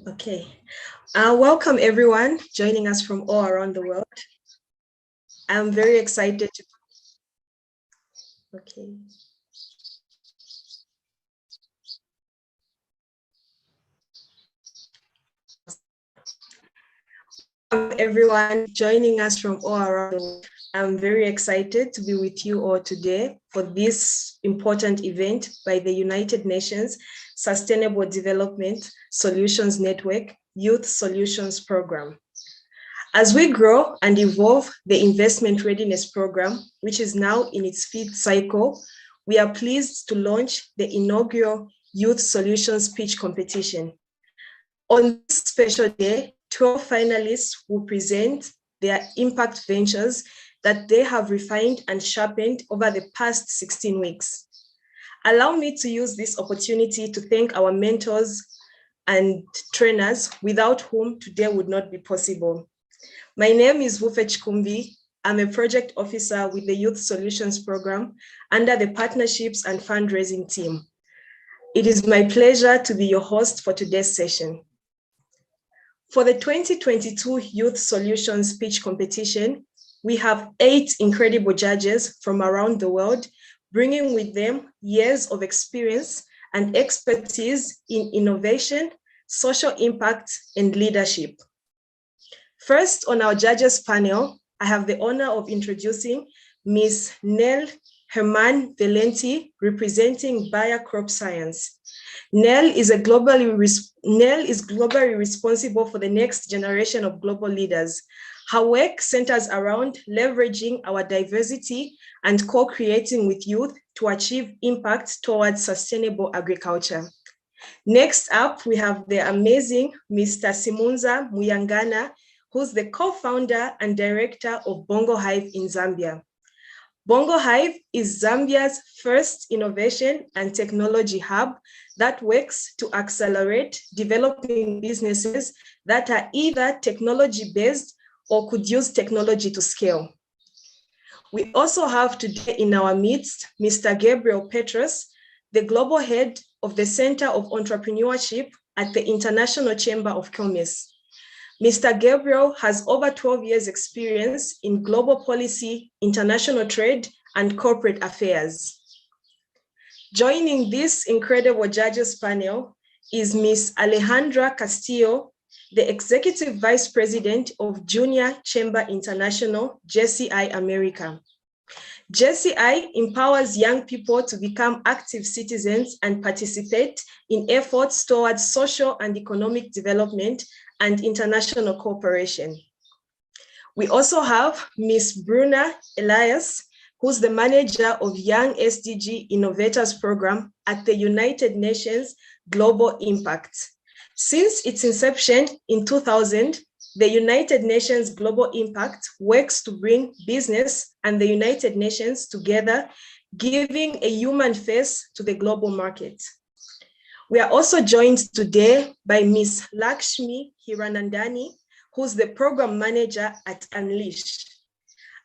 Okay. Welcome everyone joining us from all around the world. I'm very excited to. Okay. Everyone joining us from all around the world. I'm very excited to be with you all today for this important event by the United Nations Sustainable Development Solutions Network Youth Solutions Program. As we grow and evolve the Investment Readiness Program, which is now in its fifth cycle, we are pleased to launch the inaugural Youth Solutions Pitch Competition. On this special day, 12 finalists will present their impact ventures that they have refined and sharpened over the past 16 weeks. Allow me to use this opportunity to thank our mentors and trainers without whom today would not be possible. My name is Wufech Kumbi. I'm a project officer with the Youth Solutions Program under the Partnerships and Fundraising team. It is my pleasure to be your host for today's session. For the 2022 Youth Solutions Pitch Competition, we have 8 incredible judges from around the world, bringing with them years of experience and expertise in innovation, social impact, and leadership. First, on our judges panel, I have the honor of introducing Ms. Nell Herman Valenti, representing Bayer Crop Science. Nell is globally responsible for the next generation of global leaders. Her work centers around leveraging our diversity and co-creating with youth to achieve impact towards sustainable agriculture. Next up, we have the amazing Mr. Simunza Muyangana, who's the co-founder and director of Bongo Hive in Zambia. Bongo Hive is Zambia's first innovation and technology hub that works to accelerate developing businesses that are either technology-based or could use technology to scale. We also have today in our midst, Mr. Gabriel Petros, the global head of the Center of Entrepreneurship at the International Chamber of Commerce. Mr. Gabriel has over 12 years experience in global policy, international trade, and corporate affairs. Joining this incredible judges panel is Ms. Alejandra Castillo, the Executive Vice President of Junior Chamber International, JCI America. JCI empowers young people to become active citizens and participate in efforts towards social and economic development and international cooperation. We also have Ms. Bruna Elias, who's the manager of Young SDG Innovators Program at the United Nations Global Impact. Since its inception in 2000, the United Nations Global Impact works to bring business and the United Nations together, giving a human face to the global market. We are also joined today by Ms. Lakshmi Hiranandani, who's the program manager at Unleash.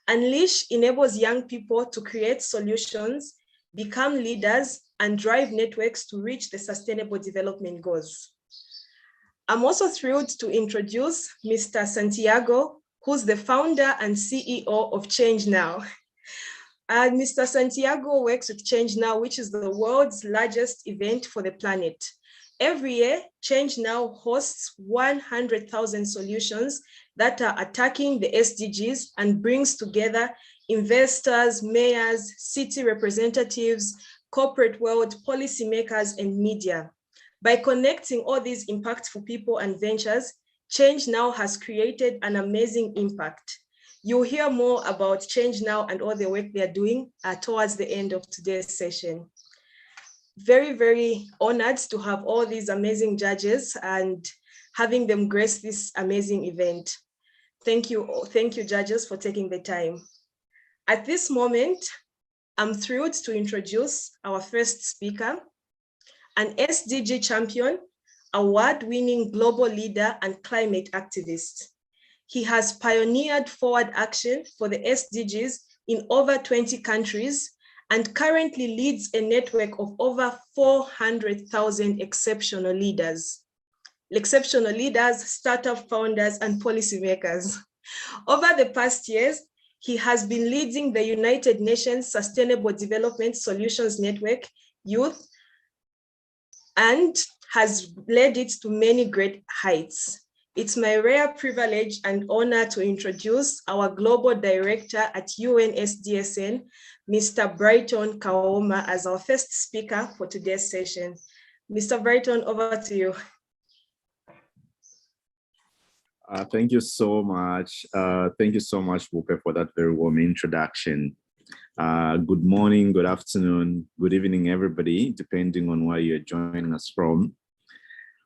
Unleash enables young people to create solutions, become leaders, and drive networks to reach the Sustainable Development Goals. I'm also thrilled to introduce Mr. Santiago, who's the founder and CEO of Change Now. Mr. Santiago works with Change Now, which is the world's largest event for the planet. Every year, Change Now hosts 100,000 solutions that are attacking the SDGs and brings together investors, mayors, city representatives, corporate world, policymakers, and media. By connecting all these impactful people and ventures, Change Now has created an amazing impact. You'll hear more about Change Now and all the work they're doing towards the end of today's session. Very, very honored to have all these amazing judges and having them grace this amazing event. Thank you, judges, for taking the time. At this moment, I'm thrilled to introduce our first speaker, an SDG champion, award-winning global leader, and climate activist. He has pioneered forward action for the SDGs in over 20 countries and currently leads a network of over 400,000 exceptional leaders. exceptional leaders, startup founders, and policymakers. Over the past years, he has been leading the United Nations Sustainable Development Solutions Network, Youth, and has led it to many great heights. It's my rare privilege and honor to introduce our Global Director at UNSDSN, Mr. Brighton Kaoma, as our first speaker for today's session. Mr. Brighton, over to you. Thank you so much. Thank you so much, Wupe, for that very warm introduction. Good morning, good afternoon, good evening, everybody, depending on where you're joining us from.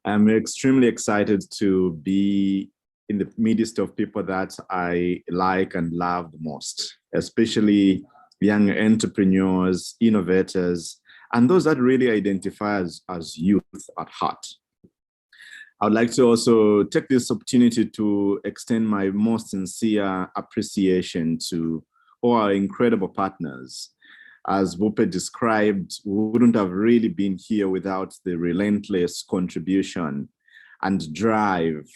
I'm extremely excited to be in the midst of people that I like and love the most, especially young entrepreneurs, innovators, and those that really identify as youth at heart. I would like to also take this opportunity to extend my most sincere appreciation to all our incredible partners. As Wupe described, we wouldn't have really been here without the relentless contribution and drive,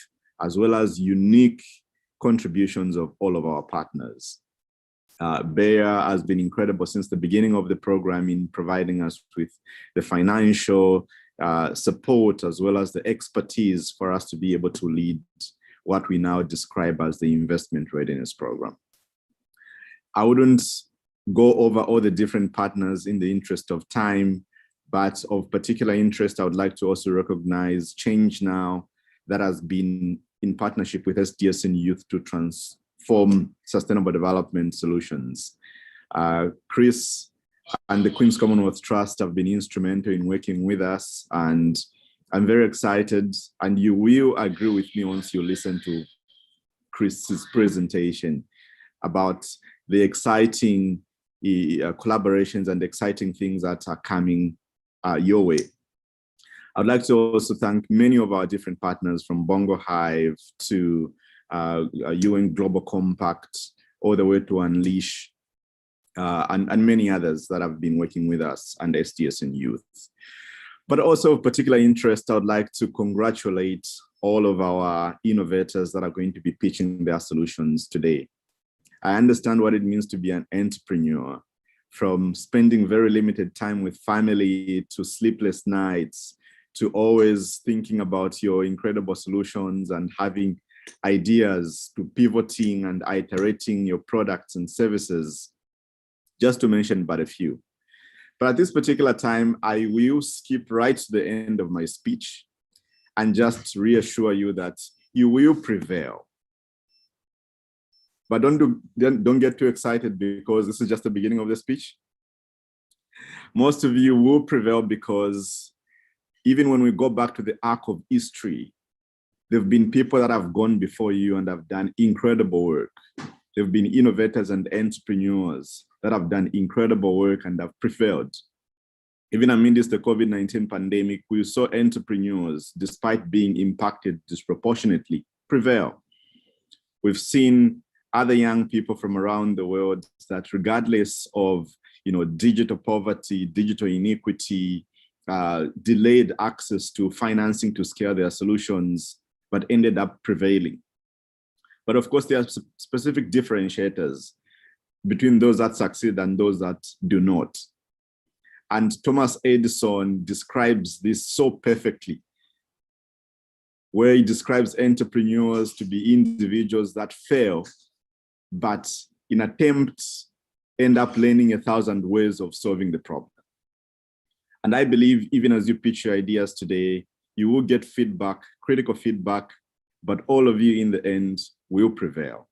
as well as unique contributions of all of our partners. Bayer has been incredible since the beginning of the program in providing us with the financial support, as well as the expertise for us to be able to lead what we now describe as the Investment Readiness Program. I wouldn't go over all the different partners in the interest of time, but of particular interest, I would like to also recognize Change Now, that has been in partnership with SDSN Youth to transform sustainable development solutions. Chris and the Queen's Commonwealth Trust have been instrumental in working with us, and I'm very excited, and you will agree with me once you listen to Chris's presentation about the exciting collaborations and exciting things that are coming your way. I'd like to also thank many of our different partners, from Bongo Hive to UN Global Compact, all the way to Unleash, and many others that have been working with us and SDSN Youth. But also of particular interest, I would like to congratulate all of our innovators that are going to be pitching their solutions today. I understand what it means to be an entrepreneur, from spending very limited time with family to sleepless nights, to always thinking about your incredible solutions and having ideas, to pivoting and iterating your products and services, just to mention but a few. But at this particular time, I will skip right to the end of my speech and just reassure you that you will prevail. But don't get too excited, because this is just the beginning of the speech. Most of you will prevail because even when we go back to the arc of history, there have been people that have gone before you and have done incredible work. There have been innovators and entrepreneurs that have done incredible work and have prevailed. Even amidst the COVID-19 pandemic, we saw entrepreneurs, despite being impacted disproportionately, prevail. We've seen other young people from around the world that, regardless of digital poverty, digital inequity, delayed access to financing to scale their solutions, but ended up prevailing. But of course, there are specific differentiators between those that succeed and those that do not. And Thomas Edison describes this so perfectly, where he describes entrepreneurs to be individuals that fail, but in attempts end up learning 1,000 ways of solving the problem. And I believe even as you pitch your ideas today, you will get feedback, critical feedback, but all of you in the end will prevail.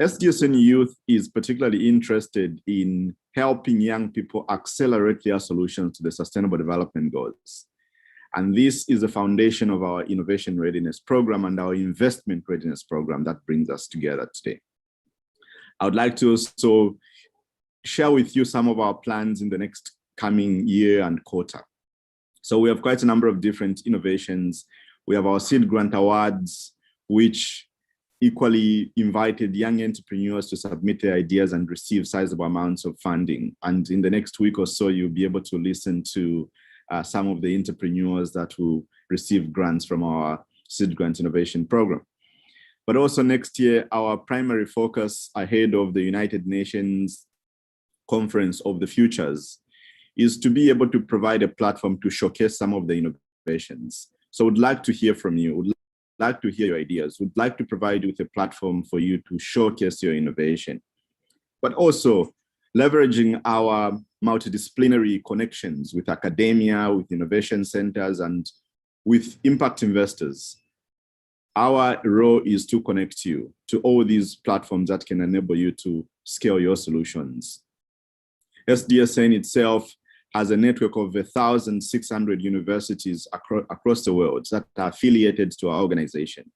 SDSN Youth is particularly interested in helping young people accelerate their solutions to the Sustainable Development Goals. And this is the foundation of our Innovation Readiness Program and our Investment Readiness Program that brings us together today. I would like to also share with you some of our plans in the next coming year and quarter. So we have quite a number of different innovations. We have our Seed Grant Awards, which equally invited young entrepreneurs to submit their ideas and receive sizable amounts of funding. And in the next week or so, you'll be able to listen to some of the entrepreneurs that will received grants from our Seed Grant Innovation Program. But also next year, our primary focus ahead of the United Nations Conference of the Futures is to be able to provide a platform to showcase some of the innovations. So we'd like to hear from you, would like to hear your ideas, would like to provide you with a platform for you to showcase your innovation, but also leveraging our multidisciplinary connections with academia, with innovation centers, and with impact investors. Our role is to connect you to all these platforms that can enable you to scale your solutions. SDSN itself has a network of 1,600 universities across the world that are affiliated to our organization.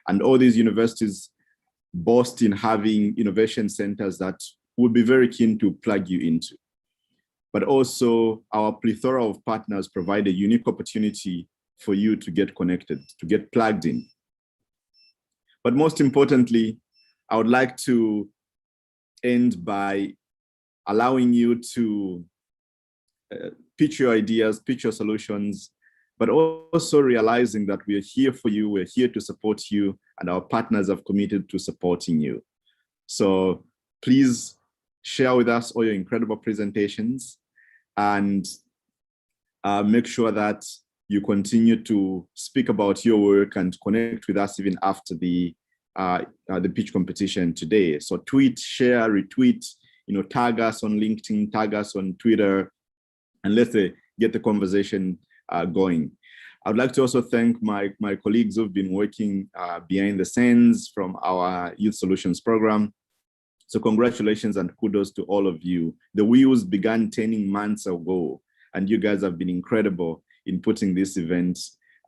And all these universities boast in having innovation centers that would be very keen to plug you into. But also our plethora of partners provide a unique opportunity for you to get connected, to get plugged in. But most importantly, I would like to end by allowing you to pitch your ideas, pitch your solutions, but also realizing that we are here for you, we're here to support you, and our partners have committed to supporting you. So please share with us all your incredible presentations and make sure that you continue to speak about your work and connect with us even after the pitch competition today. So tweet, share, retweet, tag us on LinkedIn, tag us on Twitter, and let's get the conversation going. I would like to also thank my colleagues who've been working behind the scenes from our Youth Solutions Program. So congratulations and kudos to all of you. The wheels began turning months ago, and you guys have been incredible in putting this event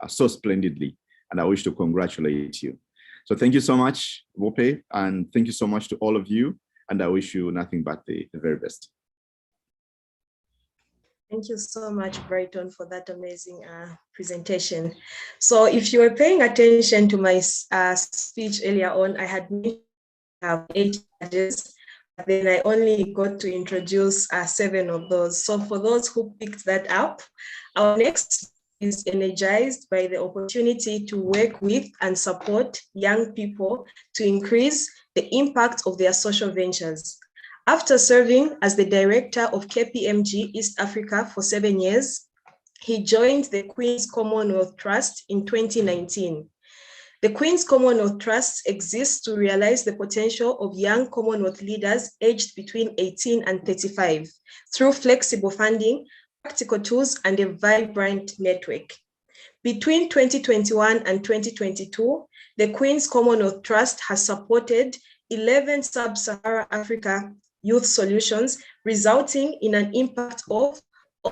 so splendidly, and I wish to congratulate you. So thank you so much, Wope, and thank you so much to all of you, and I wish you nothing but the very best. Thank you so much, Brighton, for that amazing presentation. So if you were paying attention to my speech earlier on, I had mentioned 8 judges, but then I only got to introduce 7 of those. So for those who picked that up, our next is energized by the opportunity to work with and support young people to increase the impact of their social ventures. After serving as the director of KPMG East Africa for 7 years, he joined the Queen's Commonwealth Trust in 2019. The Queen's Commonwealth Trust exists to realize the potential of young Commonwealth leaders aged between 18 and 35 through flexible funding, practical tools, and a vibrant network. Between 2021 and 2022, the Queen's Commonwealth Trust has supported 11 sub-Saharan Africa youth solutions, resulting in an impact of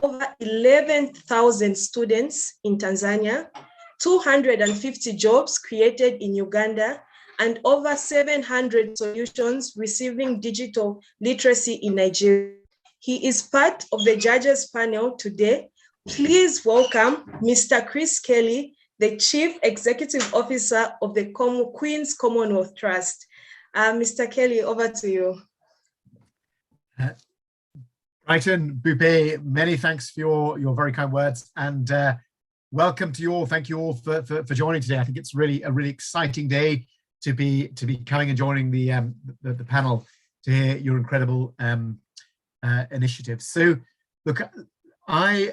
over 11,000 students in Tanzania, 250 jobs created in Uganda, and over 700 solutions receiving digital literacy in Nigeria. He is part of the judges panel today. Please welcome Mr. Chris Kelly, the Chief Executive Officer of the Queen's Commonwealth Trust. Mr. Kelly, over to you. Brighton, Bupe, many thanks for your very kind words, and welcome to you all. Thank you all for joining today. I think it's really a really exciting day to be coming and joining the panel to hear your incredible initiatives. So, look, I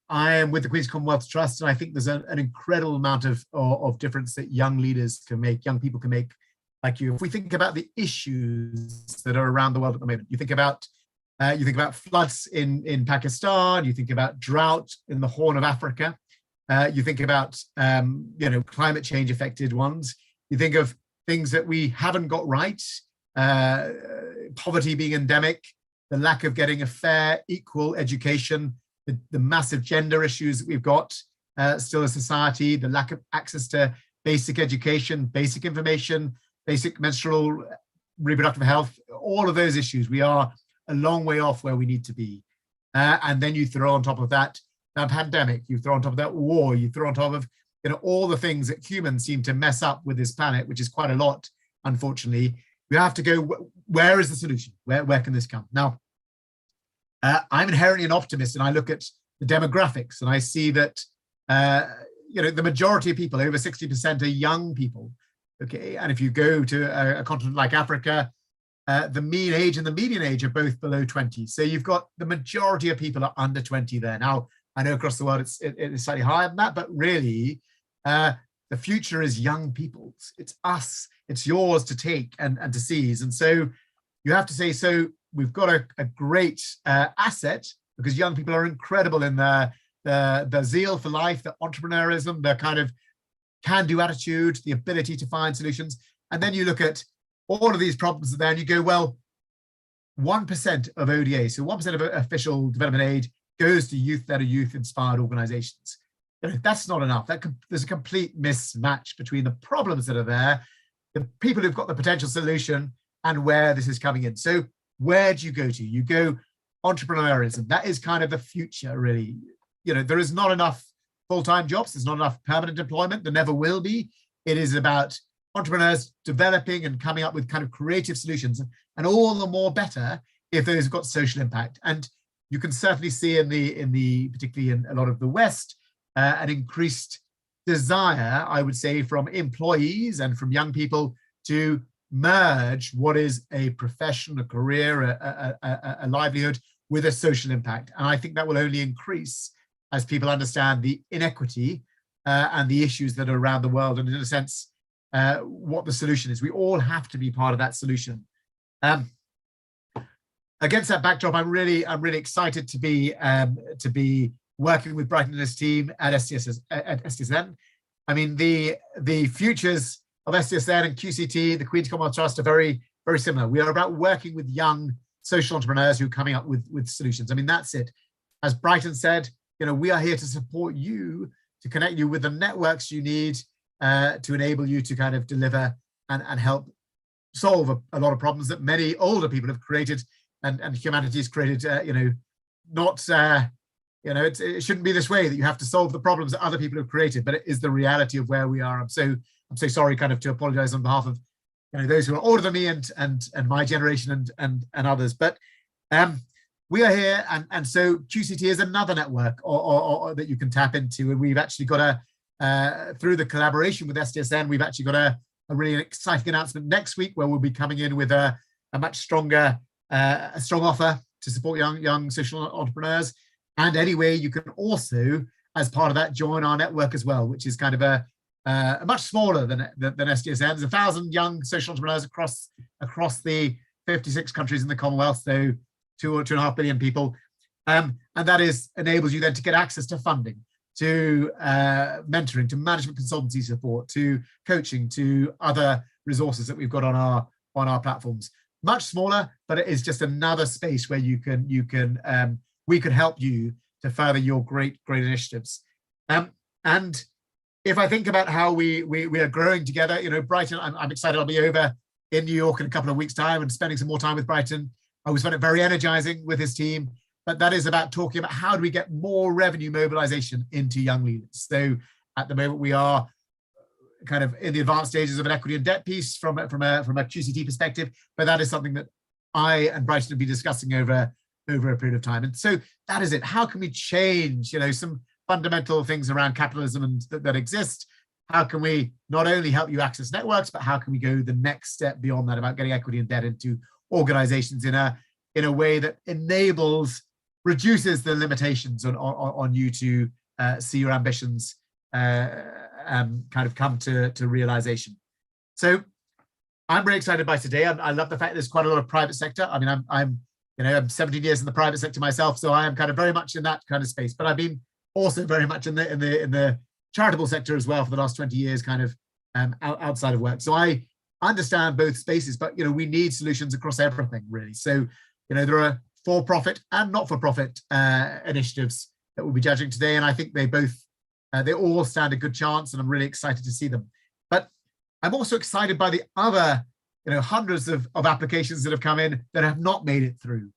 am with the Queen's Commonwealth Trust, and I think there's an incredible amount of difference that young leaders can make, young people can make, like you. If we think about the issues that are around the world at the moment, you think about floods in Pakistan, you think about drought in the Horn of Africa, you think about climate change affected ones, you think of things that we haven't got right, poverty being endemic, the lack of getting a fair, equal education, the massive gender issues that we've got still as society, the lack of access to basic education, basic information, basic menstrual reproductive health, all of those issues. We are a long way off where we need to be. And then you throw on top of that pandemic, you throw on top of that war, you throw on top of all the things that humans seem to mess up with this planet, which is quite a lot, unfortunately. We have to go, where is the solution? Where can this come? Now, I'm inherently an optimist, and I look at the demographics and I see that the majority of people, over 60%, are young people. Okay, and if you go to a continent like Africa, the mean age and the median age are both below 20. So you've got the majority of people are under 20 there. Now, I know across the world it's slightly higher than that, but really the future is young people's. It's us, it's yours to take and to seize. And so you have to say, so we've got a great asset, because young people are incredible in the zeal for life, the entrepreneurism, the kind of can-do attitude, the ability to find solutions. And then you look at all of these problems there and you go, well, 1% of ODA, so 1% of official development aid goes to youth-led or youth-inspired organizations. That's not enough. There's a complete mismatch between the problems that are there, the people who've got the potential solution, and where this is coming in. So where do you go to? You go entrepreneurism. That is kind of the future, really. There is not enough full-time jobs. There's not enough permanent employment. There never will be. It is about entrepreneurs developing and coming up with kind of creative solutions, and all the more better if those have got social impact. And you can certainly see particularly in a lot of the West, an increased desire, I would say, from employees and from young people to merge what is a profession, a career, a livelihood with a social impact. And I think that will only increase as people understand the inequity and the issues that are around the world, and in a sense, what the solution is. We all have to be part of that solution. Against that backdrop, I'm really excited to be working with Brighton and his team at SDSN. I mean, the futures of SDSN and QCT, the Queen's Commonwealth Trust, are very, very similar. We are about working with young social entrepreneurs who are coming up with solutions. I mean, that's it. As Brighton said, we are here to support you, to connect you with the networks you need to enable you to kind of deliver and help solve a lot of problems that many older people have created and humanity has created. It shouldn't be this way, that you have to solve the problems that other people have created, but it is the reality of where we are. I'm so sorry kind of to apologize on behalf of those who are older than me and my generation and others, but we are here, and so QCT is another network or that you can tap into. And we've actually got through the collaboration with SDSN, we've actually got a really exciting announcement next week, where we'll be coming in with a much stronger, a strong offer to support young social entrepreneurs. And anyway, you can also, as part of that, join our network as well, which is kind of a much smaller than SDSN. There's 1,000 young social entrepreneurs across the 56 countries in the Commonwealth, so 2 or 2.5 billion people, and that enables you then to get access to funding, to mentoring, to management consultancy support, to coaching, to other resources that we've got on our platforms. Much smaller, but it is just another space where we could help you to further your great initiatives. And if I think about how we are growing together, Brighton, I'm excited. I'll be over in New York in a couple of weeks' time and spending some more time with Brighton. I always find it very energizing with his team, but that is about talking about how do we get more revenue mobilization into young leaders. So at the moment, we are kind of in the advanced stages of an equity and debt piece from a QCT perspective, but that is something that I and Brighton have been discussing over a period of time. And so that is it. How can we change, some fundamental things around capitalism and that exist? How can we not only help you access networks, but how can we go the next step beyond that about getting equity and debt into organizations in a way that reduces the limitations on you to see your ambitions kind of come to realization. So I'm very excited by today. I love the fact there's quite a lot of private sector. I mean, I'm 17 years in the private sector myself, so I am kind of very much in that kind of space. But I've been also very much in the charitable sector as well for the last 20 years, kind of outside of work. So I understand both spaces, but we need solutions across everything, really. So there are for-profit and not-for-profit initiatives that we'll be judging today, and I think they all stand a good chance, and I'm really excited to see them. But I'm also excited by the other hundreds of applications that have come in that have not made it through.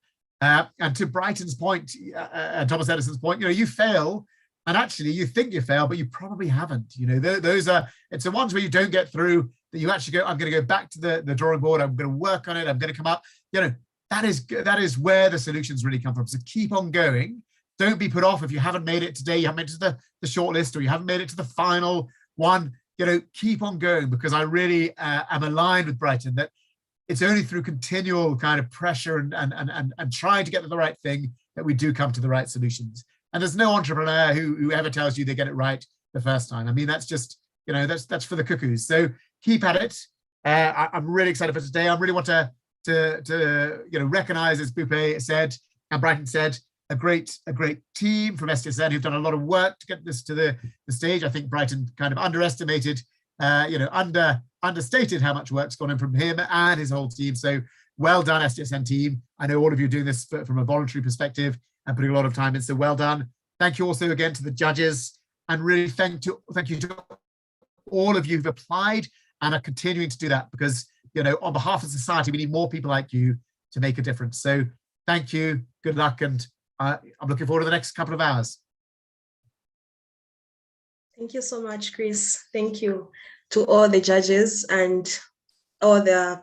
And to Brighton's point, and Thomas Edison's point, you fail, and actually you think you fail, but you probably haven't. It's the ones where you don't get through that you actually go, I'm going to go back to the drawing board, I'm going to work on it, I'm going to come up. That is where the solutions really come from. So keep on going. don't be put off if you haven't made it today, you haven't made it to the shortlist, or you haven't made it to the final one. Keep on going, because I really am aligned with Brighton that it's only through continual kind of pressure and trying to get to the right thing that we do come to the right solutions. And there's no entrepreneur who ever tells you they get it right the first time. I mean, that's just, that's for the cuckoos. So keep at it. I'm really excited for today. I really want to recognize, as Bupe said and Brighton said, a great team from STSN who've done a lot of work to get this to the stage. I think Brighton kind of underestimated, understated how much work's gone in from him and his whole team. So well done, STSN team. I know all of you are doing this from a voluntary perspective and putting a lot of time in, so well done. Thank you also again to the judges, and really thank you to all of you who've applied and are continuing to do that, because on behalf of society, we need more people like you to make a difference. So thank you, good luck, and I'm looking forward to the next couple of hours. Thank you so much, Chris. Thank you to all the judges and all the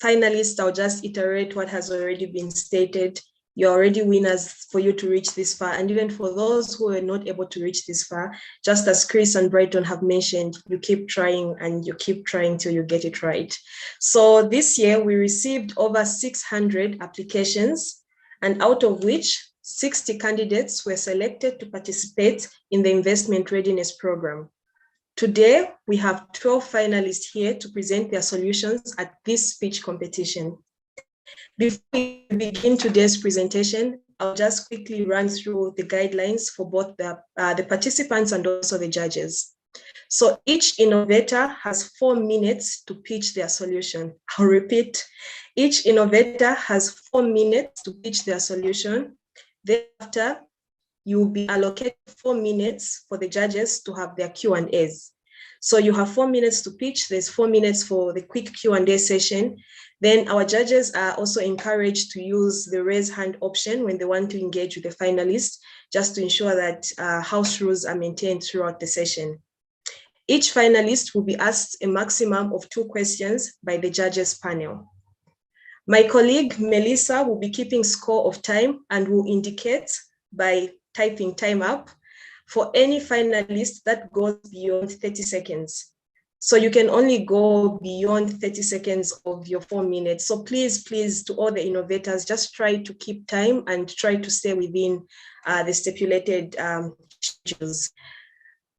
finalists. I'll just iterate what has already been stated. You're already winners for you to reach this far. And even for those who are not able to reach this far, just as Chris and Brighton have mentioned, you keep trying and you keep trying till you get it right. So this year we received over 600 applications, and out of which 60 candidates were selected to participate in the Investment Readiness Program. Today, we have 12 finalists here to present their solutions at this speech competition. Before we begin today's presentation, I'll just quickly run through the guidelines for both the participants and also the judges. So each innovator has 4 minutes to pitch their solution. I'll repeat, each innovator has 4 minutes to pitch their solution. Thereafter, you will be allocated 4 minutes for the judges to have their Q&As. So you have 4 minutes to pitch, there's 4 minutes for the quick Q&A session. Then our judges are also encouraged to use the raise hand option when they want to engage with the finalists, just to ensure that house rules are maintained throughout the session. Each finalist will be asked a maximum of 2 questions by the judges panel. My colleague Melissa will be keeping score of time and will indicate by typing time up for any finalist that goes beyond 30 seconds. So you can only go beyond 30 seconds of your 4 minutes. So please, to all the innovators, just try to keep time and try to stay within the stipulated schedules.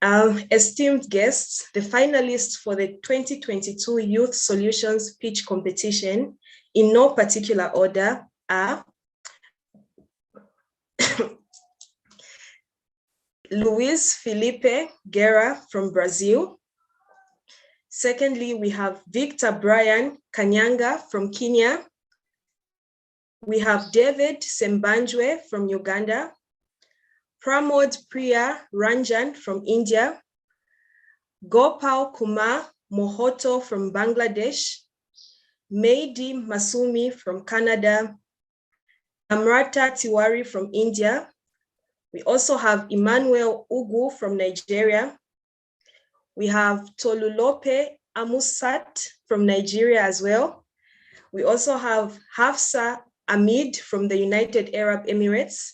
Esteemed guests, the finalists for the 2022 Youth Solutions Pitch Competition, in no particular order, are Luis Felipe Guerra from Brazil. Secondly, we have Victor Brian Kanyanga from Kenya. We have David Sembanjwe from Uganda. Pramod Priya Ranjan from India. Gopal Kumar Mohoto from Bangladesh. Meidi Masumi from Canada. Amrata Tiwari from India. We also have Emmanuel Ugu from Nigeria. We have Tolulope Amusat from Nigeria as well. We also have Hafsa Ahmed from the United Arab Emirates,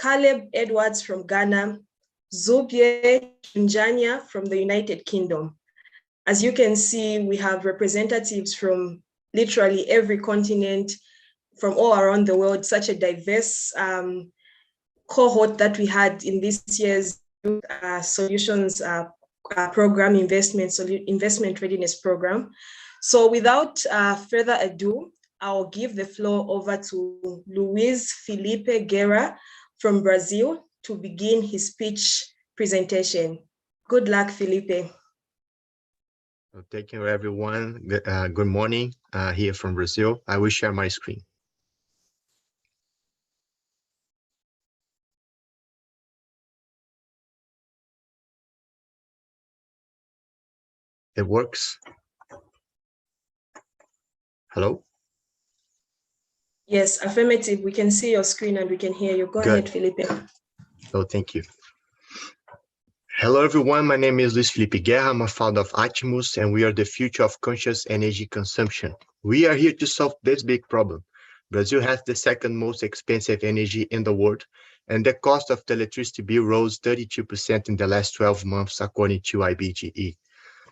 Caleb Edwards from Ghana, Zubie Njanya from the United Kingdom. As you can see, we have representatives from literally every continent, from all around the world, such a diverse cohort that we had in this year's solutions program, investment readiness program. So without further ado, I'll give the floor over to Luis Felipe Guerra from Brazil to begin his speech presentation. Good luck, Felipe. Thank you, everyone. Good morning here from Brazil. I will share my screen. It works. Hello? Yes, affirmative. We can see your screen and we can hear you. Go ahead, Felipe. Oh, thank you. Hello, everyone. My name is Luis Felipe Guerra. I'm a founder of Atimus, and we are the future of conscious energy consumption. We are here to solve this big problem. Brazil has the second most expensive energy in the world, and the cost of the electricity bill rose 32% in the last 12 months, according to IBGE.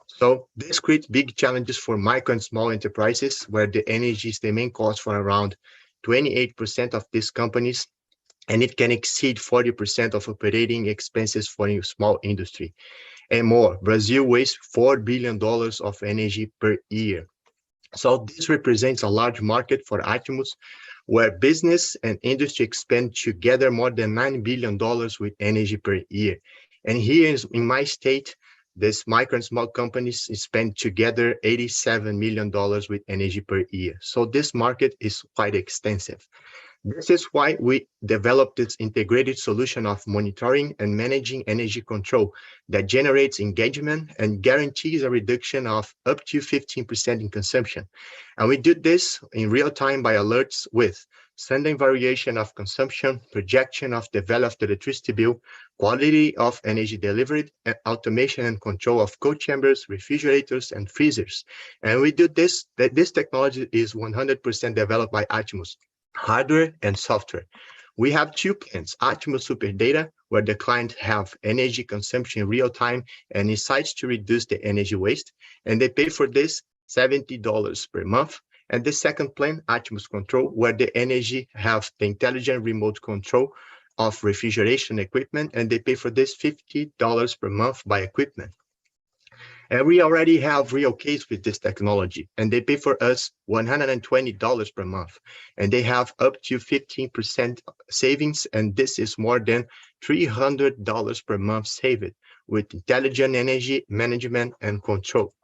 So this creates big challenges for micro and small enterprises, where the energy is the main cost for around 28% of these companies, and it can exceed 40% of operating expenses for a small industry. And more, Brazil wastes $4 billion of energy per year. So this represents a large market for Atimus, where business and industry expend together more than $9 billion with energy per year. And here in my state, this micro and small companies spend together $87 million with energy per year. So this market is quite extensive. This is why we developed this integrated solution of monitoring and managing energy control that generates engagement and guarantees a reduction of up to 15% in consumption. And we do this in real time by alerts with standard variation of consumption, projection of developed electricity bill, quality of energy delivered, and automation and control of cold chambers, refrigerators, and freezers. And we do this, this technology is 100% developed by Atimus, hardware and software. We have two plans, Atimus Super Data, where the client have energy consumption in real time and insights to reduce the energy waste, and they pay for this $70 per month. And the second plan, Atimus Control, where the energy have the intelligent remote control of refrigeration equipment, and they pay for this $50 per month by equipment. And we already have real case with this technology, and they pay for us $120 per month, and they have up to 15% savings, and this is more than $300 per month saved with intelligent energy management and control.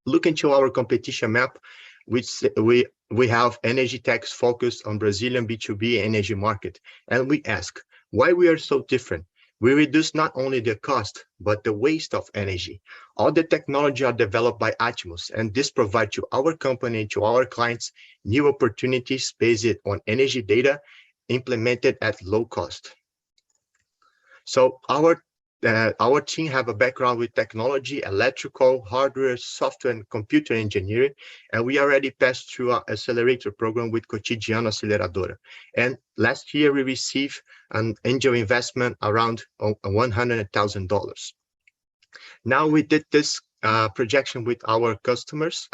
Look into our competition map, which we have energy tax focused on Brazilian B2B energy market, and we ask why we are so different. We reduce not only the cost, but the waste of energy. All the technology are developed by Atimus, and this provides to our company, to our clients, new opportunities based on energy data implemented at low cost. So our team have a background with technology, electrical, hardware, software, and computer engineering, and we already passed through our accelerator program with Cotidiano Aceleradora. And last year, we received an angel investment around $100,000. Now we did this projection with our customers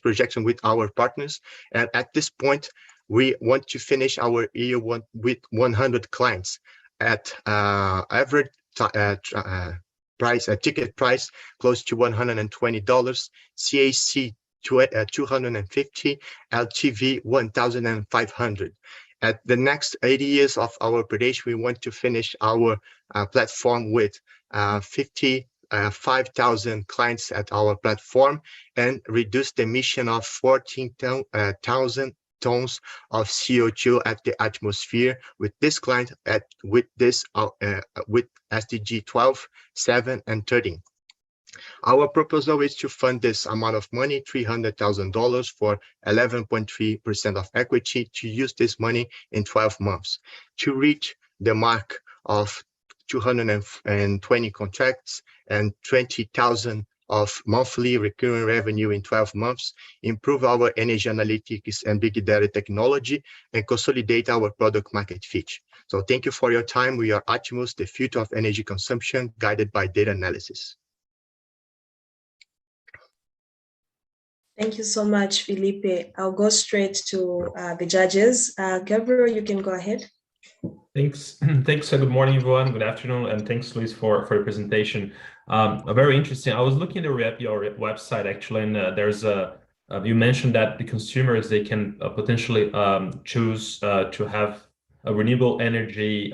projection with our partners, and at this point, we want to finish our year with 100 clients at average ticket price close to $120, CAC 250, LTV 1,500. At the next 80 years of our operation, we want to finish our platform with 55,000 clients at our platform and reduce the emission of 14,000 tons of CO2 at the atmosphere with this client with SDG 12, 7, and 13. Our proposal is to fund this amount of money, $300,000 for 11.3% of equity, to use this money in 12 months to reach the mark of 220 contracts and 20,000 of monthly recurring revenue in 12 months, improve our energy analytics and big data technology, and consolidate our product market fit. So thank you for your time. We are Atimus, the future of energy consumption, guided by data analysis. Thank you so much, Felipe. I'll go straight to the judges. Gabriel, you can go ahead. Thanks. Thanks. Good morning, everyone. Good afternoon, and thanks, Luis, for your presentation. Very interesting. I was looking at your website actually, and there's you mentioned that the consumers, they can potentially choose to have a renewable energy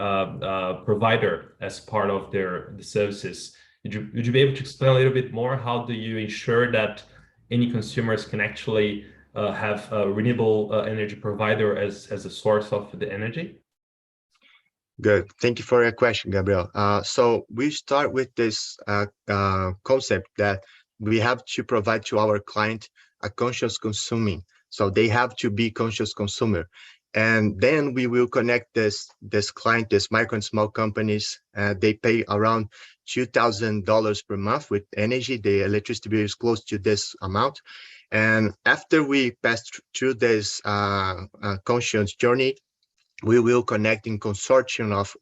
provider as part of the services. Would you be able to explain a little bit more? How do you ensure that any consumers can actually have a renewable energy provider as a source of the energy? Good. Thank you for your question, Gabriel. So we start with this concept that we have to provide to our client a conscious consuming. So they have to be conscious consumer. And then we will connect this client, this micro and small companies. They pay around $2,000 per month with energy. The electricity bill is close to this amount. And after we pass through this conscious journey, we will connect in consortium of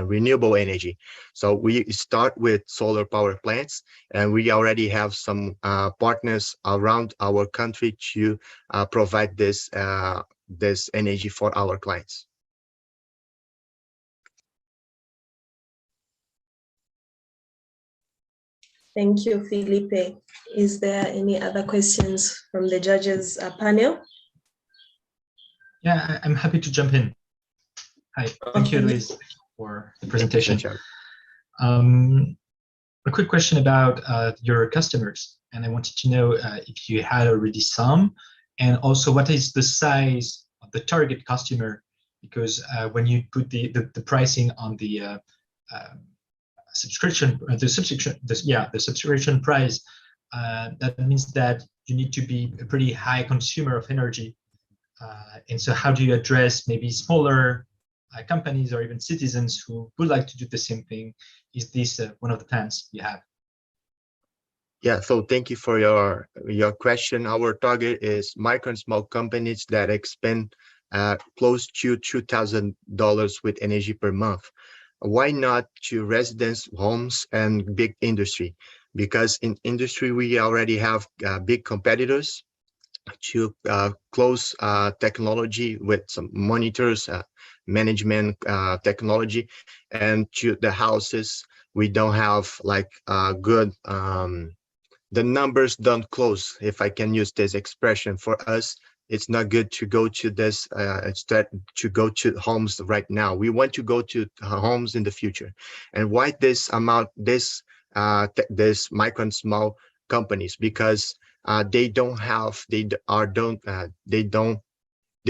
renewable energy. So we start with solar power plants, and we already have some partners around our country to provide this energy for our clients. Thank you, Felipe. Is there any other questions from the judges panel? Yeah, I'm happy to jump in. Hi, thank you, Luis, for the presentation. A quick question about your customers, and I wanted to know if you had already some, and also what is the size of the target customer, because when you put the pricing on the subscription price, that means that you need to be a pretty high consumer of energy. And so how do you address maybe smaller companies or even citizens who would like to do the same thing? Is this one of the plans you have? Yeah, so thank you for your question. Our target is micro and small companies that expend close to $2,000 with energy per month. Why not to residents, homes, and big industry? Because in industry, we already have big competitors to close technology with some monitors, management technology, and to the houses, we don't have like good, the numbers don't close, if I can use this expression. For us, it's not good to go to this, to go to homes right now. We want to go to homes in the future. And why this amount, this micro and small companies? Because they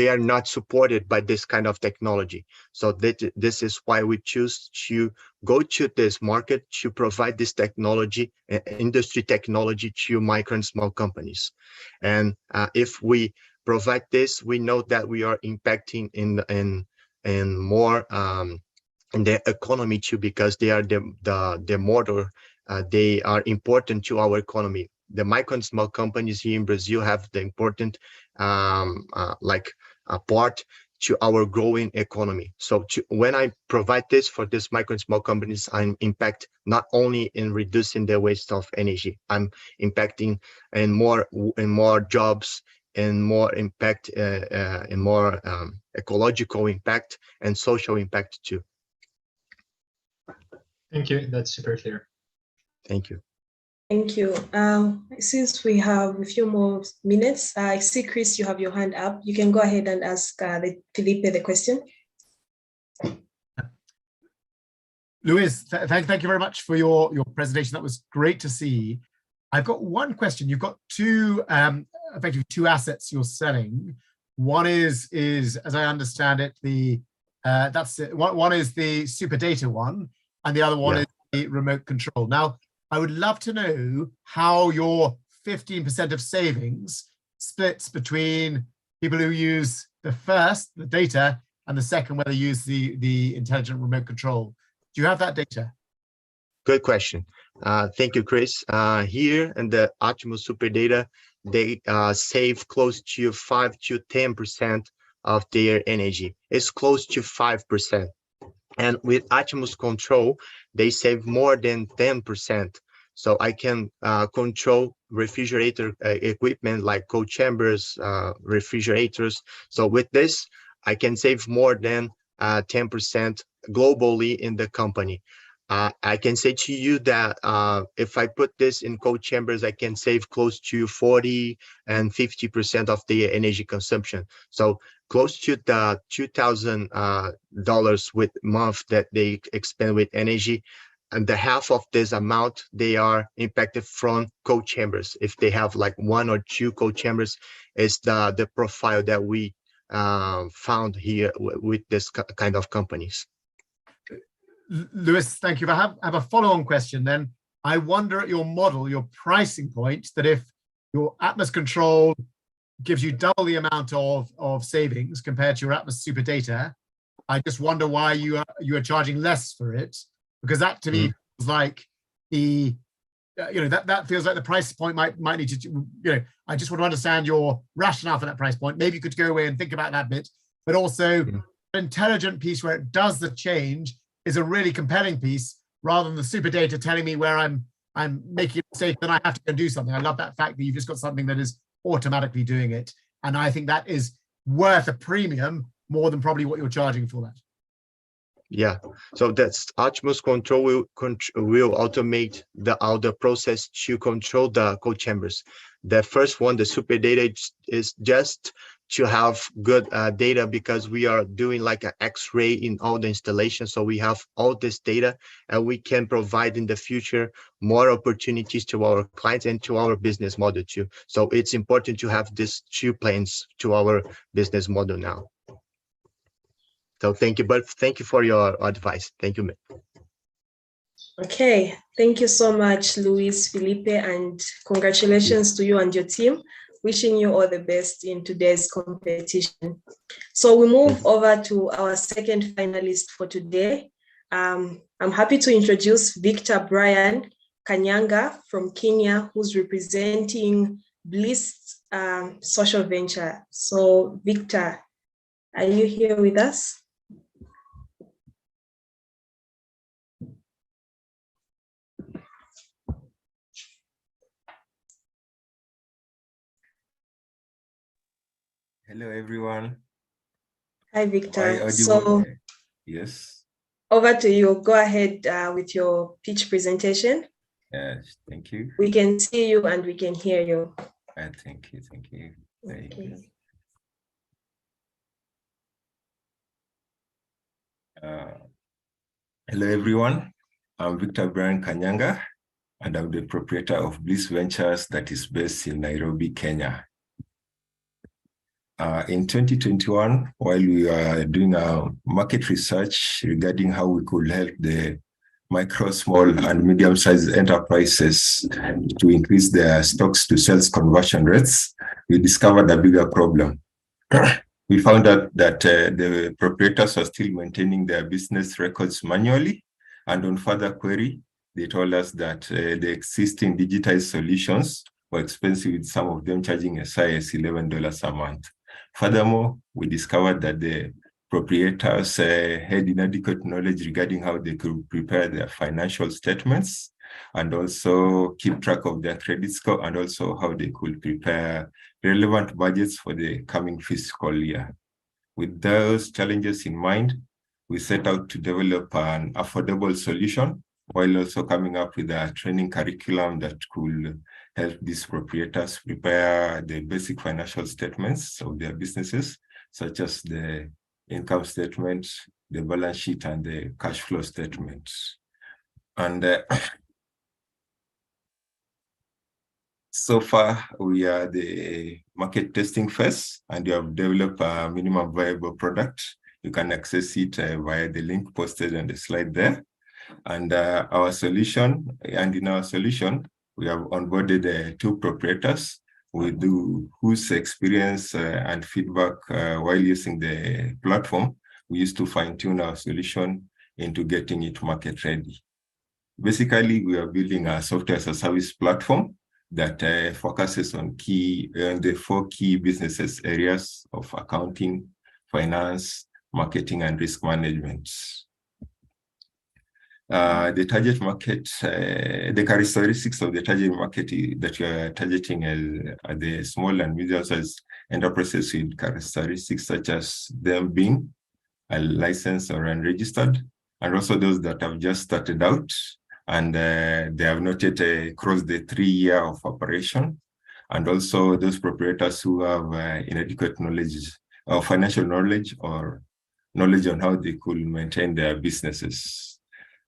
are not supported by this kind of technology. So this is why we choose to go to this market to provide this technology, industry technology, to micro and small companies. And if we provide this, we know that we are impacting in more in the economy too, because they are the motor. They are important to our economy. The micro and small companies here in Brazil have the important part to our growing economy. So when I provide this for this micro and small companies, I'm impact not only in reducing the waste of energy, I'm impacting in more jobs, and more impact, in more ecological impact and social impact too. Thank you. That's super clear. Thank you. Thank you. Since we have a few more minutes, I see, Chris, you have your hand up. You can go ahead and ask Felipe the question. Luis, thank you very much for your presentation. That was great to see. I've got one question. You've got effectively two assets you're selling. One is as I understand it, one is the super data one, and the other one is the remote control. Now, I would love to know how your 15% of savings splits between people who use the first, the data, and the second, where they use the intelligent remote control. Do you have that data? Good question. Thank you, Chris. Here in the Atmos Super Data, they save close to 5 to 10% of their energy. It's close to 5%. And with Atmos Control, they save more than 10%. So I can control refrigerator equipment like cold chambers, refrigerators. So with this, I can save more than 10% globally in the company. I can say to you that if I put this in cold chambers, I can save close to 40 and 50% of the energy consumption. So close to the $2,000 with month that they expend with energy, and the half of this amount, they are impacted from cold chambers. If they have like 1 or 2 cold chambers, is the profile that we found here with this kind of companies. Luis, thank you. I have a follow-on question then. I wonder at your model, your pricing point, that if your Atmos Control gives you double the amount of savings compared to your Atmos Super Data, I just wonder why you are charging less for it, because that to me feels like that feels like the price point might need to, I just want to understand your rationale for that price point. Maybe you could go away and think about that bit but also an intelligent piece where it does the change is a really compelling piece, rather than the super data telling me where I'm making a mistake, then I have to go and do something. I love that fact that you've just got something that is automatically doing it. And I think that is worth a premium more than probably what you're charging for that. Yeah, so that's utmost control will automate all the process to control the code chambers. The first one, the super data, is just to have good data, because we are doing like an X-ray in all the installations. So we have all this data, and we can provide in the future more opportunities to our clients and to our business model too. So it's important to have these two planes to our business model now. So thank you, but thank you for your advice. Thank you. Okay, thank you so much, Luis, Felipe, and congratulations to you and your team. Wishing you all the best in today's competition. So we move over to our second finalist for today. I'm happy to introduce Victor Brian Kanyanga from Kenya, who's representing Bliss Social Venture. So Victor, are you here with us? Hello, everyone. Hi, Victor. So, yes. Over to you. Go ahead with your pitch presentation. Yes, thank you. We can see you and we can hear you. Thank you. Okay. Hello, everyone. I'm Victor Brian Kanyanga, and I'm the proprietor of Bliss Ventures that is based in Nairobi, Kenya. In 2021, while we were doing our market research regarding how we could help the micro, small, and medium-sized enterprises to increase their stocks to sales conversion rates, we discovered a bigger problem. We found out that the proprietors are still maintaining their business records manually, and on further query, they told us that the existing digitized solutions were expensive, with some of them charging as high as $11 a month. Furthermore, we discovered that the proprietors had inadequate knowledge regarding how they could prepare their financial statements, and also keep track of their credit score, and also how they could prepare relevant budgets for the coming fiscal year. With those challenges in mind, we set out to develop an affordable solution, while also coming up with a training curriculum that could help these proprietors prepare the basic financial statements of their businesses, such as the income statement, the balance sheet, and the cash flow statement. And so far, we are the market testing phase, and we have developed a minimum viable product. You can access it via the link posted on the slide there. And our solution, and in our solution, we have onboarded 2 proprietors whose experience and feedback while using the platform, we used to fine-tune our solution into getting it market ready. Basically, we are building a software as a service platform that focuses on the 4 key businesses areas of accounting, finance, marketing, and risk management. The target market, the characteristics of the target market that you are targeting are the small and medium-sized enterprises with characteristics such as them being licensed or unregistered, and also those that have just started out and they have not yet crossed the 3-year of operation, and also those proprietors who have inadequate knowledge or financial knowledge or knowledge on how they could maintain their businesses.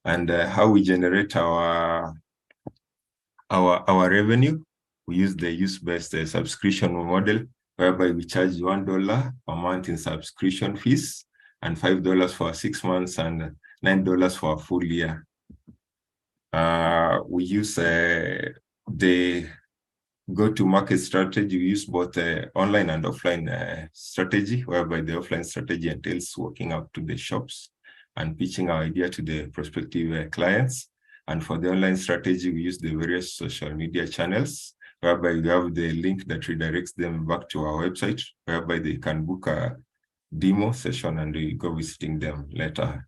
And how we generate our revenue, we use the use-based subscription model, whereby we charge $1 per month in subscription fees, and $5 for 6 months, and $9 for a full year. We use the go-to-market strategy. We use both online and offline strategy, whereby the offline strategy entails walking out to the shops and pitching our idea to the prospective clients. And for the online strategy, we use the various social media channels, whereby we have the link that redirects them back to our website, whereby they can book demo session, and we go visiting them later.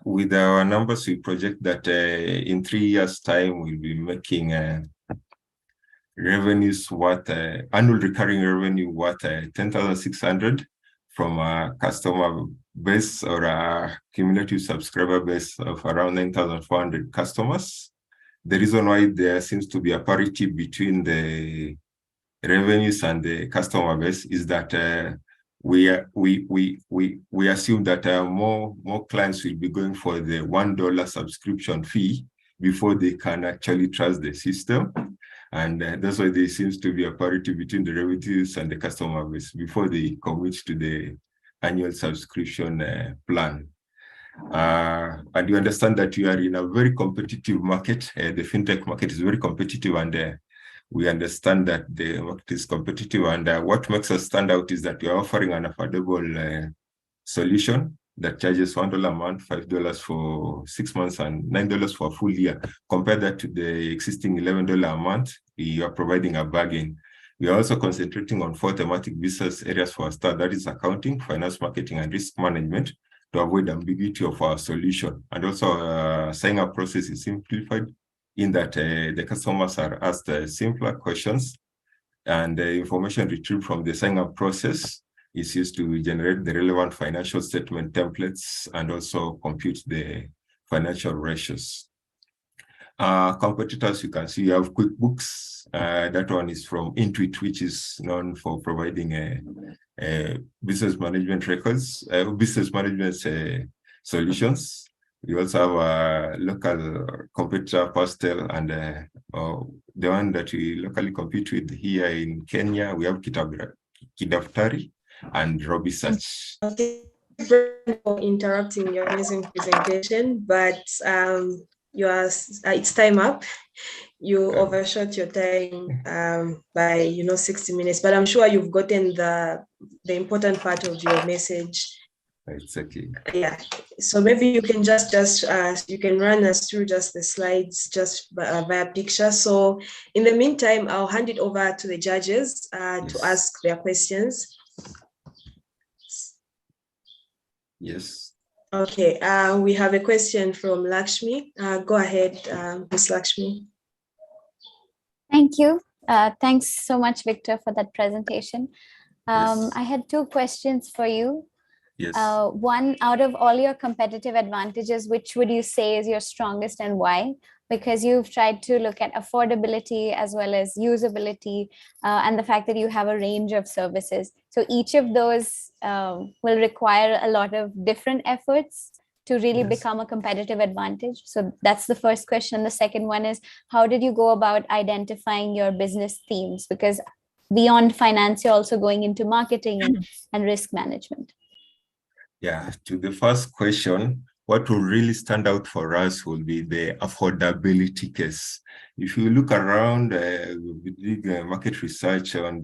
With our numbers, we project that in 3 years' time, we'll be making revenues worth annual recurring revenue worth 10,600 from a customer base or a cumulative subscriber base of around 9,400 customers. The reason why there seems to be a parity between the revenues and the customer base is that we assume that more clients will be going for the $1 subscription fee before they can actually trust the system. And that's why there seems to be a parity between the revenues and the customer base before they commit to the annual subscription plan. And you understand that you are in a very competitive market. The fintech market is very competitive, and we understand that the market is competitive. And what makes us stand out is that we are offering an affordable solution that charges $1 a month, $5 for 6 months, and $9 for a full year. Compare that to the existing $11 a month, we are providing a bargain. We are also concentrating on 4 thematic business areas for our staff, that is accounting, finance, marketing, and risk management, to avoid ambiguity of our solution. And also sign-up process is simplified in that the customers are asked simpler questions, and the information retrieved from the sign-up process is used to generate the relevant financial statement templates and also compute the financial ratios. Competitors, you can see you have QuickBooks. That one is from Intuit, which is known for providing business management records, business management solutions. We also have a local competitor, Pastel, and the one that we locally compete with here in Kenya, we have Kidaftari and Robisearch. Okay, for interrupting your amazing presentation, but it's time up. You overshot your time by 60 minutes, but I'm sure you've gotten the important part of your message. Exactly. Yeah. So maybe you can just you can run us through just the slides just via picture. So in the meantime, I'll hand it over to the judges to ask their questions. Yes. Okay. We have a question from Lakshmi. Go ahead, Ms. Lakshmi. Thank you. Thanks so much, Victor, for that presentation. I had 2 questions for you. Yes. One, out of all your competitive advantages, which would you say is your strongest and why? Because you've tried to look at affordability as well as usability and the fact that you have a range of services. So each of those will require a lot of different efforts to really become a competitive advantage. So that's the first question. The second one is, how did you go about identifying your business themes? Because beyond finance, you're also going into marketing and risk management. Yeah, to the first question, what will really stand out for us will be the affordability case. If you look around, we did market research on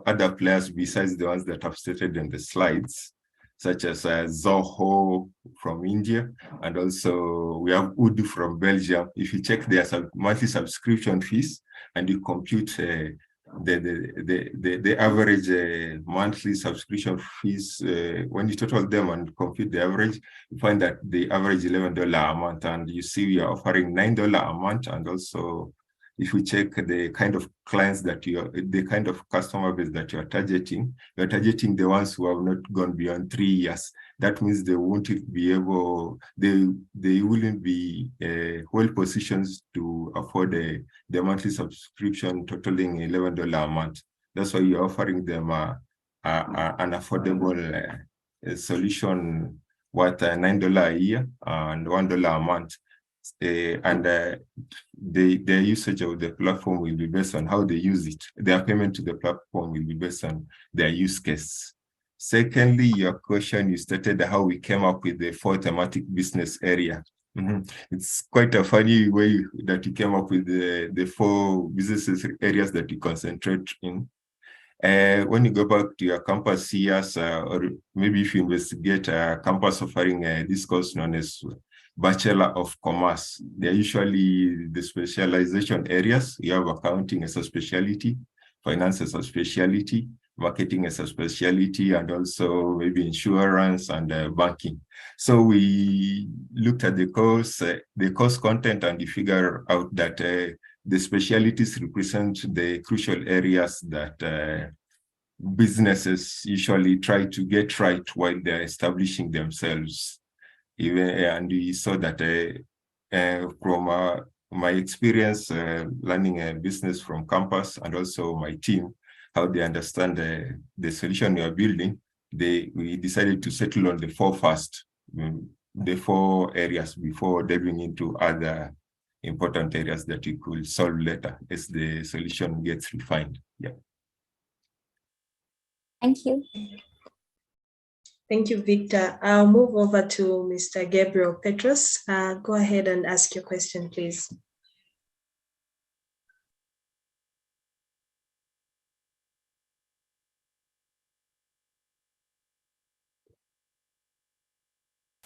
other players besides the ones that I've stated in the slides, such as Zoho from India, and also we have Udu from Belgium. If you check their monthly subscription fees and you compute the average monthly subscription fees, when you total them and compute the average, you find that they average $11 a month, and you see we are offering $9 a month. And also, if we check the kind of clients that the kind of customer base that you're targeting the ones who have not gone beyond 3 years. That means they won't be able, they wouldn't be well positioned to afford the monthly subscription totaling $11 a month. That's why you're offering them an affordable solution worth $9 a year and $1 a month. Their usage of the platform will be based on how they use it. Their payment to the platform will be based on their use case. Secondly, your question, you stated how we came up with the 4 thematic business area. It's quite a funny way that you came up with the 4 business areas that you concentrate in. When you go back to your campus CS, or maybe if you investigate a campus offering this course known as Bachelor of Commerce, they're usually the specialization areas. You have accounting as a specialty, finance as a specialty, marketing as a specialty, and also maybe insurance and banking. So we looked at the course content, and we figure out that the specialties represent the crucial areas that businesses usually try to get right while they're establishing themselves. And we saw that from my experience learning a business from campus, and also my team, how they understand the solution we are building, we decided to settle on the the four areas before delving into other important areas that we could solve later as the solution gets refined. Yeah. Thank you. Thank you, Victor. I'll move over to Mr. Gabriel Petros. Go ahead and ask your question, please.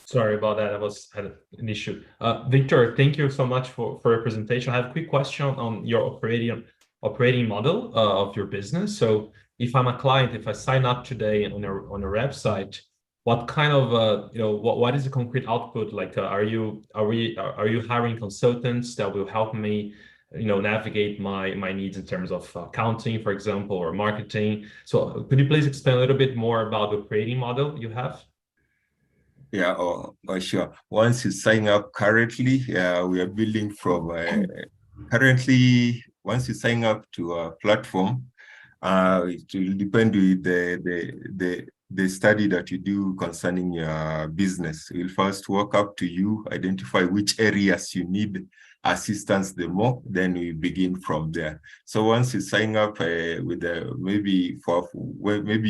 Sorry about that. I had an issue. Victor, thank you so much for your presentation. I have a quick question on your operating model of your business. So if I'm a client, if I sign up today on your website, what kind of what is the concrete output? Like, are you hiring consultants that will help me navigate my needs in terms of accounting, for example, or marketing? So could you please explain a little bit more about the operating model you have? Yeah, sure. Once you sign up currently, we are building from currently, once you sign up to a platform, it will depend with the study that you do concerning your business. We'll first walk up to you, identify which areas you need assistance the more, then we begin from there. So once you sign up with maybe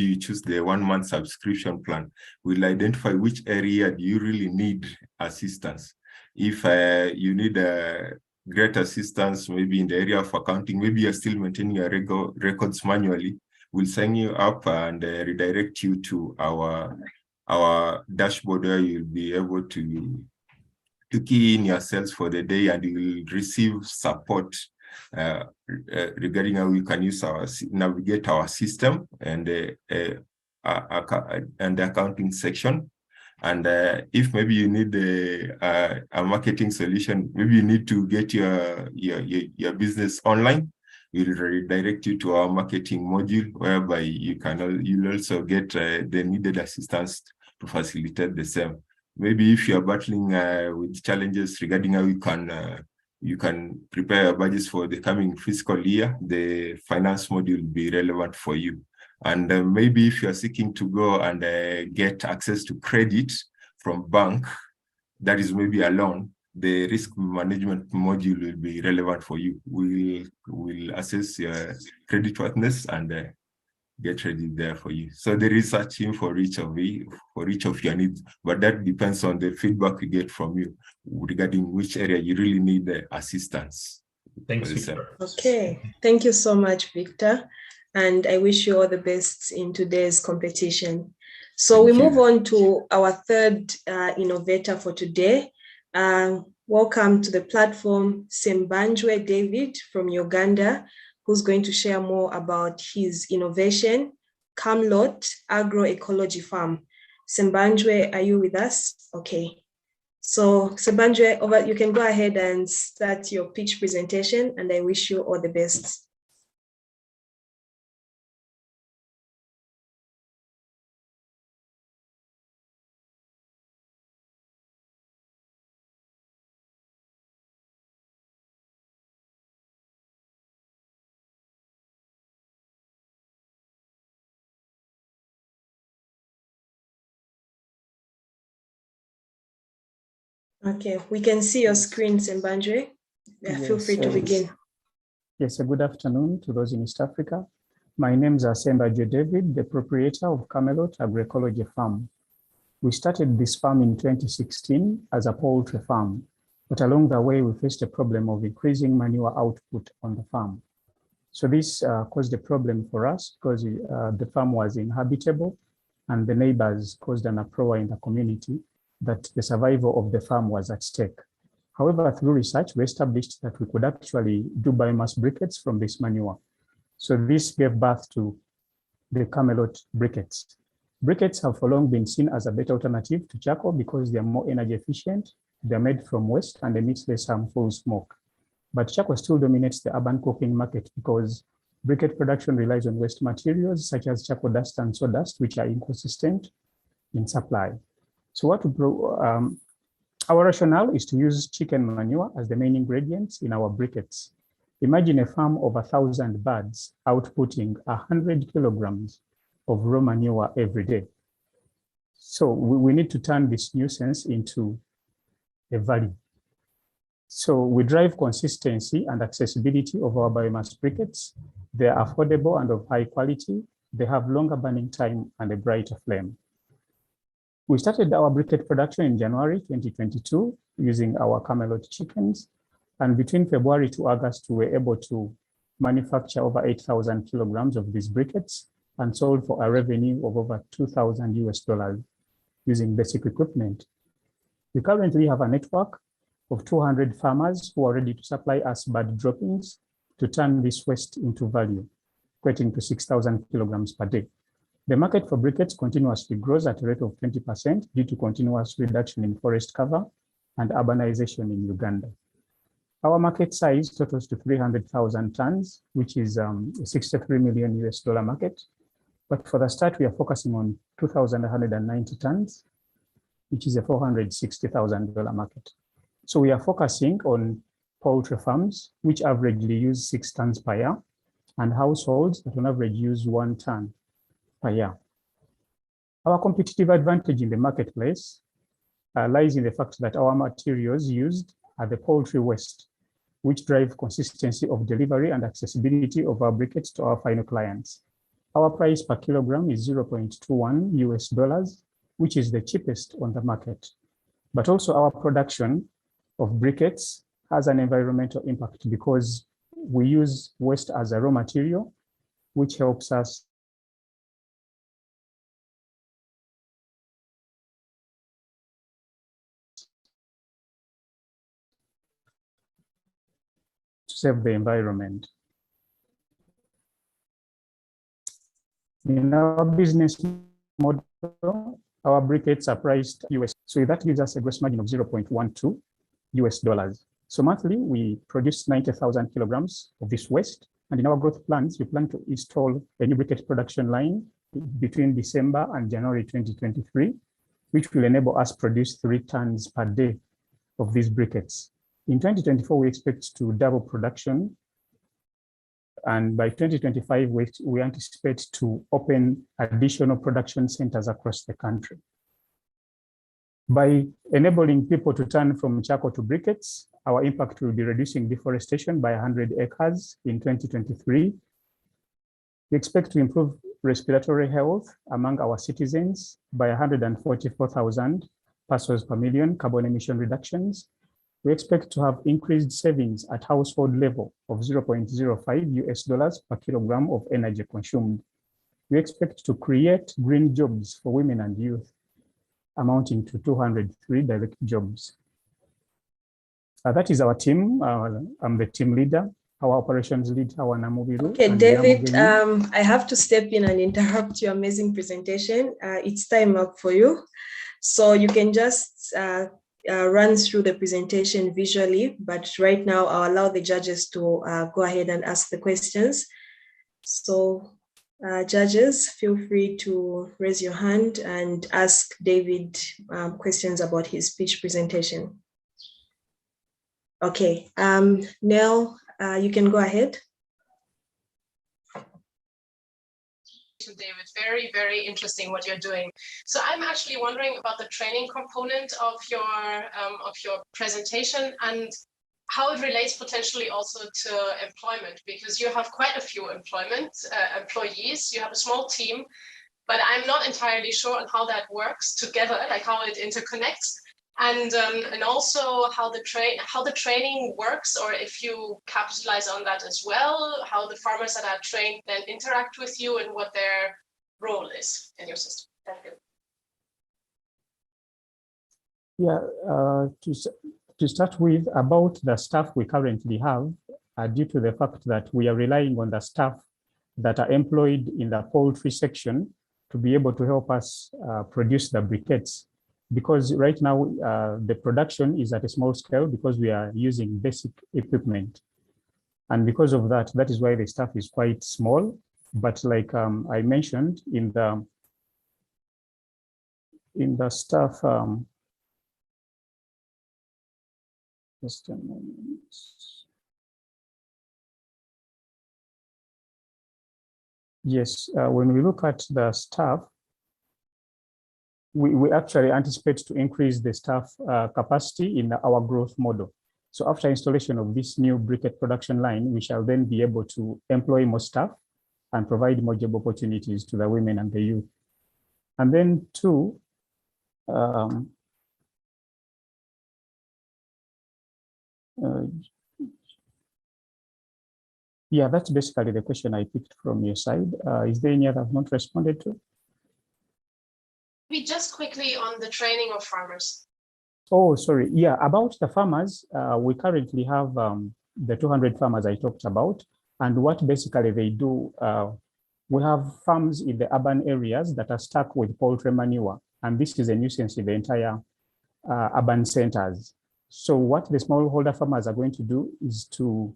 you choose the 1 month subscription plan, we'll identify which area do you really need assistance. If you need great assistance, maybe in the area of accounting, maybe you're still maintaining your records manually, we'll sign you up and redirect you to our dashboard, where you'll be able to key in your sales for the day, and you will receive support regarding how you can navigate our system and the accounting section. And if maybe you need a marketing solution, maybe you need to get your business online, we'll redirect you to our marketing module, whereby you'll also get the needed assistance to facilitate the same. Maybe if you're battling with challenges regarding how you can prepare your budgets for the coming fiscal year, the finance module will be relevant for you. And maybe if you're seeking to go and get access to credit from bank, that is maybe a loan, the risk management module will be relevant for you. We'll assess your creditworthiness and get ready there for you. So there is a team for each of your needs, but that depends on the feedback we get from you regarding which area you really need the assistance. Thanks, Victor. Okay, thank you so much, Victor. And I wish you all the best in today's competition. So we move on to our third innovator for today. Welcome to the platform, Sembanjwe David from Uganda, who's going to share more about his innovation, Camlot Agroecology Farm. Sembanjwe, are you with us? Okay. So Sembanjwe, you can go ahead and start your pitch presentation, and I wish you all the best. Okay, we can see your screen, Sembanjwe. Feel free to begin. Yes, good afternoon to those in East Africa. My name is Sembanjwe David, the proprietor of Camelot Agroecology Farm. We started this farm in 2016 as a poultry farm, but along the way we faced a problem of increasing manure output on the farm. So this caused a problem for us because the farm was inhabitable and the neighbors caused an uproar in the community that the survival of the farm was at stake. However, through research, we established that we could actually do biomass briquettes from this manure. So this gave birth to the Camelot briquettes. Briquettes have for long been seen as a better alternative to charcoal because they are more energy efficient, they're made from waste, and emit less harmful smoke. But charcoal still dominates the urban cooking market because briquette production relies on waste materials such as charcoal dust and sawdust, which are inconsistent in supply. So our rationale is to use chicken manure as the main ingredients in our briquettes. Imagine a farm of 1,000 birds outputting 100 kilograms of raw manure every day. So we need to turn this nuisance into a value. So we drive consistency and accessibility of our biomass briquettes. They are affordable and of high quality. They have longer burning time and a brighter flame. We started our briquette production in January 2022 using our Camelot chickens. And between February to August, we were able to manufacture over 8,000 kilograms of these briquettes and sold for a revenue of over $2,000 using basic equipment. We currently have a network of 200 farmers who are ready to supply us bird droppings to turn this waste into value, equating to 6,000 kilograms per day. The market for briquettes continuously grows at a rate of 20% due to continuous reduction in forest cover and urbanization in Uganda. Our market size totals to 300,000 tons, which is a $63 million market. But for the start, we are focusing on 2,190 tons, which is a $460,000 market. So we are focusing on poultry farms, which averagely use 6 tons per year, and households that on average use 1 ton per year. Our competitive advantage in the marketplace lies in the fact that our materials used are the poultry waste, which drive consistency of delivery and accessibility of our briquettes to our final clients. Our price per kilogram is $0.21, which is the cheapest on the market. But also our production of briquettes has an environmental impact because we use waste as a raw material, which helps us to save the environment. In our business model, our briquettes are priced US. So that gives us a gross margin of $0.12. So monthly, we produce 90,000 kilograms of this waste. And in our growth plans, we plan to install a new briquette production line between December and January 2023, which will enable us to produce 3 tons per day of these briquettes. In 2024, we expect to double production. And by 2025, we anticipate to open additional production centers across the country. By enabling people to turn from charcoal to briquettes, our impact will be reducing deforestation by 100 acres in 2023. We expect to improve respiratory health among our citizens by 144,000 parcels per million carbon emission reductions. We expect to have increased savings at household level of $0.05 per kilogram of energy consumed. We expect to create green jobs for women and youth, amounting to 203 direct jobs. That is our team. I'm the team leader. Our operations lead, our Namubiru. Okay, David, I have to step in and interrupt your amazing presentation. It's time up for you. So you can just run through the presentation visually, but right now I'll allow the judges to go ahead and ask the questions. So judges, feel free to raise your hand and ask David questions about his speech presentation. Okay, Nell, you can go ahead. David, very, very interesting what you're doing. So I'm actually wondering about the training component of your presentation and how it relates potentially also to employment, because you have quite a few employees, you have a small team, but I'm not entirely sure on how that works together, like how it interconnects. And also how the training works, or if you capitalize on that as well, how the farmers that are trained then interact with you and what their role is in your system. Thank you. Yeah, to start with, about the staff we currently have, due to the fact that we are relying on the staff that are employed in the poultry section to be able to help us produce the briquettes. Because right now the production is at a small scale because we are using basic equipment. And because of that, that is why the staff is quite small. But like I mentioned in the staff, just a moment. Yes, when we look at the staff, we actually anticipate to increase the staff capacity in our growth model. So after installation of this new briquette production line, we shall then be able to employ more staff and provide more job opportunities to the women and the youth. And then two, yeah, that's basically the question I picked from your side. Is there any other I've not responded to? Just quickly on the training of farmers. Oh, sorry. Yeah, about the farmers, we currently have the 200 farmers I talked about. And what basically they do, we have farms in the urban areas that are stuck with poultry manure. And this is a nuisance in the entire urban centers. So what the smallholder farmers are going to do is to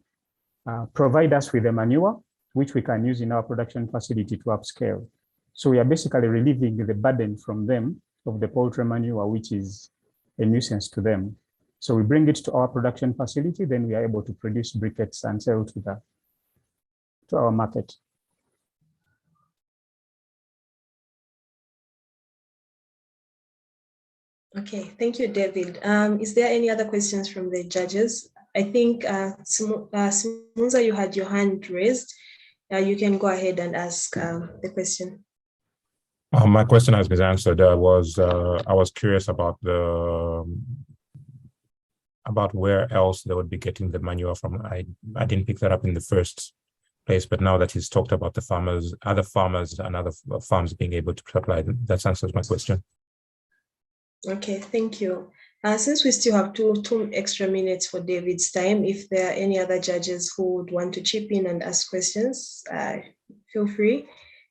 provide us with the manure, which we can use in our production facility to upscale. So we are basically relieving the burden from them of the poultry manure, which is a nuisance to them. So we bring it to our production facility, then we are able to produce briquettes and sell to our market. Okay, thank you, David. Is there any other questions from the judges? I think Simunza, you had your hand raised. You can go ahead and ask the question. My question has been answered. I was curious about where else they would be getting the manure from. I didn't pick that up in the first place, but now that he's talked about the farmers, other farmers and other farms being able to supply, that answers my question. Okay, thank you. Since we still have two extra minutes for David's time, if there are any other judges who would want to chip in and ask questions, feel free.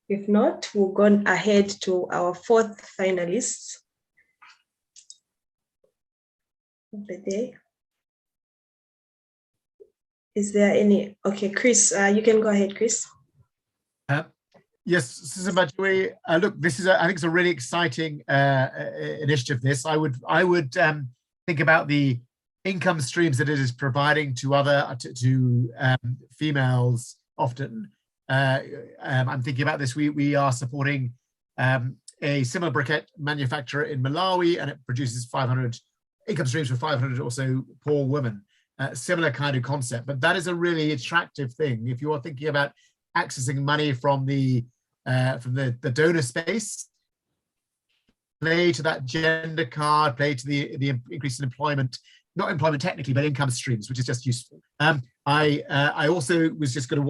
If not, we'll go ahead to our fourth finalists of the day. Is there any? Okay, Chris, you can go ahead, Chris. Yes, Simunza, look, this is I think it's a really exciting initiative. This I would think about the income streams that it is providing to other females often. I'm thinking about this. We are supporting a similar briquette manufacturer in Malawi, and it produces 500 income streams for 500 or so poor women. Similar kind of concept, but that is a really attractive thing. If you are thinking about accessing money from the donor space, play to that gender card, play to the increase in employment, not employment technically, but income streams, which is just useful. I also was just going to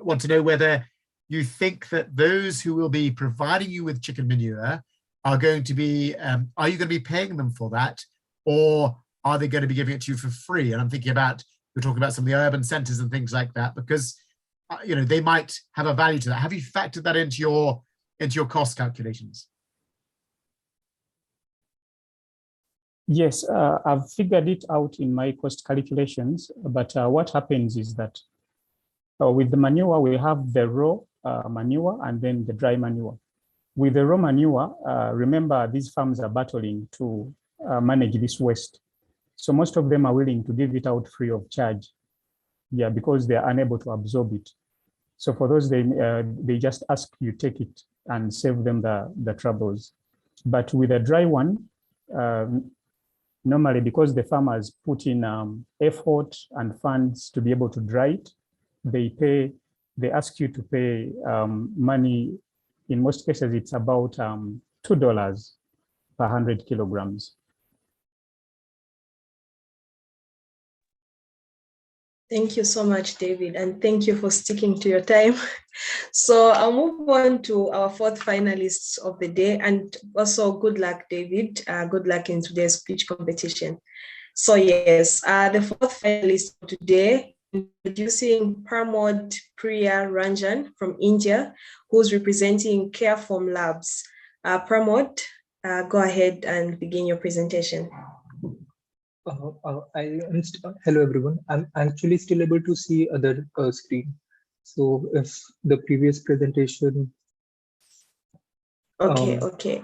want to know whether you think that those who will be providing you with chicken manure are going to be, are you going to be paying them for that, or are they going to be giving it to you for free? And I'm thinking about, we're talking about some of the urban centers and things like that, because you know, they might have a value to that. Have you factored that into your cost calculations? Yes, I've figured it out in my cost calculations, but what happens is that with the manure, we have the raw manure and then the dry manure. With the raw manure, remember, these farms are battling to manage this waste. So most of them are willing to give it out free of charge, yeah, because they are unable to absorb it. So for those, they just ask you take it and save them the troubles. But with a dry one, normally because the farmers put in effort and funds to be able to dry it, they ask you to pay money. In most cases, it's about $2 per 100 kilograms. Thank you so much, David, and thank you for sticking to your time. So I'll move on to our fourth finalists of the day, and also good luck, David. Good luck in today's speech competition. So yes, the fourth finalist of today introducing Pramod Priya Ranjan from India, who's representing Careform Labs. Pramod, go ahead and begin your presentation. Hello everyone. I'm actually still able to see other screen. So if the previous presentation. Okay.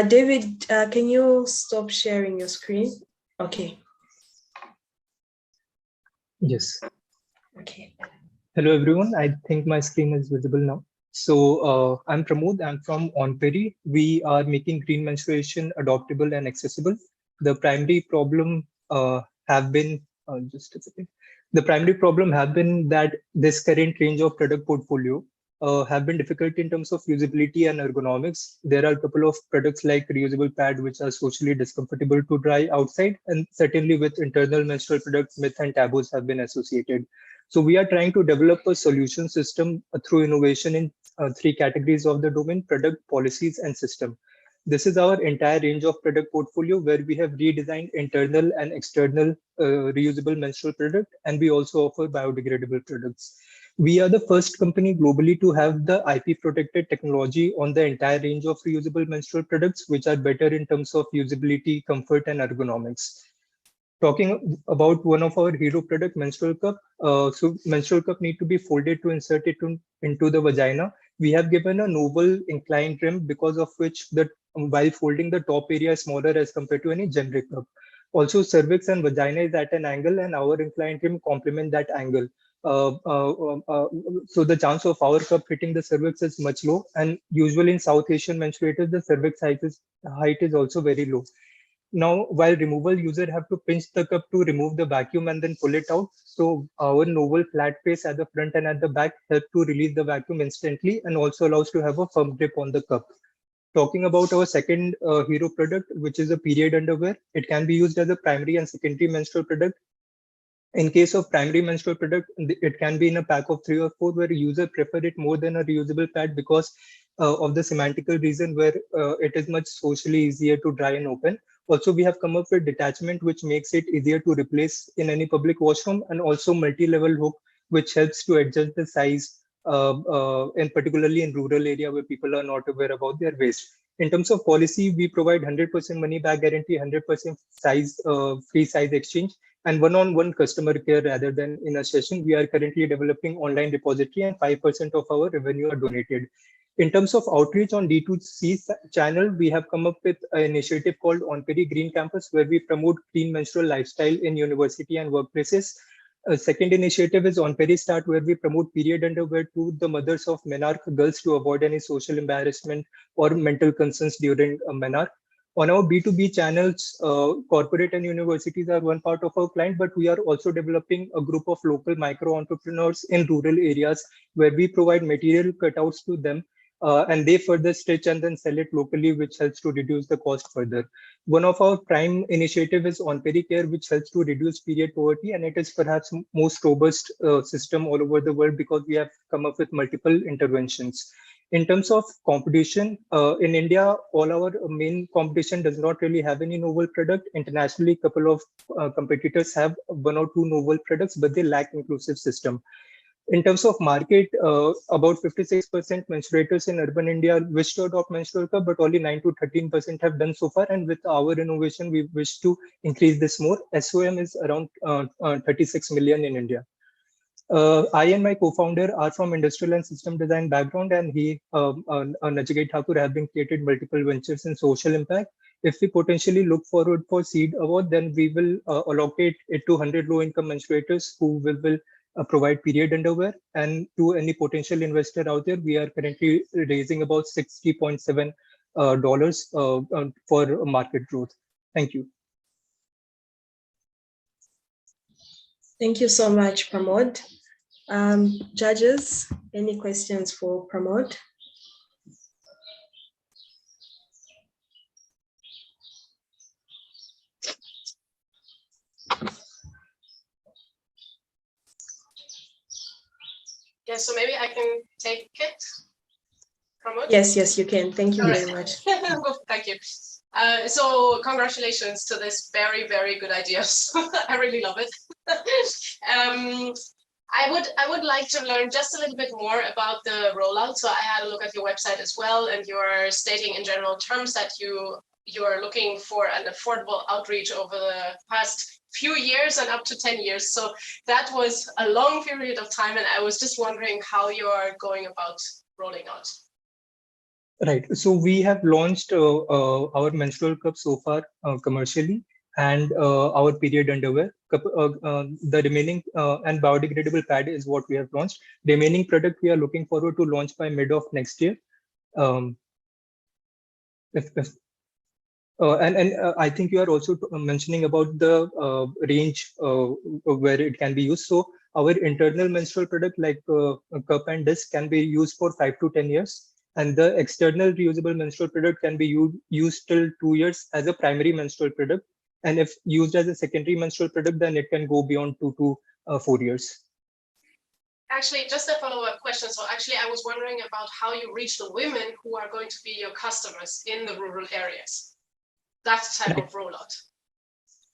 David, can you stop sharing your screen? Okay. Yes. Okay. Hello everyone. I think my screen is visible now. So I'm Pramod. I'm from Onperi. We are making green menstruation adoptable and accessible. The primary problem have been just a second. The primary problem have been that this current range of product portfolio have been difficult in terms of usability and ergonomics. There are a couple of products like reusable pad which are socially discomfortable to try outside, and certainly with internal menstrual products, myth and taboos have been associated. So we are trying to develop a solution system through innovation in three categories of the domain: product, policies, and system. This is our entire range of product portfolio where we have redesigned internal and external reusable menstrual product, and we also offer biodegradable products. We are the first company globally to have the IP protected technology on the entire range of reusable menstrual products, which are better in terms of usability, comfort, and ergonomics. Talking about one of our hero product, menstrual cup. So menstrual cup need to be folded to insert it into the vagina. We have given a novel inclined rim because of which while folding the top area is smaller as compared to any generic cup. Also, cervix and vagina is at an angle, and our inclined rim complement that angle. So the chance of our cup hitting the cervix is much low, and usually in South Asian menstruators, the cervix height is also very low. Now, while removal, user have to pinch the cup to remove the vacuum and then pull it out. So our novel flat face at the front and at the back help to release the vacuum instantly and also allows to have a firm grip on the cup. Talking about our second hero product, which is a period underwear, it can be used as a primary and secondary menstrual product. In case of primary menstrual product, it can be in a pack of 3 or 4 where user prefer it more than a reusable pad because of the semantical reason where it is much socially easier to dry and open. Also, we have come up with detachment, which makes it easier to replace in any public washroom, and also multi-level hook, which helps to adjust the size, and particularly in rural area where people are not aware about their waste. In terms of policy, we provide 100% money back guarantee, 100% size free size exchange, and one-on-one customer care rather than in a session. We are currently developing online repository, and 5% of our revenue are donated. In terms of outreach on D2C channel, we have come up with an initiative called Onperi Green Campus, where we promote clean menstrual lifestyle in university and workplaces. A second initiative is Onperi Start, where we promote period underwear to the mothers of menarche girls to avoid any social embarrassment or mental concerns during menarche. On our B2B channels, corporate and universities are one part of our client, but we are also developing a group of local micro entrepreneurs in rural areas where we provide material cutouts to them. And they further stitch and then sell it locally, which helps to reduce the cost further. One of our prime initiative is Onperi Care, which helps to reduce period poverty, and it is perhaps most robust system all over the world because we have come up with multiple interventions. In terms of competition, in India, all our main competition does not really have any novel product. Internationally, a couple of competitors have 1 or 2 novel products, but they lack inclusive system. In terms of market, about 56% menstruators in urban India wish to adopt menstrual cup, but only 9 to 13% have done so far. And with our innovation, we wish to increase this more. SOM is around 36 million in India. I and my co-founder are from industrial and system design background, and he, Nachiket Thakur, have been created multiple ventures in social impact. If we potentially look forward for seed award, then we will allocate it to 100 low-income menstruators who will provide period underwear, and to any potential investor out there, we are currently raising about $60.7 for market growth. Thank you. Thank you so much, Pramod. Judges, any questions for Pramod? Yeah, so maybe I can take it. Pramod? Yes, you can. Thank you very much. Thank you. So congratulations to this very, very good ideas. I really love it. I would like to learn just a little bit more about the rollout. So I had a look at your website as well, and you're stating in general terms that you're looking for an affordable outreach over the past few years and up to 10 years. So that was a long period of time, and I was just wondering how you're going about rolling out. Right. So we have launched our menstrual cup so far commercially, and our period underwear. The remaining and biodegradable pad is what we have launched. The remaining product we are looking forward to launch by mid of next year. I think you are also mentioning about the range where it can be used. So our internal menstrual product like cup and disc can be used for 5 to 10 years. And the external reusable menstrual product can be used till 2 years as a primary menstrual product. And if used as a secondary menstrual product, then it can go beyond 2 to 4 years. Actually, just a follow-up question. So actually, I was wondering about how you reach the women who are going to be your customers in the rural areas. That type of rollout.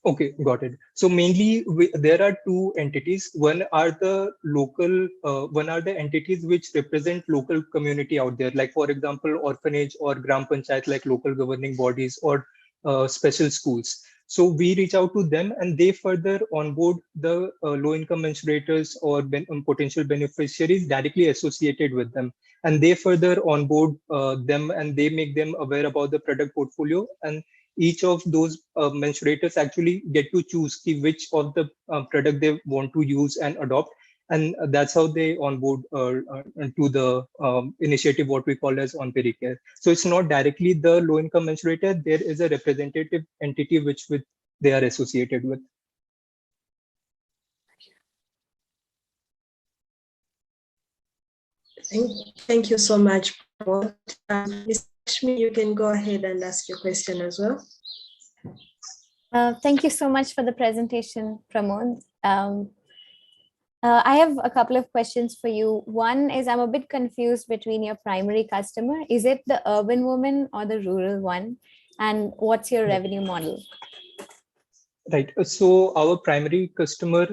Okay, got it. So mainly there are two entities. One are the local, one are the entities which represent local community out there. Like for example, orphanage or gram panchayat, like local governing bodies or special schools. So we reach out to them and they further onboard the low-income menstruators or potential beneficiaries directly associated with them. And they further onboard them and they make them aware about the product portfolio, and each of those mensurators actually get to choose which of the product they want to use and adopt. And that's how they onboard to the initiative, what we call as on-peri care. So it's not directly the low-income mensurator. There is a representative entity which they are associated with. Thank you so much. Ms. Ashmi, you can go ahead and ask your question as well. Thank you so much for the presentation, Pramod. I have a couple of questions for you. One is, I'm a bit confused between your primary customer. Is it the urban woman or the rural one? And what's your revenue model? Right. So our primary customer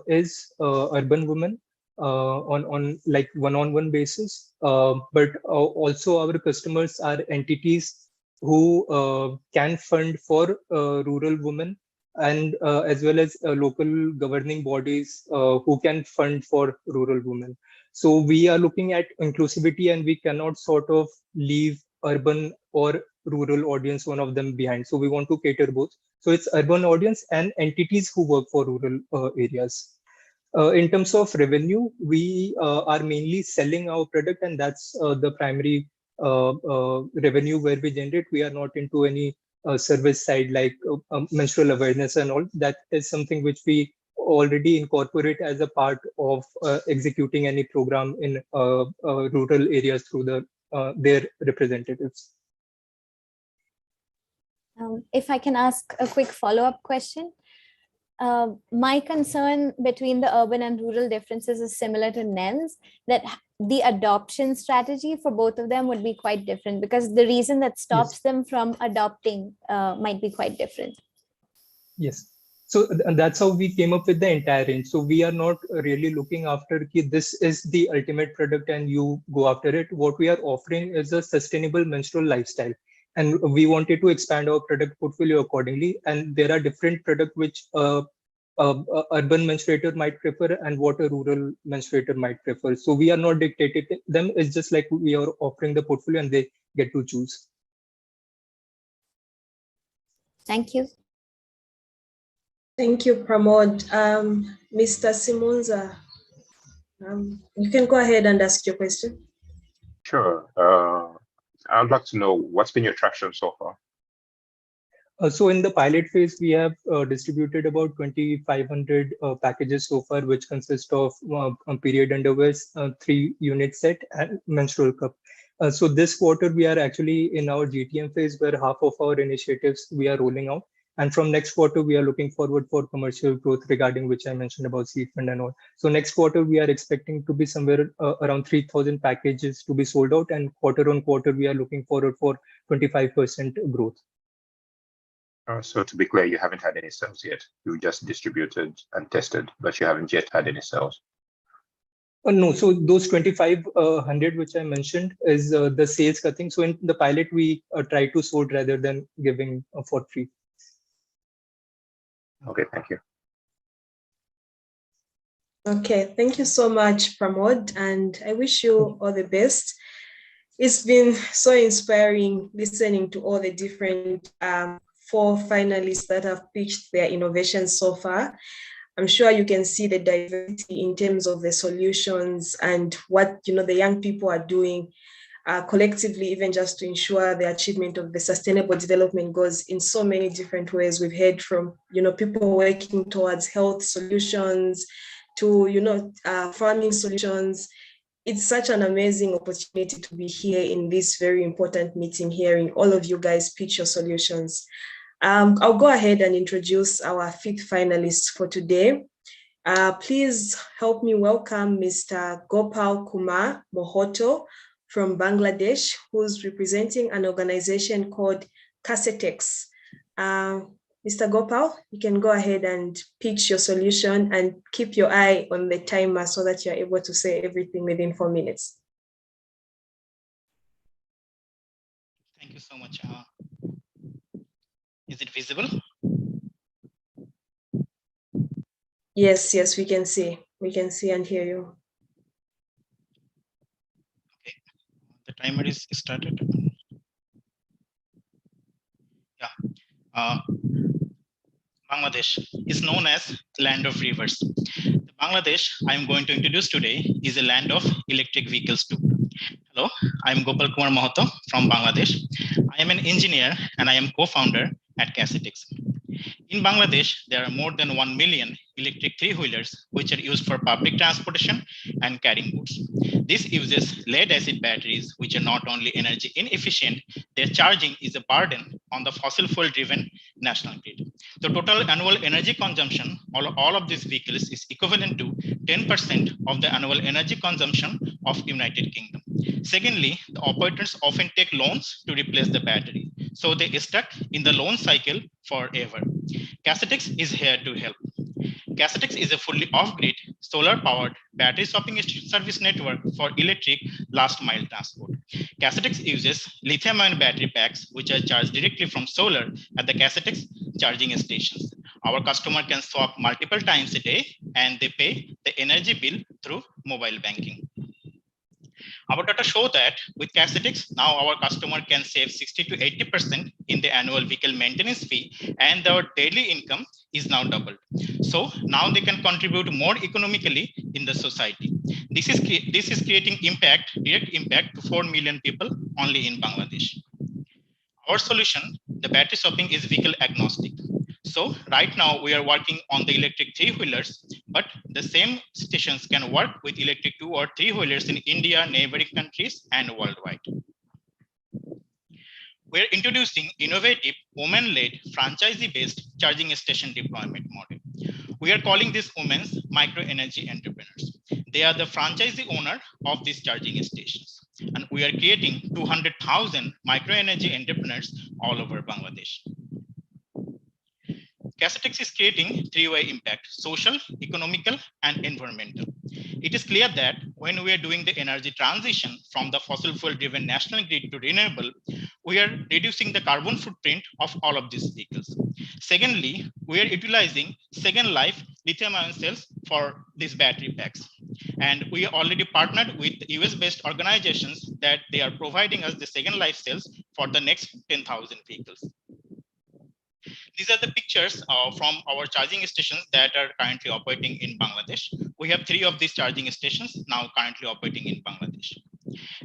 is urban women on like one-on-one basis. But also our customers are entities who can fund for rural women, and as well as local governing bodies who can fund for rural women. So we are looking at inclusivity, and we cannot sort of leave urban or rural audience, one of them behind. So we want to cater both. So it's urban audience and entities who work for rural areas. In terms of revenue, we are mainly selling our product, and that's the primary revenue where we generate. We are not into any service side like menstrual awareness and all. That is something which we already incorporate as a part of executing any program in rural areas through their representatives. If I can ask a quick follow-up question. My concern between the urban and rural differences is similar to Nell's, that the adoption strategy for both of them would be quite different, because the reason that stops them from adopting might be quite different. Yes. So that's how we came up with the entire range. So we are not really looking after this is the ultimate product and you go after it. What we are offering is a sustainable menstrual lifestyle. And we wanted to expand our product portfolio accordingly. And there are different products which urban menstruator might prefer and what a rural menstruator might prefer. So we are not dictating them. It's just like we are offering the portfolio and they get to choose. Thank you. Thank you, Pramod. Mr. Simunza, you can go ahead and ask your question. Sure. I'd like to know what's been your traction so far. So in the pilot phase, we have distributed about 2,500 packages so far, which consist of period underwear, 3-unit set, and menstrual cup. So this quarter, we are actually in our GTM phase where half of our initiatives we are rolling out. And from next quarter, we are looking forward for commercial growth regarding which I mentioned about seed fund and all. So next quarter, we are expecting to be somewhere around 3,000 packages to be sold out. And quarter on quarter, we are looking forward for 25% growth. So to be clear, you haven't had any sales yet. You just distributed and tested, but you haven't yet had any sales. No, so those 2,500 which I mentioned is the sales cutting. So in the pilot, we try to sort rather than giving for free. Okay, thank you. Okay, thank you so much, Pramod, and I wish you all the best. It's been so inspiring listening to all the different 4 finalists that have pitched their innovations so far. I'm sure you can see the diversity in terms of the solutions and what the young people are doing collectively, even just to ensure the achievement of the Sustainable Development Goals in so many different ways. We've heard from people working towards health solutions to farming solutions. It's such an amazing opportunity to be here in this very important meeting, hearing all of you guys pitch your solutions. I'll go ahead and introduce our 5th finalist for today. Please help me welcome Mr. Gopal Kumar Mohoto from Bangladesh, who's representing an organization called Casetex. Mr. Gopal, you can go ahead and pitch your solution and keep your eye on the timer so that you're able to say everything within 4 minutes. Thank you so much. Is it visible? Yes, we can see. We can see and hear you. Okay, the timer is started. Yeah. Bangladesh is known as land of rivers. The Bangladesh I am going to introduce today is a land of electric vehicles too. Hello, I am Gopal Kumar Mohoto from Bangladesh. I am an engineer and I am co-founder at Casetex. In Bangladesh, there are more than 1 million electric 3-wheelers which are used for public transportation and carrying goods. This uses lead acid batteries, which are not only energy inefficient, their charging is a burden on the fossil fuel driven national grid. The total annual energy consumption of all of these vehicles is equivalent to 10% of the annual energy consumption of United Kingdom. Secondly, the operators often take loans to replace the battery, so they are stuck in the loan cycle forever. Casetex is here to help. Casetex is a fully off-grid, solar-powered battery swapping service network for electric last-mile transport. Casetex uses lithium-ion battery packs, which are charged directly from solar at the Casetex charging stations. Our customer can swap multiple times a day, and they pay the energy bill through mobile banking. Our data show that with Casetex, now our customer can save 60 to 80% in the annual vehicle maintenance fee, and their daily income is now doubled. So now they can contribute more economically in the society. This is creating direct impact to 4 million people only in Bangladesh. Our solution, the battery swapping, is vehicle agnostic. So right now we are working on the electric 3-wheelers, but the same stations can work with electric 2 or 3-wheelers in India, neighboring countries, and worldwide. We're introducing innovative women-led franchisee-based charging station deployment model. We are calling these women's micro-energy entrepreneurs. They are the franchisee owner of these charging stations. And we are creating 200,000 micro-energy entrepreneurs all over Bangladesh. Casetex is creating 3-way impact: social, economical, and environmental. It is clear that when we are doing the energy transition from the fossil fuel driven national grid to renewable, we are reducing the carbon footprint of all of these vehicles. Secondly, we are utilizing second life lithium ion cells for these battery packs. And we are already partnered with US based organizations that they are providing us the second life cells for the next 10,000 vehicles. These are the pictures from our charging stations that are currently operating in Bangladesh. We have 3 of these charging stations now currently operating in Bangladesh.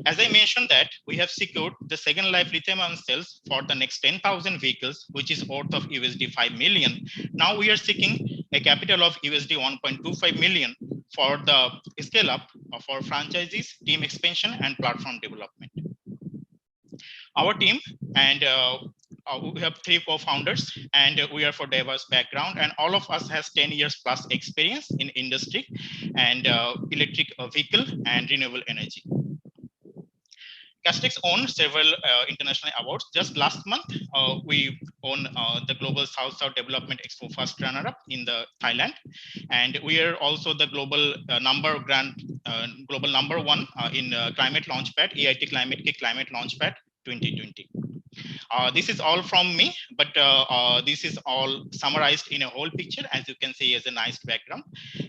As I mentioned that we have secured the second life lithium-ion cells for the next 10,000 vehicles, which is worth of USD 5 million. Now we are seeking a capital of USD 1.25 million for the scale up of our franchisees, team expansion, and platform development. Our team and we have 3 co-founders, and we are for diverse background, and all of us has 10 years plus experience in industry and electric vehicle and renewable energy. Castex won several international awards. Just last month, we won the Global South-South Development Expo first runner-up in the Thailand, and we are also the global global number one in Climate Launchpad, EIT Climate Key Climate Launchpad 2020. This is all from me, but this is all summarized in a whole picture, as you can see as a nice background.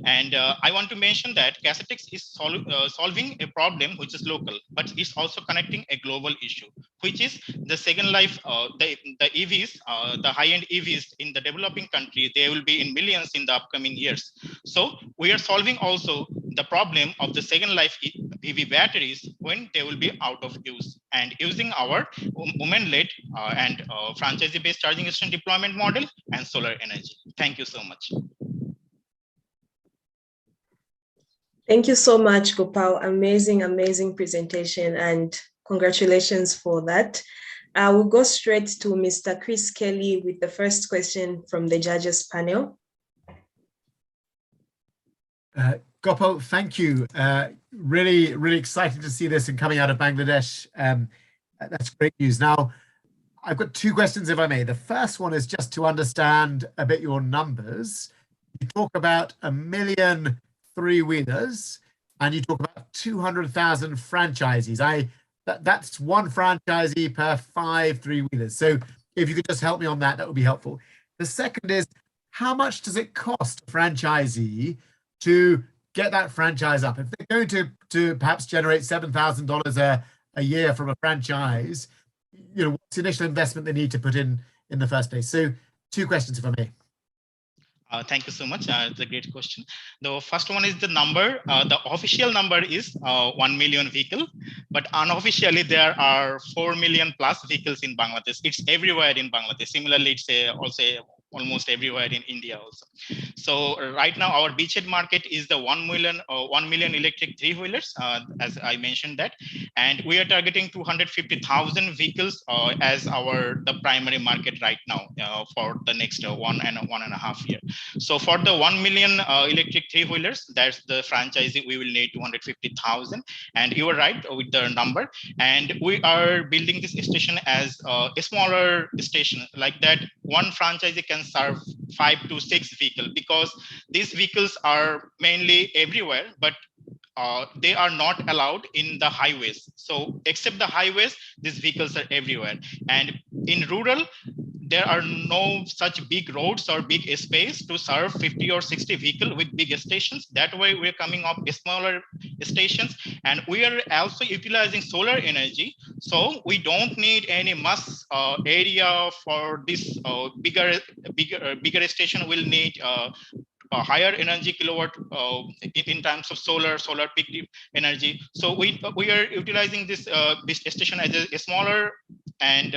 And I want to mention that Castex is solving a problem which is local, but it's also connecting a global issue, which is the second life, the EVs, the high-end EVs in the developing countries, they will be in millions in the upcoming years. So we are solving also the problem of the second life EV batteries when they will be out of use, and using our women-led and franchisee-based charging station deployment model and solar energy. Thank you so much. Thank you so much, Gopal. Amazing presentation, and congratulations for that. We'll go straight to Mr. Chris Kelly with the first question from the judges panel. Gopal, thank you. Really excited to see this and coming out of Bangladesh. That's great news. Now, I've got two questions, if I may. The first one is just to understand a bit your numbers. You talk about 1 million three-wheelers, and you talk about 200,000 franchisees. That's one franchisee per 5 three-wheelers. So if you could just help me on that, that would be helpful. The second is, how much does it cost a franchisee to get that franchise up? If they're going to perhaps generate $7,000 a year from a franchise, what's the initial investment they need to put in the first place? So 2 questions, if I may. Thank you so much. It's a great question. The first one is the number. The official number is 1 million vehicle, but unofficially there are 4 million plus vehicles in Bangladesh. It's everywhere in Bangladesh. Similarly, it's also almost everywhere in India also. So right now our beachhead market is the 1 million electric three-wheelers, as I mentioned that, and we are targeting 250,000 vehicles as the primary market right now for the next 1.5 years. So for the 1 million electric three-wheelers, that's the franchisee, we will need 250,000, and you are right with the number. And we are building this station as a smaller station, like that one franchisee can serve 5 to 6 vehicles, because these vehicles are mainly everywhere, but they are not allowed in the highways. So except the highways, these vehicles are everywhere. And in rural, there are no such big roads or big space to serve 50 or 60 vehicles with big stations. That way we're coming up with smaller stations, and we are also utilizing solar energy. So we don't need any mass area for this bigger station. Will need a higher energy kilowatt in terms of solar peak energy. So we are utilizing this station as a smaller and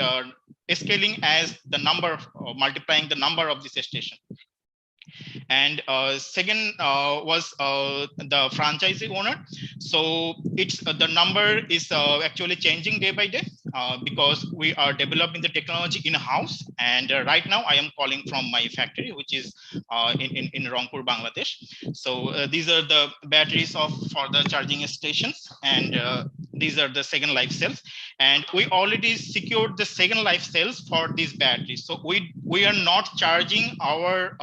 scaling as the number, multiplying the number of this station. And second was the franchisee owner. So it's the number is actually changing day by day because we are developing the technology in-house. And right now I am calling from my factory, which is in Rangpur, Bangladesh. So these are the batteries for the charging stations, and these are the second life cells. And we already secured the second life cells for these batteries. So we are not charging our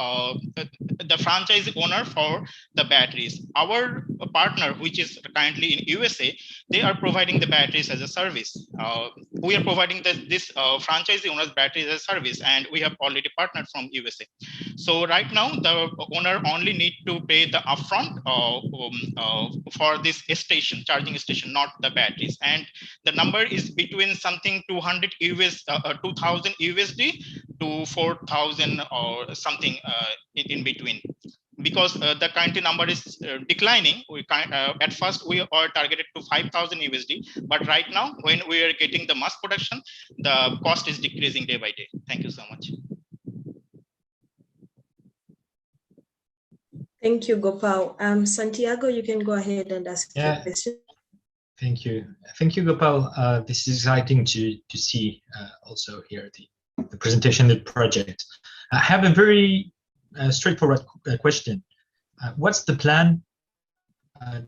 the franchise owner for the batteries. Our partner, which is currently in USA, they are providing the batteries as a service. We are providing this franchise owner's batteries as a service, and we have already partnered from USA. So right now, the owner only need to pay the upfront for this station, charging station, not the batteries. And the number is between something 200 2000 USD to 4,000 or something in between. Because the current number is declining, we at first we are targeted to 5,000 USD, but right now when we are getting the mass production, the cost is decreasing day by day. Thank you so much. Thank you, Gopal. Santiago, you can go ahead and ask your question. Thank you, Gopal. This is exciting to see also here the presentation of the project. I have a very straightforward question. What's the plan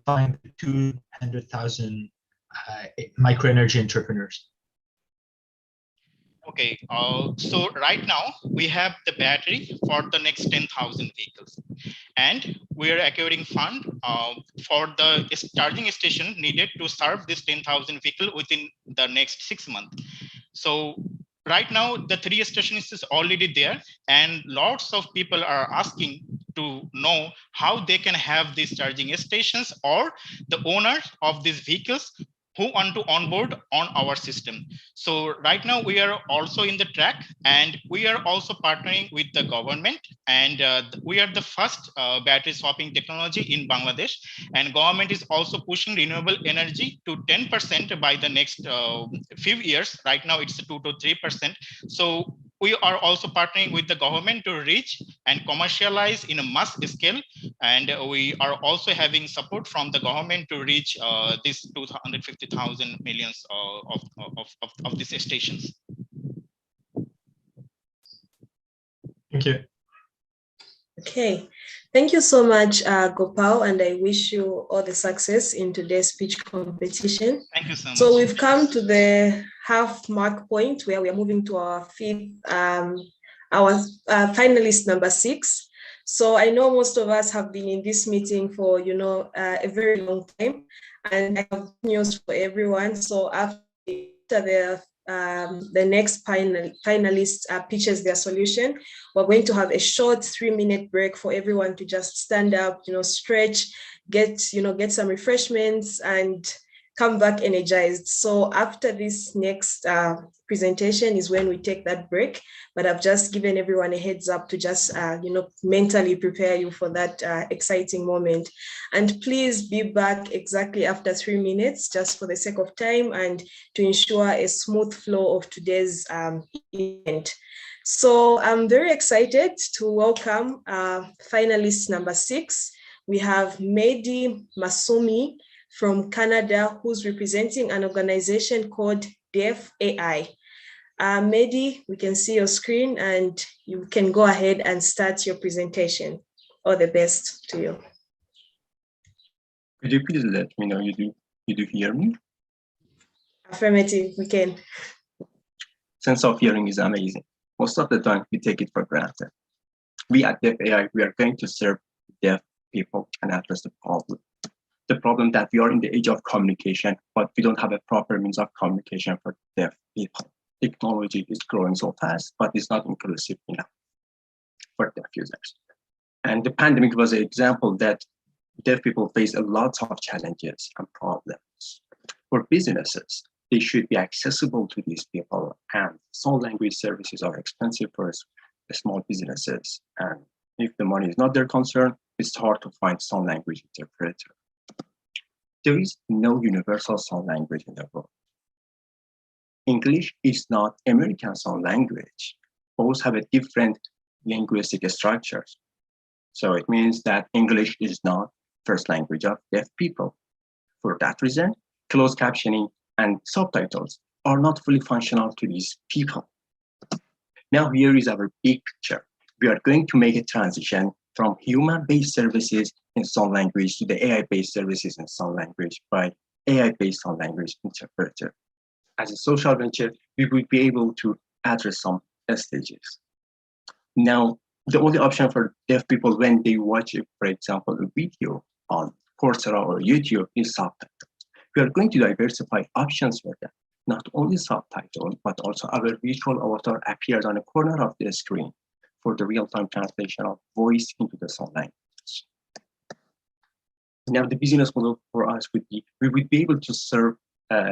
behind the 200,000 micro energy entrepreneurs? Okay, so right now we have the battery for the next 10,000 vehicles, and we are acquiring fund for the charging station needed to serve this 10,000 vehicle within the next 6 months. So right now the 3 stations is already there, and lots of people are asking to know how they can have these charging stations, or the owners of these vehicles who want to onboard on our system. So right now we are also in the track, and we are also partnering with the government, and we are the first battery swapping technology in Bangladesh, and government is also pushing renewable energy to 10% by the next few years. Right now it's 2 to 3%. So we are also partnering with the government to reach and commercialize in a mass scale, and we are also having support from the government to reach this 250,000 millions of these stations. Thank you. Okay, thank you so much, Gopal, and I wish you all the success in today's speech competition. Thank you so much. So we've come to the half mark point where we are moving to our fifth, our finalist number 6. So I know most of us have been in this meeting for, a very long time, and I have news for everyone. So after the next finalist pitches their solution, we're going to have a short 3-minute break for everyone to just stand up, stretch, get some refreshments, and come back energized. So after this next presentation is when we take that break, but I've just given everyone a heads up to just, mentally prepare you for that exciting moment. And please be back exactly after 3 minutes, just for the sake of time and to ensure a smooth flow of today's event. So I'm very excited to welcome finalist number 6. We have Mehdi Masumi from Canada, who's representing an organization called Deaf AI. Mehdi, we can see your screen and you can go ahead and start your presentation. All the best to you. Could you please let me know you do hear me? Affirmative, we can. Sense of hearing is amazing. Most of the time we take it for granted. We at Deaf AI, we are going to serve deaf people and address the problem. The problem that we are in the age of communication, but we don't have a proper means of communication for deaf people. Technology is growing so fast, but it's not inclusive enough for deaf users. And the pandemic was an example that deaf people face a lot of challenges and problems. For businesses, they should be accessible to these people, and sign language services are expensive for small businesses. And if the money is not their concern, it's hard to find sign language interpreter. There is no universal sign language in the world. English is not American Sign Language. Both have a different linguistic structures. So it means that English is not first language of deaf people. For that reason, closed captioning and subtitles are not fully functional to these people. Now here is our big picture. We are going to make a transition from human-based services in sign language to the AI-based services in sign language by AI-based sign language interpreter. As a social venture, we will be able to address some stages. Now, the only option for deaf people when they watch, for example, a video on Coursera or YouTube is subtitles. We are going to diversify options for them. Not only subtitles, but also our virtual avatar appears on the corner of the screen for the real-time translation of voice into the sign language. Now, the business model for us would be, we would be able to serve,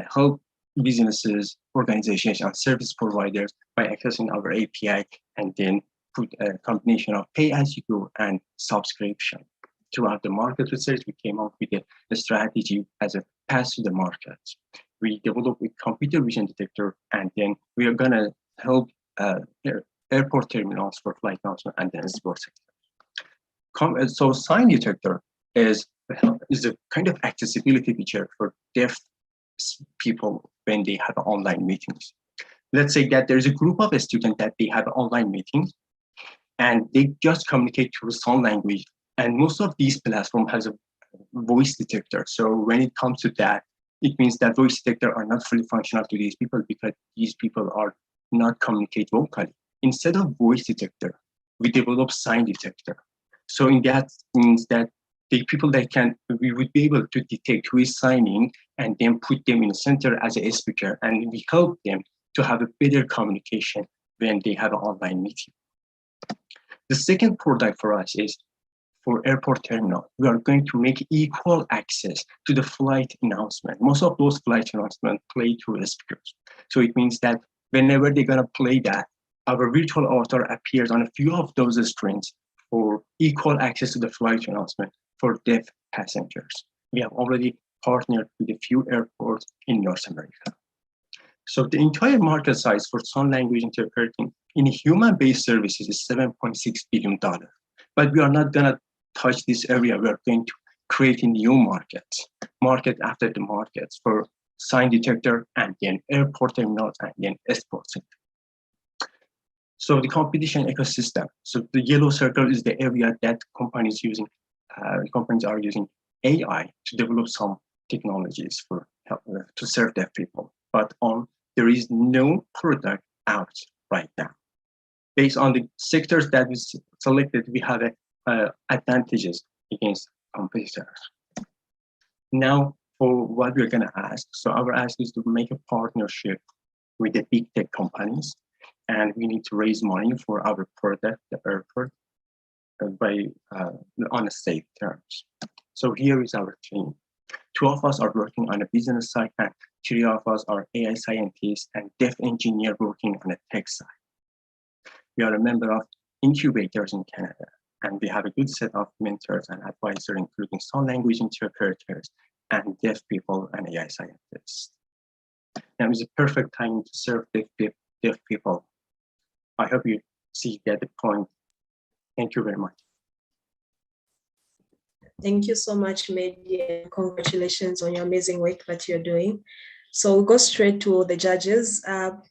help businesses, organizations, and service providers by accessing our API, and then put a combination of pay-as-you-go and subscription. Throughout the market research, we came up with a strategy as a path to the market. We developed a computer vision detector, and then we are going to help airport terminals for flight announcement and then sports sector. So sign detector is a kind of accessibility feature for deaf people when they have online meetings. Let's say that there's a group of students that they have online meetings and they just communicate through sign language. And most of these platforms has a voice detector. So when it comes to that, It means that voice detector are not fully functional to these people because these people are not communicate vocally. Instead of voice detector, we develop sign detector. So in that means that the people that we would be able to detect who is signing and then put them in the center as a speaker, and we help them to have a better communication when they have an online meeting. The second product for us is for airport terminal. We are going to make equal access to the flight announcement. Most of those flight announcements play through speakers. So it means that whenever they're gonna play that, our virtual avatar appears on a few of those screens for equal access to the flight announcement for deaf passengers. We have already partnered with a few airports in North America. So the entire market size for sign language interpreting in human-based services is $7.6 billion. But we are not gonna touch this area. We are going to create a new market after the markets for sign detector and then airport terminals and then export center. So the competition ecosystem. So the yellow circle is the area that companies are using AI to develop some technologies for help, to serve their people. But there is no product out right now. Based on the sectors that we selected, we have advantages against competitors. Now, for what we're going to ask, so our ask is to make a partnership with the big tech companies, and we need to raise money for our product, the airport, on a safe terms. So here is our team. 2 of us are working on a business side, and 3 of us are AI scientists and deaf engineer working on a tech side. We are a member of incubators in Canada, and we have a good set of mentors and advisors, including sign language interpreters and deaf people and AI scientists. Now is a perfect time to serve deaf people. I hope you see that the point. Thank you very much. Thank you so much, Mehdi, and congratulations on your amazing work that you're doing. So we'll go straight to the judges.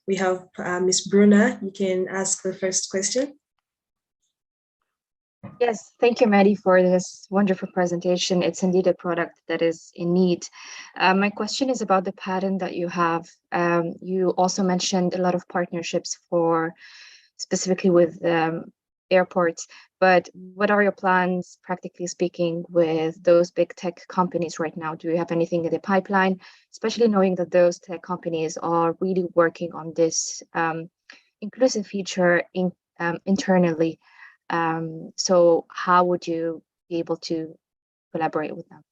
We have Ms. Bruna. You can ask the first question. Yes, thank you, Maddie, for this wonderful presentation. It's indeed a product that is in need. My question is about the patent that you have. You also mentioned a lot of partnerships specifically with airports, but what are your plans, practically speaking, with those big tech companies right now? Do you have anything in the pipeline, especially knowing that those tech companies are really working on this inclusive feature internally? So how would you be able to collaborate with them?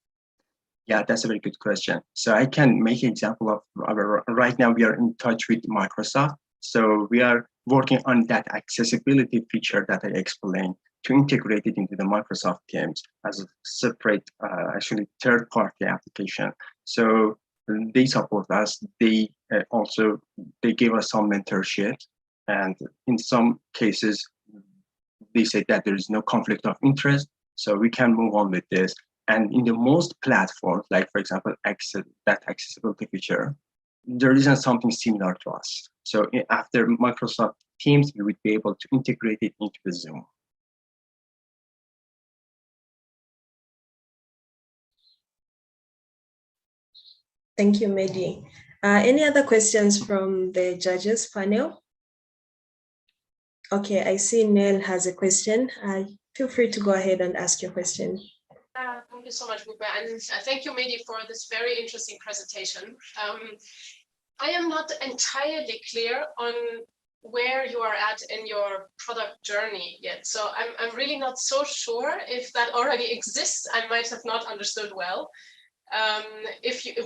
Yeah, that's a very good question. So I can make an example of right now we are in touch with Microsoft. So we are working on that accessibility feature that I explained to integrate it into the Microsoft Teams as a separate, actually third-party application. So they support us. They give us some mentorship, and in some cases, they say that there is no conflict of interest, so we can move on with this. And in the most platforms, like for example, that accessibility feature, there isn't something similar to us. So after Microsoft Teams, we would be able to integrate it into the Zoom. Thank you, Mehdi. Any other questions from the judges panel? Okay, I see Neil has a question. Feel free to go ahead and ask your question. Thank you so much, Bupa, and thank you, Mehdi, for this very interesting presentation. I am not entirely clear on where you are at in your product journey yet. So I'm really not so sure if that already exists. I might have not understood well.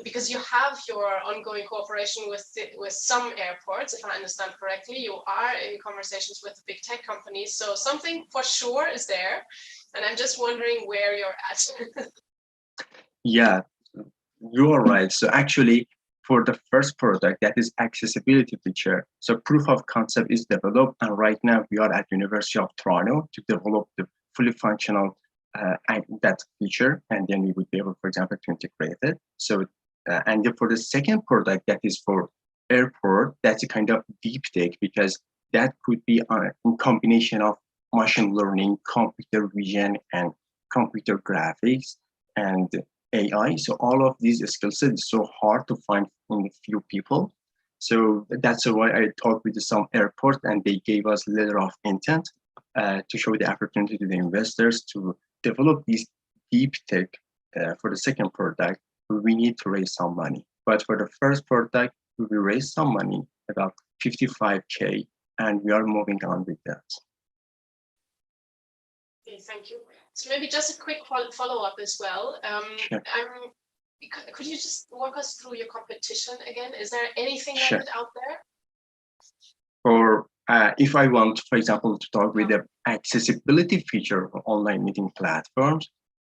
Because you have your ongoing cooperation with some airports, if I understand correctly, you are in conversations with the big tech companies. So something for sure is there. And I'm just wondering where you're at. Yeah, you are right. So actually, for the first product, that is accessibility feature, so proof of concept is developed. And right now we are at University of Toronto to develop the fully functional that feature. And then we would be able, for example, to integrate it. So, and for the second product that is for airport, that's a kind of deep tech, because that could be in combination of machine learning, computer vision, and computer graphics. And AI. So all of these skill sets is so hard to find in a few people. So that's why I talked with some airport, and they gave us letter of intent to show the opportunity to the investors to develop these deep tech for the second product. We need to raise some money. But for the first product, we raised some money, about 55K, and we are moving on with that. Okay, thank you. So maybe just a quick follow-up as well. Sure. Could you just walk us through your competition again? Is there anything Sure. like it out there? Or if I want, for example, to talk with the accessibility feature of online meeting platforms,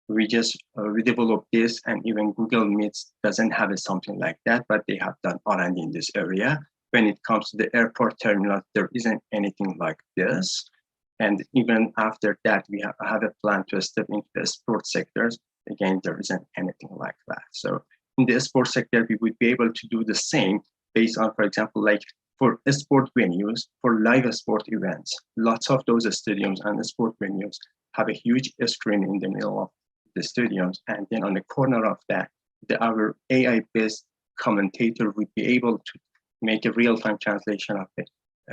we developed this, and even Google Meets doesn't have something like that, but they have done R&D in this area. When it comes to the airport terminal, there isn't anything like this. And even after that, we have a plan to step into the sports sectors. Again, there isn't anything like that. So in the sports sector, we would be able to do the same based on, for example, like for sport venues, for live sport events, lots of those stadiums and sport venues have a huge screen in the middle of the stadiums. And then on the corner of that, our AI-based commentator would be able to make a real-time translation of it,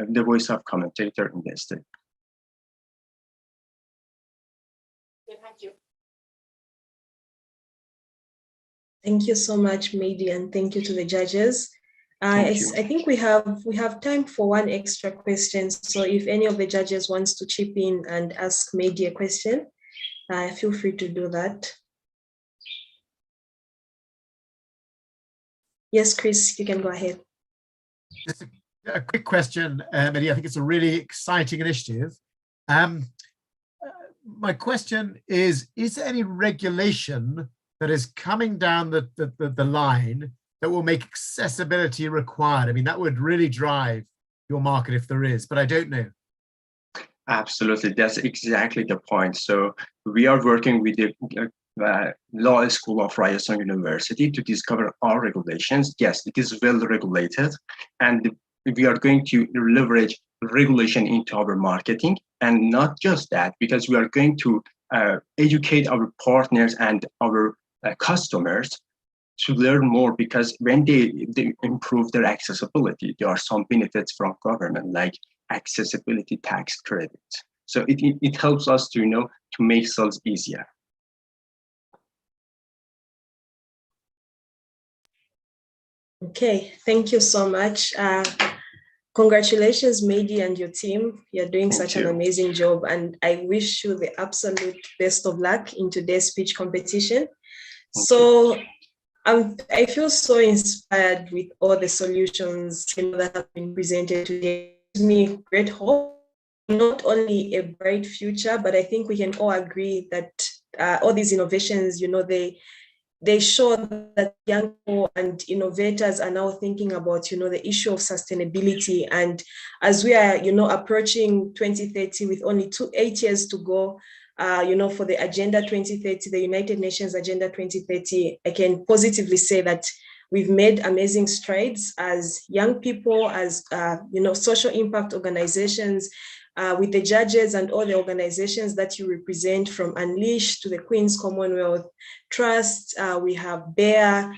the voice of commentator in the stadium. Okay, thank you. Thank you so much, Mehdi, and thank you to the judges. I think we have time for one extra question. So if any of the judges wants to chip in and ask Mehdi a question, feel free to do that. Yes, Chris, you can go ahead. Just a quick question, Mehdi. I think it's a really exciting initiative. My question is there any regulation that is coming down the line that will make accessibility required? I mean, that would really drive your market if there is, but I don't know. Absolutely, that's exactly the point. So we are working with the Law School of Ryerson University to discover our regulations. Yes, it is well regulated, and we are going to leverage regulation into our marketing. And not just that, because we are going to educate our partners and our customers to learn more, because when they improve their accessibility, there are some benefits from government, like accessibility tax credit. So it helps us to, to make sales easier. Okay, thank you so much. Congratulations, Mehdi and your team. You're doing such an amazing job, and I wish you the absolute best of luck in today's speech competition. So I feel so inspired with all the solutions that have been presented today. It gives me great hope, not only a bright future, but I think we can all agree that all these innovations, they show that young people and innovators are now thinking about, the issue of sustainability. And as we are, approaching 2030 with only 8 years to go, for the Agenda 2030, the United Nations Agenda 2030, I can positively say that we've made amazing strides as young people, as, social impact organizations, with the judges and all the organizations that you represent, from Unleash to the Queen's Commonwealth Trust. We have BEAR,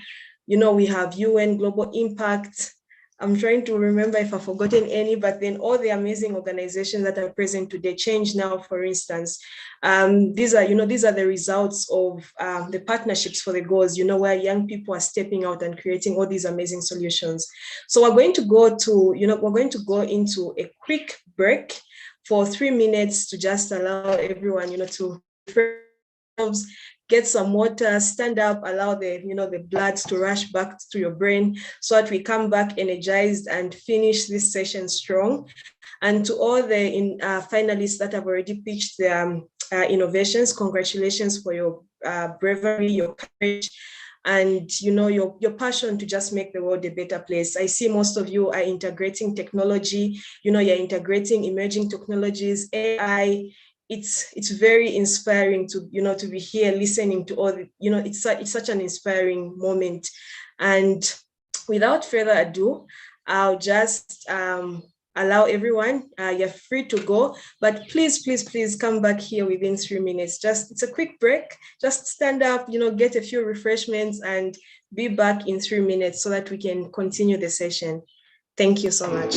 we have UN Global Impact. I'm trying to remember if I've forgotten any, but then all the amazing organizations that are present today. Change Now, for instance. These are the results of the Partnerships for the Goals, where young people are stepping out and creating all these amazing solutions. So we're going to go into a quick break for 3 minutes to just allow everyone, to refresh, get some water, stand up, allow the blood to rush back to your brain so that we come back energized and finish this session strong. And to all the finalists that have already pitched their innovations, congratulations for your bravery, your courage, and your passion to just make the world a better place. I see most of you are integrating technology, you're integrating emerging technologies, AI. It's very inspiring to to be here listening to all the, it's such an inspiring moment. And without further ado, I'll just allow everyone, you're free to go, but please come back here within 3 minutes. It's a quick break. Just stand up, get a few refreshments and be back in 3 minutes so that we can continue the session. Thank you so much.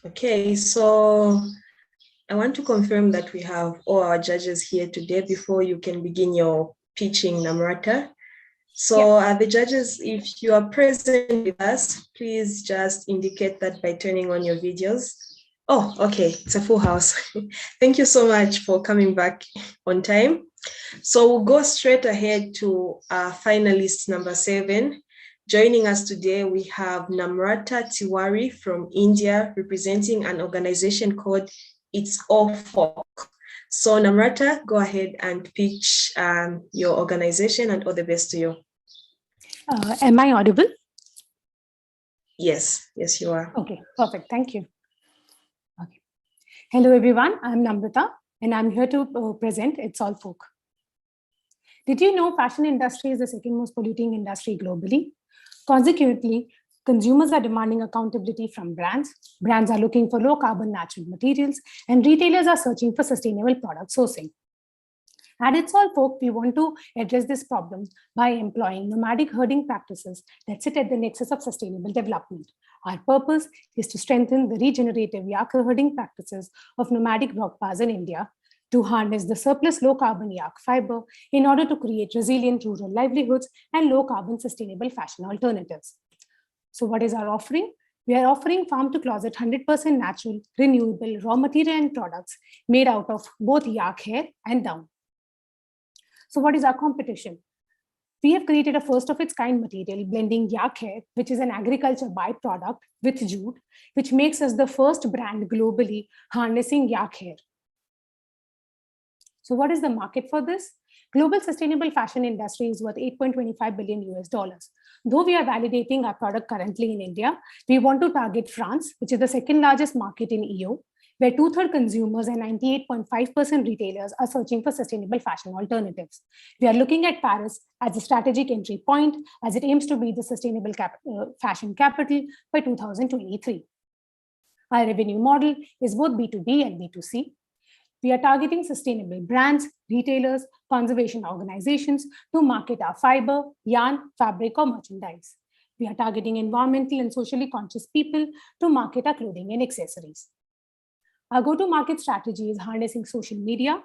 Okay, so I want to confirm that we have all our judges here today before you can begin your pitching, Namrata. So the judges, if you are present with us, please just indicate that by turning on your videos. Oh, okay, it's a full house. Thank you so much for coming back on time. So we'll go straight ahead to finalist number 7. Joining us today, we have Namrata Tiwari from India, representing an organization called It's All Folk. So Namrata, go ahead and pitch your organization, and all the best to you. Am I audible? Yes, you are. Okay, perfect. Thank you. Okay. Hello, everyone. I'm Namrata, and I'm here to present It's All Folk. Did you know fashion industry is the second most polluting industry globally? Consequently, consumers are demanding accountability from brands. Brands are looking for low carbon natural materials, and retailers are searching for sustainable product sourcing. At It's All Folk, we want to address this problem by employing nomadic herding practices that sit at the nexus of sustainable development. Our purpose is to strengthen the regenerative yak herding practices of nomadic Rogpas in India, to harness the surplus low-carbon yak fiber in order to create resilient rural livelihoods and low-carbon sustainable fashion alternatives. So what is our offering? We are offering farm-to-closet 100% natural, renewable raw material and products made out of both yak hair and down. So what is our competition? We have created a first-of-its-kind material blending yak hair, which is an agriculture byproduct, with jute, which makes us the first brand globally harnessing yak hair. So what is the market for this? Global sustainable fashion industry is worth $8.25 billion US. Though we are validating our product currently in India, we want to target France, which is the second largest market in EU, where 2/3 consumers and 98.5% retailers are searching for sustainable fashion alternatives. We are looking at Paris as a strategic entry point, as it aims to be the sustainable fashion capital by 2023. Our revenue model is both B2B and B2C. We are targeting sustainable brands, retailers, conservation organizations to market our fiber, yarn, fabric, or merchandise. We are targeting environmental and socially conscious people to market our clothing and accessories. Our go-to-market strategy is harnessing social media,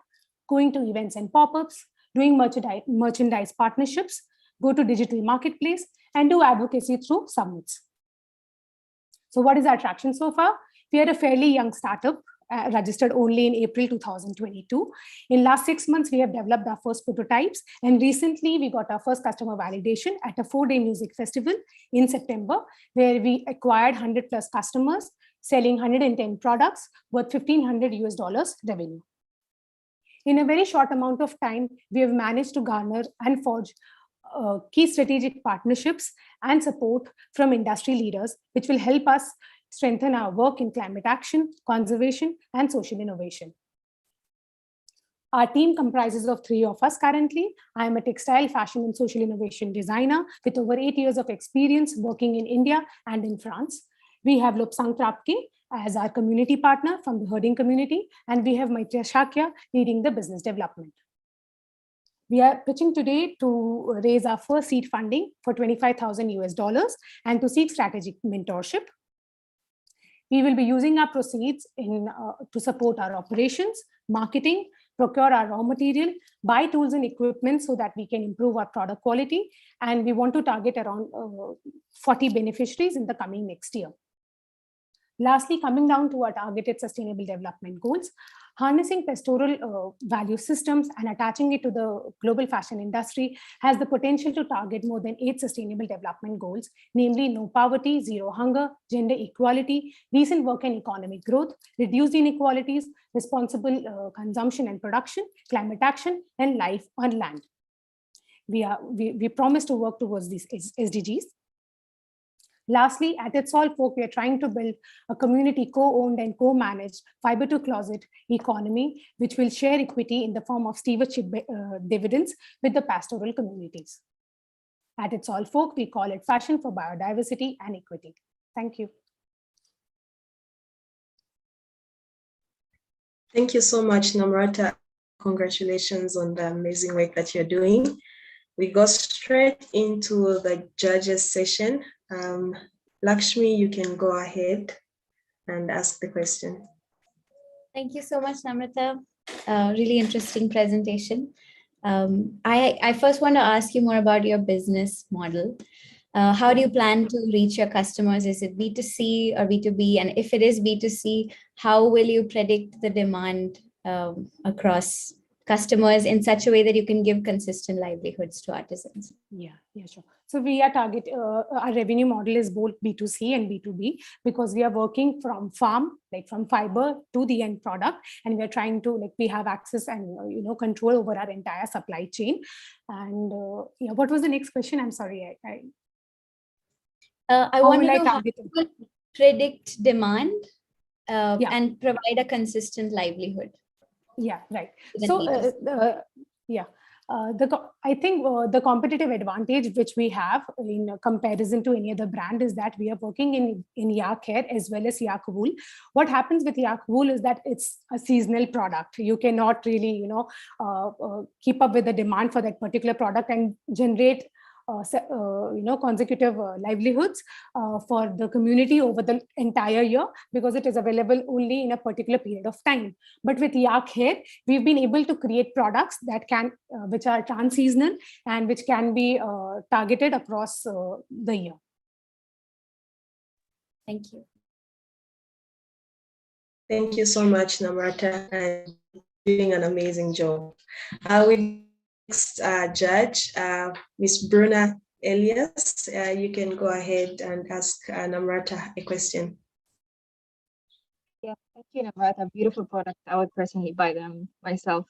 going to events and pop-ups, doing merchandise partnerships, go to digital marketplace, and do advocacy through summits. So what is our traction so far? We are a fairly young startup, registered only in April 2022. In last 6 months, we have developed our first prototypes, and recently we got our first customer validation at a 4-day music festival in September, where we acquired 100+ customers, selling 110 products worth $1,500 US revenue. In a very short amount of time, we have managed to garner and forge key strategic partnerships and support from industry leaders, which will help us strengthen our work in climate action, conservation, and social innovation. Our team comprises of 3 of us currently. I am a textile, fashion, and social innovation designer with over 8 years of experience working in India and in France. We have Lopsang Trapke as our community partner from the herding community, and we have Maitreya Shakya leading the business development. We are pitching today to raise our first seed funding for $25,000 US and to seek strategic mentorship. We will be using our proceeds to support our operations, marketing, procure our raw material, buy tools and equipment so that we can improve our product quality. And we want to target around 40 beneficiaries in the coming next year. Lastly, coming down to our targeted sustainable development goals, harnessing pastoral value systems and attaching it to the global fashion industry has the potential to target more than 8 sustainable development goals, namely no poverty, zero hunger, gender equality, decent work and economic growth, reduced inequalities, responsible consumption and production, climate action, and life on land. We promise to work towards these SDGs. Lastly, at It's All Folk, we are trying to build a community co-owned and co-managed fiber-to-closet economy, which will share equity in the form of stewardship dividends with the pastoral communities. At It's All Folk, we call it fashion for biodiversity and equity. Thank you. Thank you so much, Namrata. Congratulations on the amazing work that you're doing. We go straight into the judges session. Lakshmi, you can go ahead. and ask the question. Thank you so much, Namrata. Really interesting presentation. I first want to ask you more about your business model. How do you plan to reach your customers? Is it B2C or B2B? And if it is B2C, how will you predict the demand across customers in such a way that you can give consistent livelihoods to artisans? Yeah, sure. So we are our revenue model is both B2C and B2B, because we are working from farm, like from fiber to the end product. And we are trying to, we have access and, control over our entire supply chain. And what was the next question? I'm sorry. I want to know how to predict demand and provide a consistent livelihood. Yeah, right. So, I think the competitive advantage which we have in comparison to any other brand is that we are working in yak hair as well as yak wool. What happens with yak wool is that it's a seasonal product. You cannot really, keep up with the demand for that particular product and generate consecutive livelihoods for the community over the entire year, because it is available only in a particular period of time. But with yak hair, we've been able to create products that which are trans-seasonal and which can be targeted across the year. Thank you. Thank you so much, Namrata, and doing an amazing job. We next judge, Ms. Bruna Elias. You can go ahead and ask Namrata a question. Yeah, thank you, Namrata. Beautiful product. I would personally buy them myself.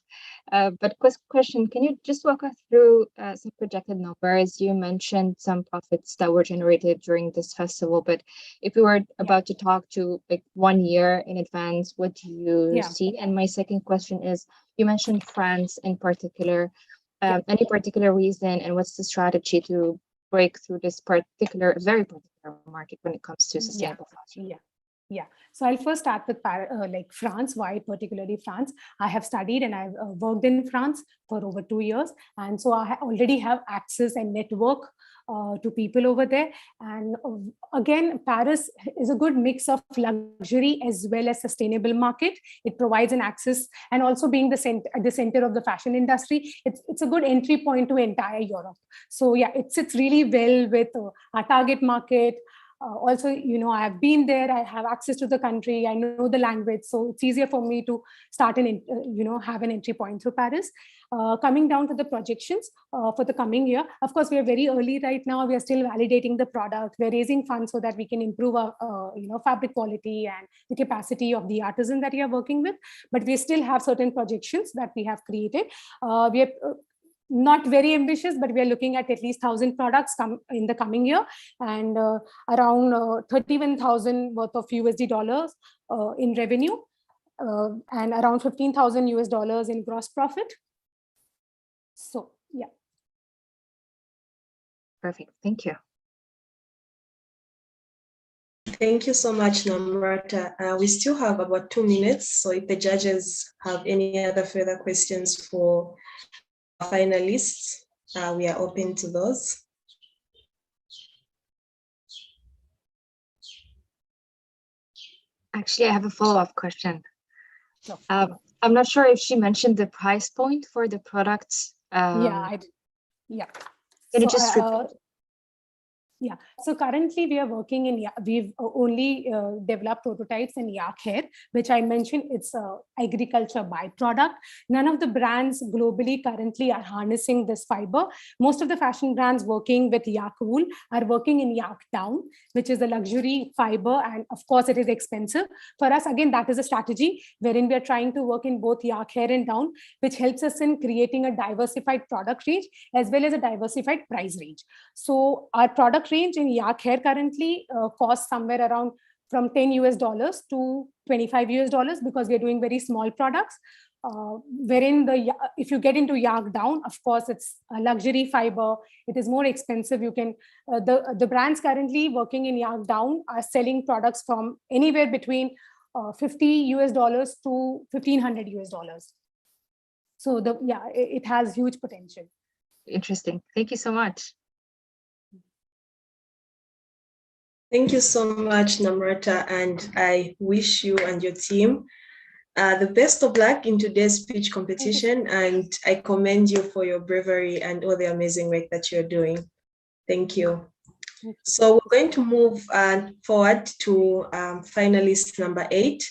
But question, can you just walk us through some projected numbers? You mentioned some profits that were generated during this festival, but if we were about to talk to 1 year in advance, what do you see? And my second question is, you mentioned France in particular. Any particular reason, and what's the strategy to break through this very particular market when it comes to sustainable fashion? So I'll first start with France. Why particularly France? I have studied and I've worked in France for over 2 years, and so I already have access and network to people over there. And again, Paris is a good mix of luxury as well as sustainable market. It provides an access, and also being at the center of the fashion industry, it's a good entry point to entire Europe. So yeah, it sits really well with our target market. Also, I have been there, I have access to the country, I know the language, so it's easier for me to start have an entry point through Paris. Coming down to the projections for the coming year, of course, we are very early right now. We are still validating the product. We're raising funds so that we can improve our fabric quality and the capacity of the artisan that we are working with. But we still have certain projections that we have created. We are not very ambitious, but we are looking at least 1,000 products in the coming year, and around 31,000 worth of USD dollars in revenue, and around 15,000 US dollars in gross profit. So yeah. Perfect. Thank you. Thank you so much, Namrata. We still have about 2 minutes, so if the judges have any other further questions for finalists, we are open to those. Actually, I have a follow-up question. I'm not sure if she mentioned the price point for the products. Can you just repeat? Yeah, so currently we are working we've only developed prototypes in yak hair, which I mentioned, it's a agriculture byproduct. None of the brands globally currently are harnessing this fiber. Most of the fashion brands working with yak wool are working in yak down, which is a luxury fiber, and of course it is expensive. For us, again, that is a strategy wherein we are trying to work in both yak hair and down, which helps us in creating a diversified product range as well as a diversified price range. So our product range in yak hair currently costs somewhere around from $10 US to $25 US, because we're doing very small products. Wherein if you get into yak down, of course it's a luxury fiber, it is more expensive. You can the brands currently working in yak down are selling products from anywhere between $50 US to $1,500 US. So it has huge potential. Interesting. Thank you so much. Thank you so much, Namrata, and I wish you and your team the best of luck in today's speech competition, and I commend you for your bravery and all the amazing work that you're doing. Thank you. So we're going to move forward to finalist number 8.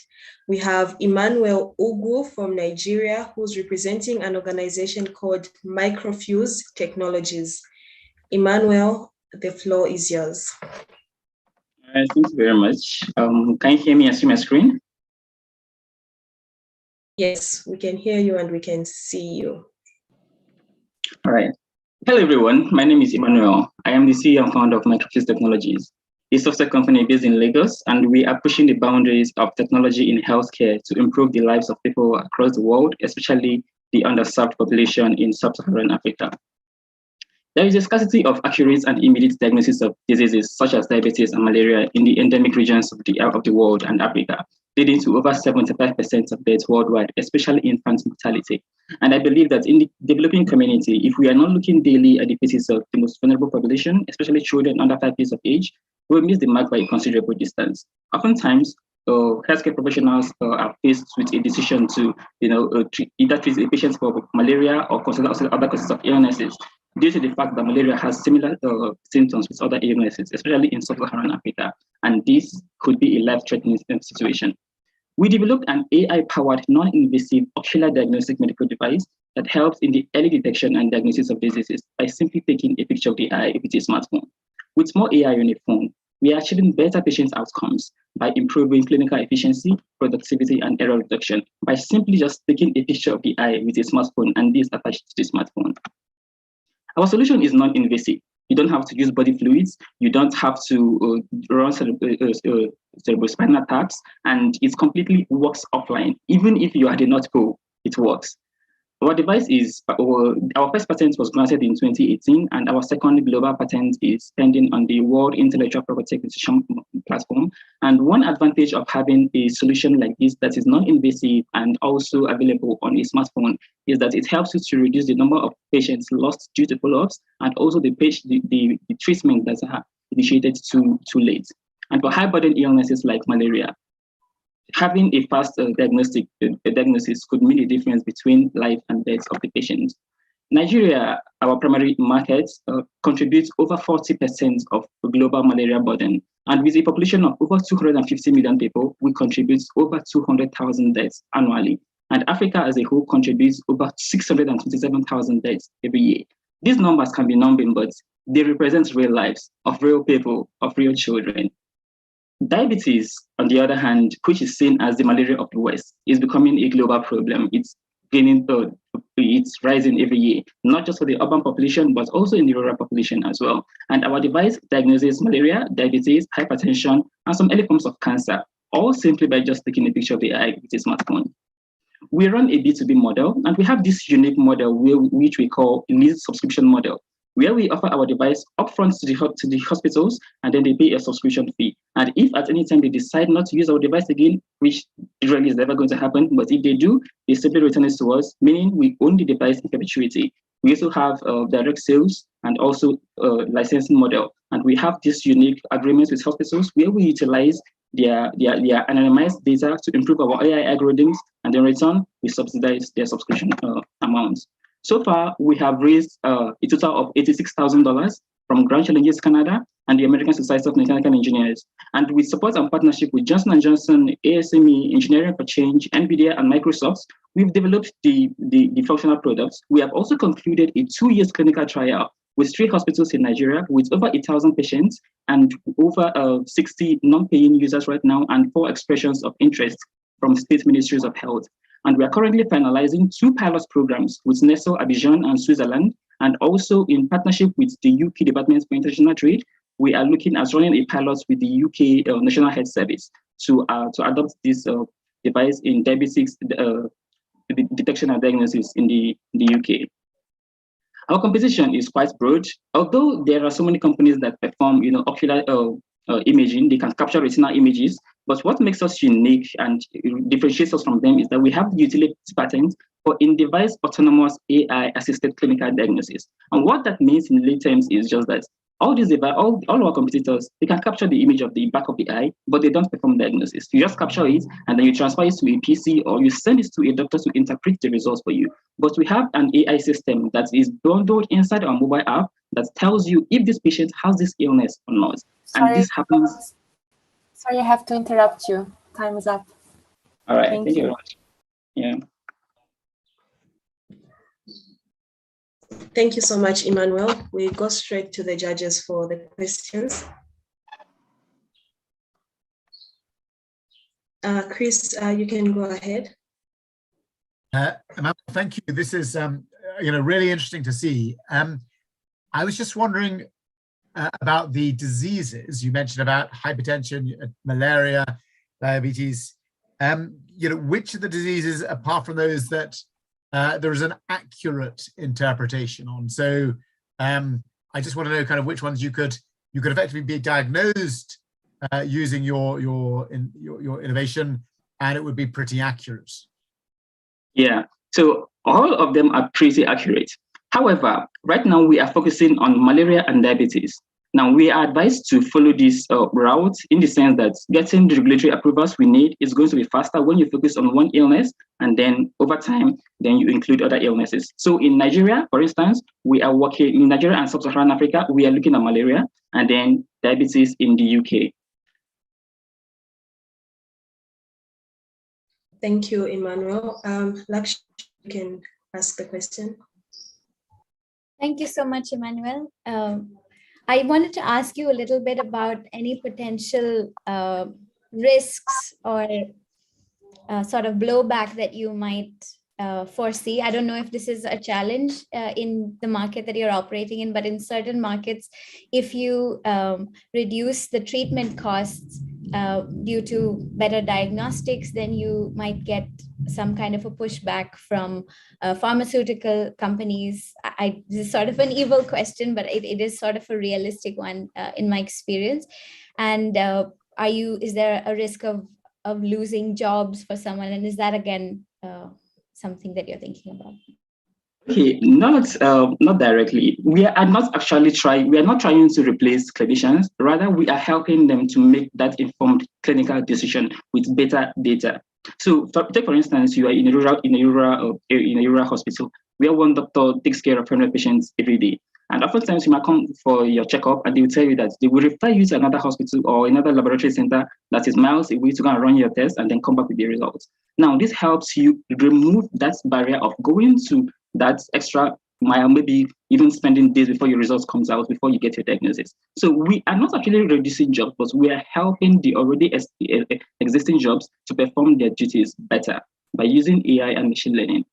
We have Emmanuel Ugu from Nigeria, who's representing an organization called Microfuse Technologies. Emmanuel, the floor is yours. Thank you very much. Can you hear me and see my screen? Yes, we can hear you and we can see you. All right. Hello, everyone. My name is Emmanuel. I am the CEO and founder of Microfuse Technologies, a software company based in Lagos, and we are pushing the boundaries of technology in healthcare to improve the lives of people across the world, especially the underserved population in sub-Saharan Africa. There is a scarcity of accurate and immediate diagnosis of diseases such as diabetes and malaria in the endemic regions of the world and Africa, leading to over 75% of deaths worldwide, especially infant mortality. And I believe that in the developing community, if we are not looking daily at the faces of the most vulnerable population, especially children under 5 years of age, we will miss the mark by a considerable distance. Oftentimes, healthcare professionals are faced with a decision to, either treat a patient for malaria or consider other causes of illnesses, due to the fact that malaria has similar symptoms with other illnesses, especially in sub-Saharan Africa, and this could be a life-threatening situation. We developed an AI-powered, non-invasive ocular diagnostic medical device that helps in the early detection and diagnosis of diseases by simply taking a picture of the eye with a smartphone. With more AI on a phone, we are achieving better patient outcomes by improving clinical efficiency, productivity, and error reduction by simply just taking a picture of the eye with a smartphone and this attached to the smartphone. Our solution is non-invasive. You don't have to use body fluids. You don't have to run cerebrospinal taps, and it completely works offline. Even if you are the North Pole, it works. Our device is, our first patent was granted in 2018, and our second global patent is pending on the World Intellectual Property Acquisition Platform. And one advantage of having a solution like this that is non-invasive and also available on a smartphone is that it helps you to reduce the number of patients lost due to follow-ups, and also the treatment that's initiated too late. And for high-burden illnesses like malaria, having a fast diagnosis could mean a difference between life and death of the patient. Nigeria, our primary market, contributes over 40% of the global malaria burden. And with a population of over 250 million people, we contribute over 200,000 deaths annually. And Africa as a whole contributes over 627,000 deaths every year. These numbers can be numbing, but they represent real lives of real people, of real children. Diabetes, on the other hand, which is seen as the malaria of the West, is becoming a global problem. It's rising every year, not just for the urban population, but also in the rural population as well. And our device diagnoses malaria, diabetes, hypertension, and some early forms of cancer, all simply by just taking a picture of the eye with a smartphone. We run a B2B model, and we have this unique model which we call a lease subscription model, where we offer our device upfront to the hospitals, and then they pay a subscription fee. And if at any time they decide not to use our device again, which usually is never going to happen, but if they do, they simply return it to us, meaning we own the device in perpetuity. We also have direct sales and also licensing model. And we have these unique agreements with hospitals where we utilize their anonymized data to improve our AI algorithms, and in return, we subsidize their subscription amounts. So far, we have raised a total of $86,000 from Grand Challenges Canada and the American Society of Mechanical Engineers. And with support and partnership with Johnson & Johnson, ASME, Engineering for Change, NVIDIA, and Microsoft, we've developed the functional products. We have also concluded a 2-year clinical trial with 3 hospitals in Nigeria with over 1,000 patients and over 60 non-paying users right now, and 4 expressions of interest from state ministries of health. And we are currently finalizing 2 pilot programs with Nestle Abidjan and Switzerland, and also in partnership with the UK Department for International Trade, we are looking at running a pilot with the UK National Health Service to adopt this device in diabetes detection and diagnosis in the UK. Our competition is quite broad. Although there are so many companies that perform, ocular imaging, they can capture retinal images. But what makes us unique and differentiates us from them is that we have the utility patent for in-device autonomous AI-assisted clinical diagnosis. And what that means in lay terms is just that all our competitors, they can capture the image of the back of the eye, but they don't perform diagnosis. You just capture it and then you transfer it to a PC or you send it to a doctor to interpret the results for you. But we have an AI system that is bundled inside our mobile app that tells you if this patient has this illness or not. Sorry, and this happens. Sorry, I have to interrupt you. Time is up. All right, thank you very much. Yeah. Thank you so much, Emmanuel. We go straight to the judges for the questions. Chris, you can go ahead. Emmanuel, thank you. This is really interesting to see. I was just wondering about the diseases you mentioned about hypertension, malaria, diabetes. Which of the diseases, apart from those that there is an accurate interpretation on? So I just want to know kind of which ones you could effectively be diagnosed using your innovation, and it would be pretty accurate. Yeah, so all of them are pretty accurate. However, right now we are focusing on malaria and diabetes. Now we are advised to follow this route in the sense that getting the regulatory approvals we need is going to be faster when you focus on one illness, and then over time, then you include other illnesses. So in Nigeria, for instance, we are working in Nigeria and Sub-Saharan Africa, we are looking at malaria and then diabetes in the UK. Thank you, Emmanuel. Lakshmi, you can ask the question. Thank you so much, Emmanuel. I wanted to ask you a little bit about any potential risks or sort of blowback that you might foresee. I don't know if this is a challenge in the market that you're operating in, but in certain markets, if you reduce the treatment costs due to better diagnostics, then you might get some kind of a pushback from pharmaceutical companies. This is sort of an evil question, but it is sort of a realistic one in my experience. And is there a risk of losing jobs for someone? And is that again something that you're thinking about? Okay, not directly. We are not trying to replace clinicians. Rather, we are helping them to make that informed clinical decision with better data. So, take for instance, you are in a rural hospital where one doctor takes care of 100 patients every day. And oftentimes you might come for your checkup and they will tell you that they will refer you to another hospital or another laboratory center that is miles away to go and run your test and then come back with the results. Now, this helps you remove that barrier of going to that extra mile, maybe even spending days before your results comes out, before you get your diagnosis. So we are not actually reducing jobs, but we are helping the already existing jobs to perform their duties better by using AI and machine learning.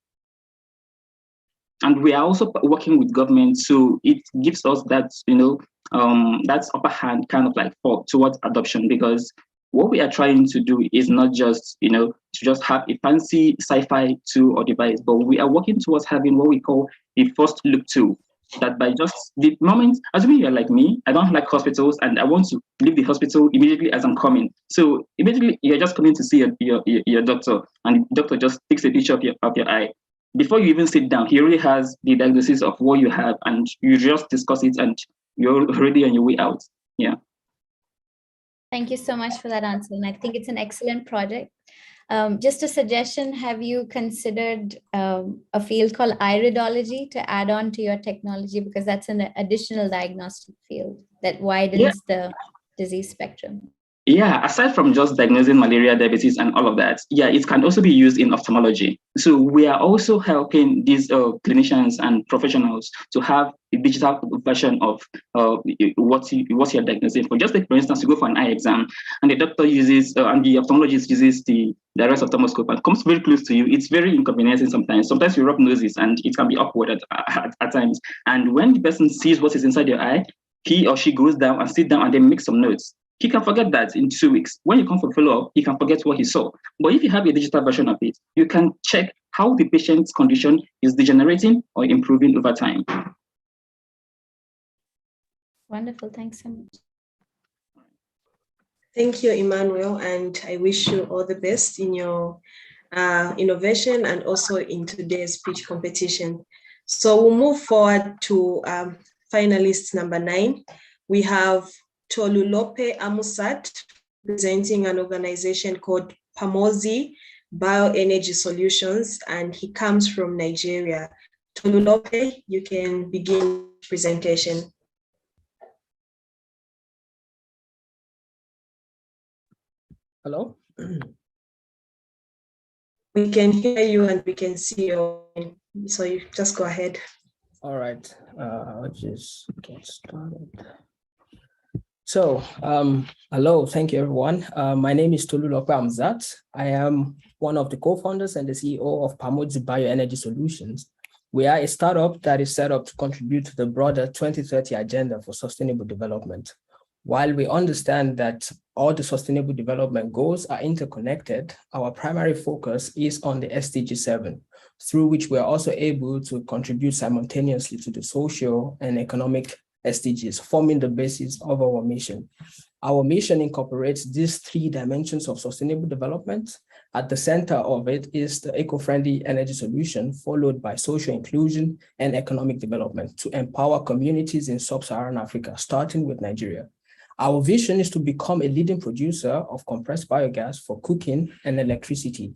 And we are also working with government, so it gives us that, that upper hand kind of like towards adoption, because what we are trying to do is not just, to just have a fancy sci-fi tool or device, but we are working towards having what we call a first look tool. That by just the moment, assuming you're like me, I don't like hospitals and I want to leave the hospital immediately as I'm coming. So immediately you're just coming to see your doctor, and the doctor just takes a picture of your eye. Before you even sit down, he already has the diagnosis of what you have, and you just discuss it and you're already on your way out. Yeah. Thank you so much for that answer. And I think it's an excellent project. Just a suggestion, have you considered a field called iridology to add on to your technology? Because that's an additional diagnostic field that widens the disease spectrum. Yeah, aside from just diagnosing malaria, diabetes, and all of that, it can also be used in ophthalmology. So we are also helping these clinicians and professionals to have a digital version of what you're diagnosing for. Just like, for instance, you go for an eye exam, and the doctor uses, and the ophthalmologist uses the direct ophthalmoscope and comes very close to you. It's very inconveniencing sometimes. Sometimes you rub noses, and it can be awkward at times. And when the person sees what is inside your eye, he or she goes down and sit down and then make some notes. He can forget that in 2 weeks. When you come for follow-up, he can forget what he saw. But if you have a digital version of it, you can check how the patient's condition is degenerating or improving over time. Wonderful. Thanks so much. Thank you, Emmanuel, and I wish you all the best in your innovation and also in today's pitch competition. So we'll move forward to finalist number 9. We have Tolulope Amusat, representing an organization called Pamozi Bioenergy Solutions, and he comes from Nigeria. Tolulope, you can begin presentation. Hello? We can hear you and we can see you. So you just go ahead. All right, I'll just get started. So, hello, thank you everyone. My name is Tolulope Amzat. I am one of the co-founders and the CEO of Pamozi Bioenergy Solutions. We are a startup that is set up to contribute to the broader 2030 agenda for sustainable development. While we understand that all the sustainable development goals are interconnected, our primary focus is on the SDG 7, through which we are also able to contribute simultaneously to the social and economic SDGs, forming the basis of our mission. Our mission incorporates these three dimensions of sustainable development. At the center of it is the eco-friendly energy solution, followed by social inclusion and economic development to empower communities in sub-Saharan Africa, starting with Nigeria. Our vision is to become a leading producer of compressed biogas for cooking and electricity.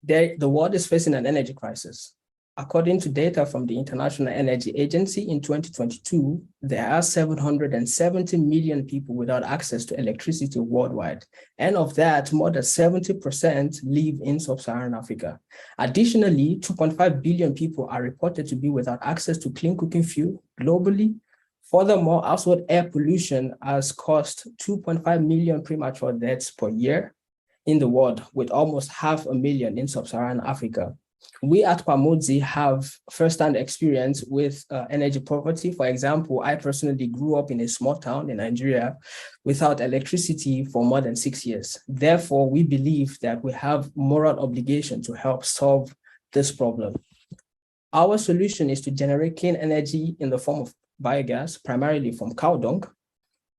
The world is facing an energy crisis. According to data from the International Energy Agency in 2022, there are 770 million people without access to electricity worldwide. And of that, more than 70% live in sub-Saharan Africa. Additionally, 2.5 billion people are reported to be without access to clean cooking fuel globally. Furthermore, household air pollution has caused 2.5 million premature deaths per year in the world, with almost 500,000 in sub-Saharan Africa. We at Pamozi have first-hand experience with energy poverty. For example, I personally grew up in a small town in Nigeria without electricity for more than 6 years. Therefore, we believe that we have moral obligation to help solve this problem. Our solution is to generate clean energy in the form of biogas, primarily from cow dung,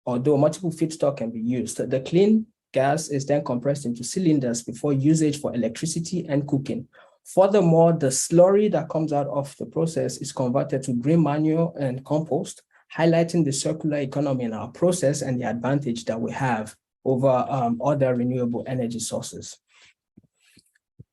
although multiple feedstock can be used. The clean gas is then compressed into cylinders before usage for electricity and cooking. Furthermore, the slurry that comes out of the process is converted to green manure and compost, highlighting the circular economy in our process and the advantage that we have over other renewable energy sources.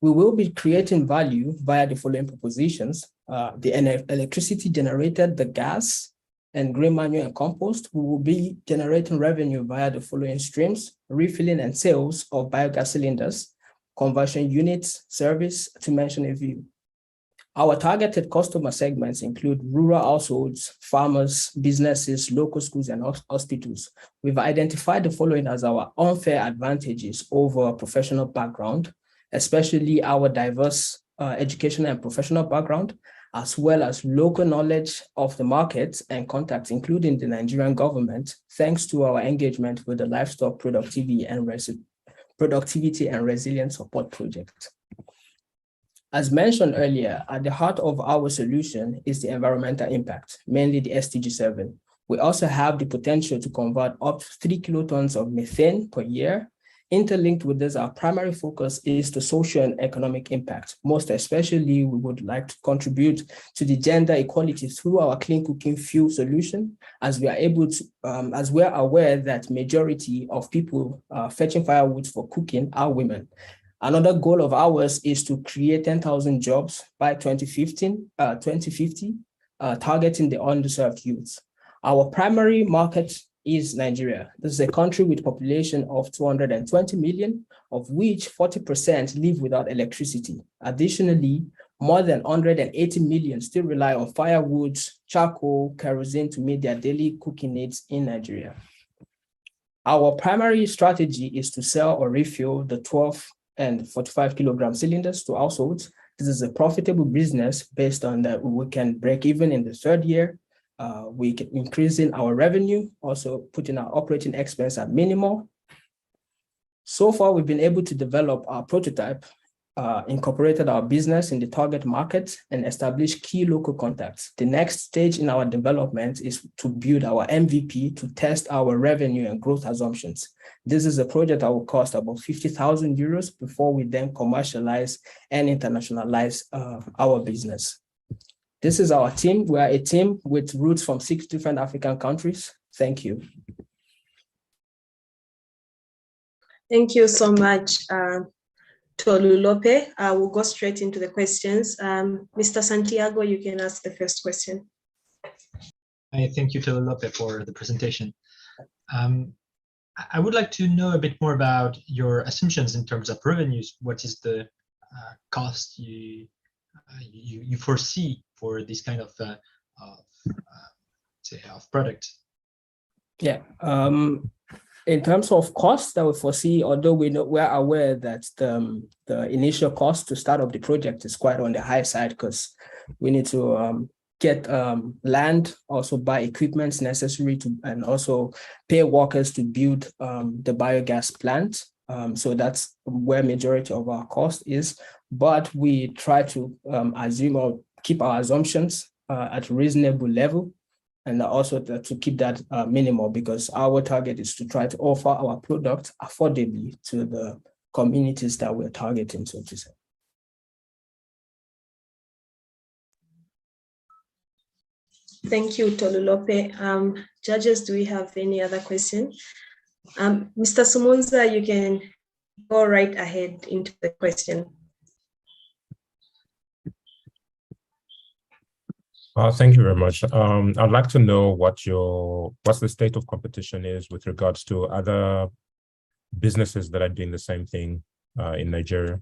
We will be creating value via the following propositions: the electricity generated, the gas, and green manure and compost. We will be generating revenue via the following streams: refilling and sales of biogas cylinders, conversion units, service, to mention a few. Our targeted customer segments include rural households, farmers, businesses, local schools, and hospitals. We've identified the following as our unfair advantages over professional background, especially our diverse educational and professional background, as well as local knowledge of the market and contacts, including the Nigerian government, thanks to our engagement with the Livestock Productivity and Resilience Support Project. As mentioned earlier, at the heart of our solution is the environmental impact, mainly the SDG 7. We also have the potential to convert up to 3 kilotons of methane per year. Interlinked with this, our primary focus is the social and economic impact. Most especially, we would like to contribute to the gender equality through our clean cooking fuel solution, as we are able to, as we are aware that majority of people fetching firewood for cooking are women. Another goal of ours is to create 10,000 jobs by 2050, targeting the underserved youth. Our primary market is Nigeria. This is a country with a population of 220 million, of which 40% live without electricity. Additionally, more than 180 million still rely on firewood, charcoal, kerosene to meet their daily cooking needs in Nigeria. Our primary strategy is to sell or refill the 12 and 45 kilogram cylinders to households. This is a profitable business based on that we can break even in the third year. We can increasing our revenue, also putting our operating expense at minimal. So far, we've been able to develop our prototype, incorporated our business in the target market, and establish key local contacts. The next stage in our development is to build our MVP to test our revenue and growth assumptions. This is a project that will cost about 50,000 euros before we then commercialize and internationalize our business. This is our team. We are a team with roots from 6 different African countries. Thank you. Thank you so much, Tolulope. We'll go straight into the questions. Mr. Santiago, you can ask the first question. I thank you, Tolulope, for the presentation. I would like to know a bit more about your assumptions in terms of revenues. What is the cost you foresee for this kind of product? Yeah. In terms of cost that we foresee, although we're aware that the initial cost to start up the project is quite on the high side, because we need to get land, also buy equipment necessary to, and also pay workers to build the biogas plant. So that's where majority of our cost is. But we try to assume or keep our assumptions at a reasonable level, and also to keep that minimal, because our target is to try to offer our product affordably to the communities that we're targeting, so to say. Thank you, Tolulope. Judges, do we have any other question? Mr. Sumunza, you can go right ahead into the question. Thank you very much. I'd like to know what's the state of competition is with regards to other businesses that are doing the same thing in Nigeria.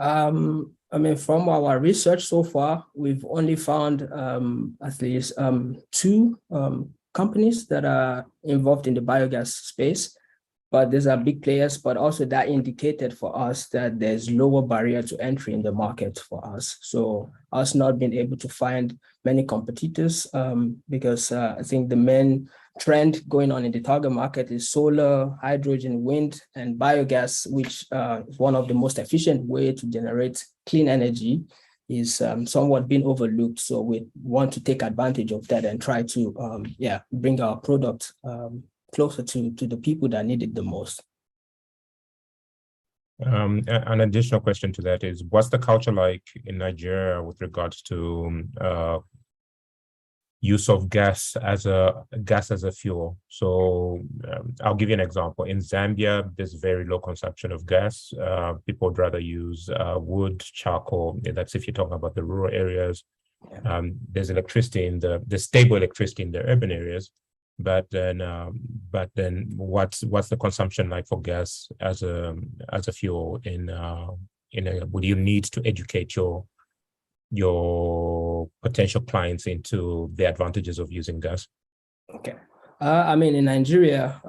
I mean, from our research so far, we've only found at least 2 companies that are involved in the biogas space, but these are big players, but also that indicated for us that there's lower barrier to entry in the market for us. So us not being able to find many competitors, because I think the main trend going on in the target market is solar, hydrogen, wind, and biogas, which is one of the most efficient way to generate clean energy, is somewhat being overlooked. So we want to take advantage of that and try to bring our product closer to the people that need it the most. An additional question to that is, what's the culture like in Nigeria with regards to use of gas as a fuel? So I'll give you an example. In Zambia, there's very low consumption of gas. People would rather use wood, charcoal. That's if you're talking about the rural areas. There's electricity there's stable electricity in the urban areas. But then what's the consumption like for gas as a fuel would you need to educate your potential clients into the advantages of using gas? Okay. I mean, in Nigeria,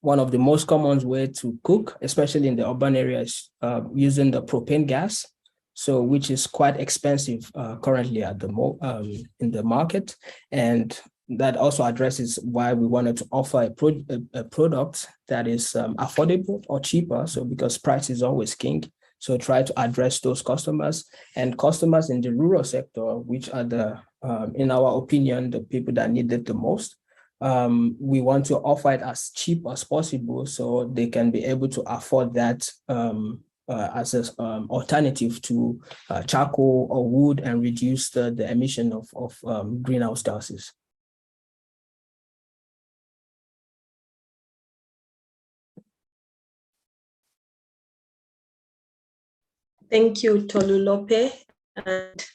one of the most common way to cook, especially in the urban areas, using the propane gas. So, which is quite expensive currently at in the market, and that also addresses why we wanted to offer a product that is affordable or cheaper. So, because price is always king. So try to address those customers, and customers in the rural sector, which are in our opinion, the people that need it the most. We want to offer it as cheap as possible so they can be able to afford that as an alternative to charcoal or wood, and reduce the emission of greenhouse gases. Thank you, Tolulope, and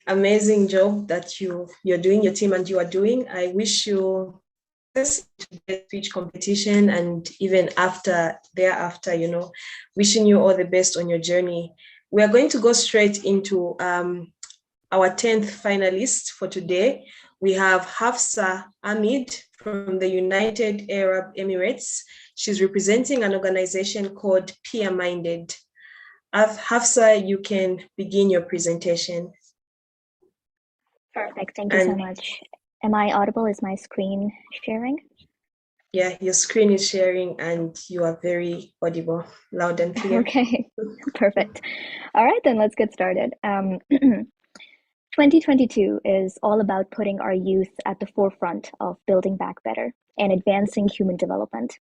amazing job that you're doing, your team and you are doing. I wish you success in the speech competition, and even thereafter, wishing you all the best on your journey. We are going to go straight into our 10th finalist for today. We have Hafsa Ahmed from the United Arab Emirates. She's representing an organization called Peer Minded. Hafsa, you can begin your presentation. Perfect. Thank you so much. Am I audible? Is my screen sharing? Yeah, your screen is sharing and you are very audible, loud and clear. Okay, perfect. All right, then let's get started. 2022 is all about putting our youth at the forefront of building back better and advancing human development.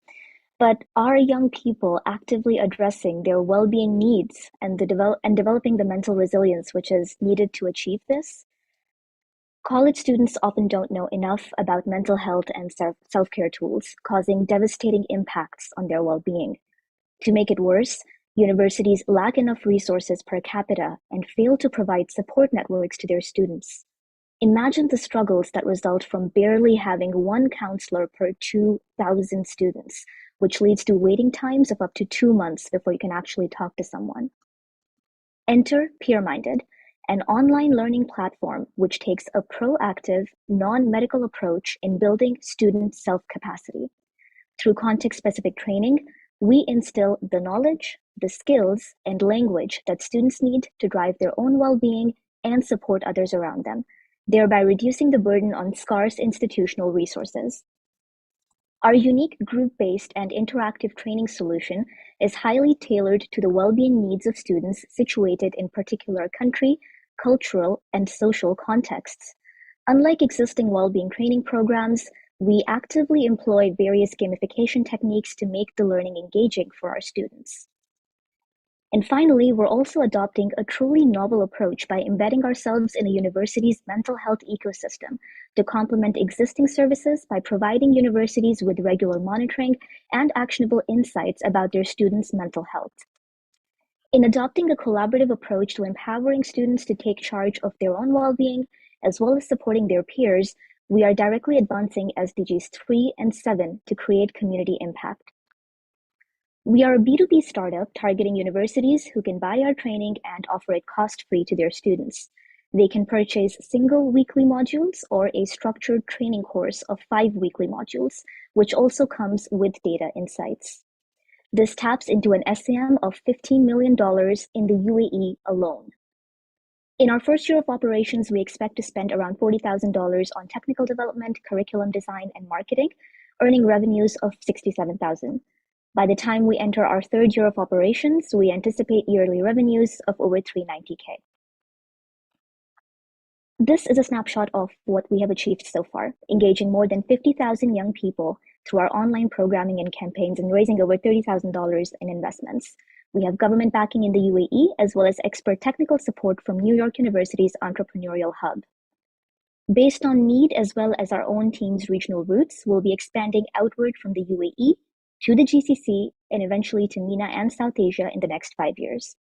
But are young people actively addressing their well-being needs and developing the mental resilience which is needed to achieve this? College students often don't know enough about mental health and self-care tools, causing devastating impacts on their well-being. To make it worse, universities lack enough resources per capita and fail to provide support networks to their students. Imagine the struggles that result from barely having one counselor per 2,000 students, which leads to waiting times of up to 2 months before you can actually talk to someone. Enter PeerMinded, an online learning platform which takes a proactive, non-medical approach in building student self-capacity. Through context-specific training, we instill the knowledge, the skills, and language that students need to drive their own well-being and support others around them, thereby reducing the burden on scarce institutional resources. Our unique group-based and interactive training solution is highly tailored to the well-being needs of students situated in particular country, cultural, and social contexts. Unlike existing well-being training programs, we actively employ various gamification techniques to make the learning engaging for our students. And finally, we're also adopting a truly novel approach by embedding ourselves in a university's mental health ecosystem to complement existing services by providing universities with regular monitoring and actionable insights about their students' mental health. In adopting a collaborative approach to empowering students to take charge of their own well-being, as well as supporting their peers, we are directly advancing SDGs 3 and 7 to create community impact. We are a B2B startup targeting universities who can buy our training and offer it cost-free to their students. They can purchase single weekly modules or a structured training course of 5 weekly modules, which also comes with data insights. This taps into an SAM of $15 million in the UAE alone. In our first year of operations, we expect to spend around $40,000 on technical development, curriculum design, and marketing, earning revenues of $67,000. By the time we enter our third year of operations, we anticipate yearly revenues of over $390K. This is a snapshot of what we have achieved so far, engaging more than 50,000 young people through our online programming and campaigns and raising over $30,000 in investments. We have government backing in the UAE, as well as expert technical support from New York University's Entrepreneurial Hub. Based on need as well as our own team's regional roots, we'll be expanding outward from the UAE to the GCC and eventually to MENA and South Asia in the next 5 years.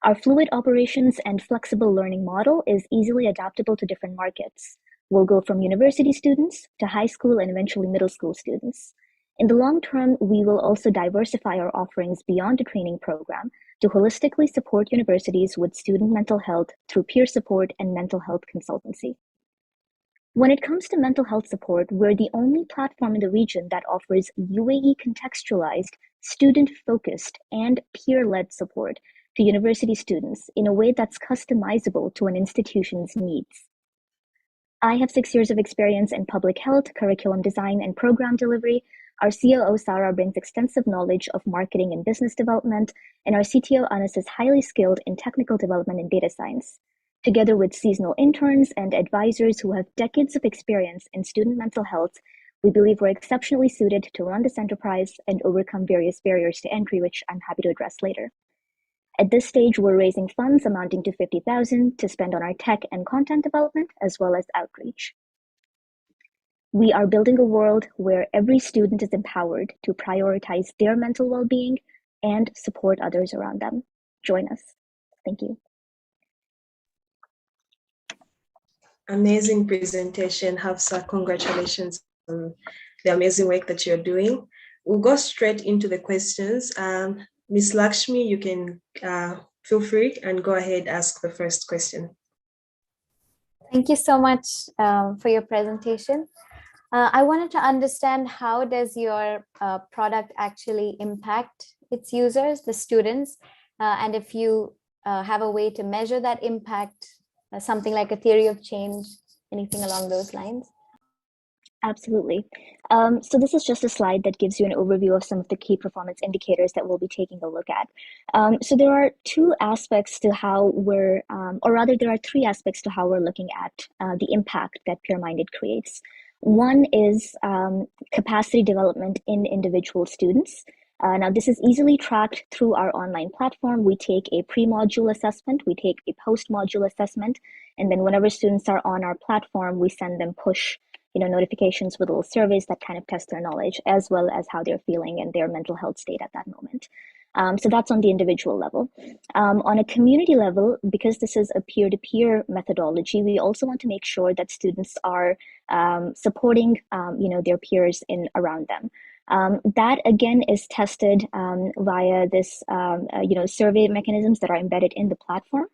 Our fluid operations and flexible learning model is easily adaptable to different markets. We'll go from university students to high school and eventually middle school students. In the long term, we will also diversify our offerings beyond the training program to holistically support universities with student mental health through peer support and mental health consultancy. When it comes to mental health support, we're the only platform in the region that offers UAE contextualized, student-focused, and peer-led support to university students in a way that's customizable to an institution's needs. I have 6 years of experience in public health, curriculum design, and program delivery. Our COO, Sarah, brings extensive knowledge of marketing and business development, and our CTO, Anas, is highly skilled in technical development and data science. Together with seasonal interns and advisors who have decades of experience in student mental health, we believe we're exceptionally suited to run this enterprise and overcome various barriers to entry, which I'm happy to address later. At this stage, we're raising funds amounting to $50,000 to spend on our tech and content development, as well as outreach. We are building a world where every student is empowered to prioritize their mental well-being and support others around them. Join us. Thank you. Amazing presentation, Hafsa. Congratulations on the amazing work that you're doing. We'll go straight into the questions. Ms. Lakshmi, you can feel free and go ahead, ask the first question. Thank you so much for your presentation. I wanted to understand, how does your product actually impact its users, the students, and if you have a way to measure that impact, something like a theory of change, anything along those lines? Absolutely. So this is just a slide that gives you an overview of some of the key performance indicators that we'll be taking a look at. So there are 2 aspects to how we're, or rather there are 3 aspects to how we're looking at the impact that PeerMinded creates. One is capacity development in individual students. Now, this is easily tracked through our online platform. We take a pre-module assessment, we take a post-module assessment, and then whenever students are on our platform, we send them push notifications with little surveys that kind of test their knowledge, as well as how they're feeling and their mental health state at that moment. So that's on the individual level. On a community level, because this is a peer-to-peer methodology, we also want to make sure that students are supporting their peers around them. That again is tested via this survey mechanisms that are embedded in the platform,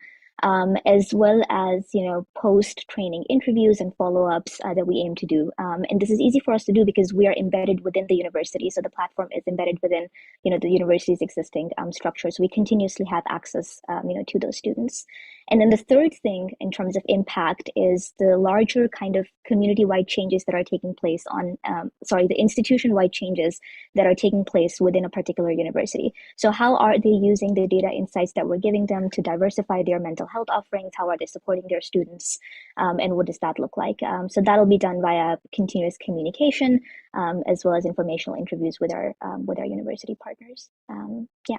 as well as post-training interviews and follow-ups that we aim to do. And this is easy for us to do because we are embedded within the university. So the platform is embedded within the university's existing structures. We continuously have access to those students. And then the third thing in terms of impact is the larger kind of community-wide changes that are taking place the institution-wide changes that are taking place within a particular university. So how are they using the data insights that we're giving them to diversify their mental health offerings? How are they supporting their students? And what does that look like? So that'll be done via continuous communication, as well as informational interviews with our university partners. Yeah.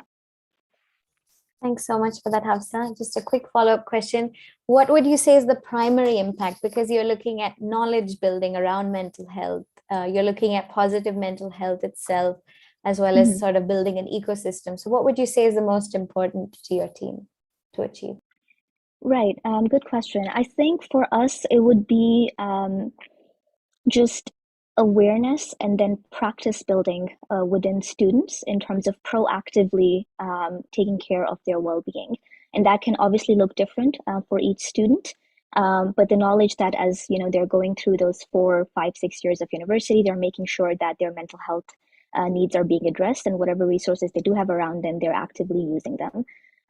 Thanks so much for that, Hafsa. Just a quick follow-up question. What would you say is the primary impact? Because you're looking at knowledge building around mental health. You're looking at positive mental health itself, as well as sort of building an ecosystem. So what would you say is the most important to your team to achieve? Right. Good question. I think for us, it would be just awareness and then practice building within students in terms of proactively taking care of their well-being. And that can obviously look different for each student. But the knowledge that as they're going through those 4, 5, 6 years of university, they're making sure that their mental health needs are being addressed, and whatever resources they do have around them, they're actively using them.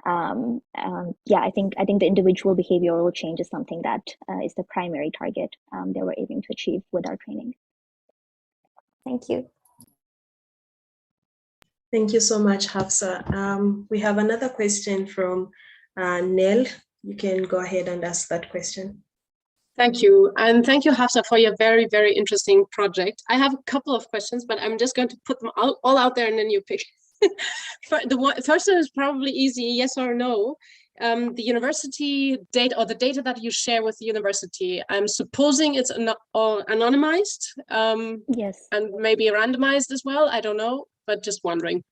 I think the individual behavioral change is something that is the primary target that we're aiming to achieve with our training. Thank you. Thank you so much, Hafsa. We have another question from Nell. You can go ahead and ask that question. Thank you. And thank you, Hafsa, for your very, very interesting project. I have a couple of questions, but I'm just going to put them all out there and then you pick. The first one is probably easy, yes or no. The university data or the data that you share with the university, I'm supposing it's anonymized. Yes. And maybe randomized as well. I don't know, but just wondering.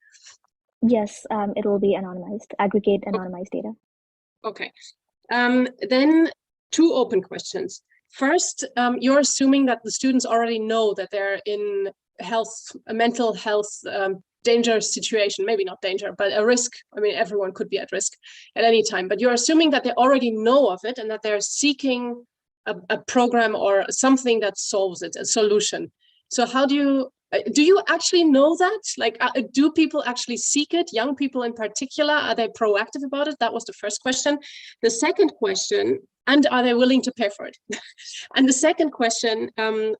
Yes, it will be anonymized, aggregate anonymized data. Okay. Then 2 open questions. First, you're assuming that the students already know that they're in a mental health danger situation, maybe not danger, but a risk. I mean, everyone could be at risk at any time, but you're assuming that they already know of it and that they're seeking a program or something that solves it, a solution. So how do you actually know that? Like, do people actually seek it? Young people in particular, are they proactive about it? That was the first question. The second question, and are they willing to pay for it? And the second question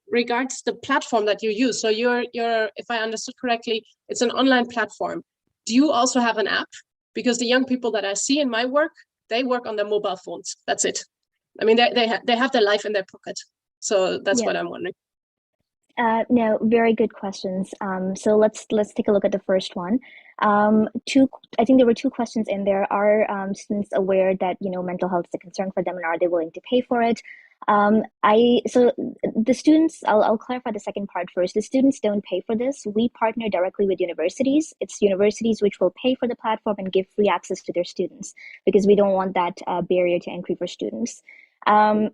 regards the platform that you use. So you're, if I understood correctly, it's an online platform. Do you also have an app? Because the young people that I see in my work, they work on their mobile phones. That's it. I mean, they have their life in their pocket. So that's what I'm wondering. No, very good questions. So let's take a look at the first one. I think there were 2 questions in there. Are students aware that mental health is a concern for them, and are they willing to pay for it? So the students, I'll clarify the second part first. The students don't pay for this. We partner directly with universities. It's universities which will pay for the platform and give free access to their students, because we don't want that barrier to entry for students.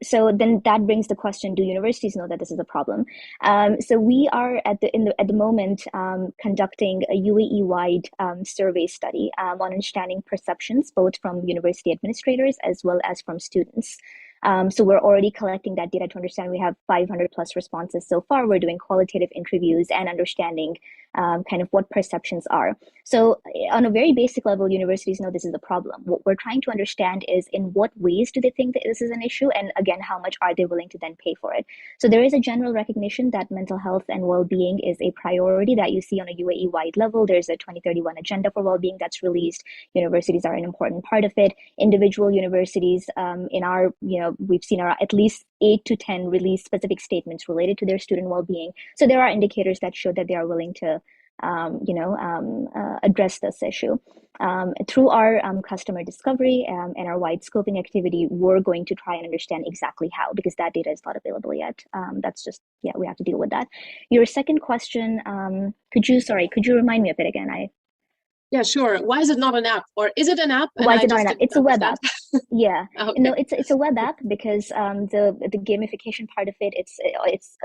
So then that brings the question: do universities know that this is a problem? So we are at the moment conducting a UAE-wide survey study on understanding perceptions, both from university administrators as well as from students. So we're already collecting that data to understand. We have 500 plus responses so far. We're doing qualitative interviews and understanding kind of what perceptions are. So on a very basic level, universities know this is a problem. What we're trying to understand is in what ways do they think that this is an issue? And again, how much are they willing to then pay for it? So there is a general recognition that mental health and well-being is a priority that you see on a UAE-wide level. There's a 2031 agenda for well-being that's released. Universities are an important part of it. Individual universities in our, we've seen at least 8 to 10 release specific statements related to their student well-being. So there are indicators that show that they are willing to address this issue. Through our customer discovery and our wide scoping activity, we're going to try and understand exactly how, because that data is not available yet. That's just, yeah, we have to deal with that. Your second question, could you remind me of it again? Yeah, sure. Why is it not an app? Or is it an app? Why is it not an app? It's a web app. Yeah. Okay. No, it's a web app because the gamification part of it, it's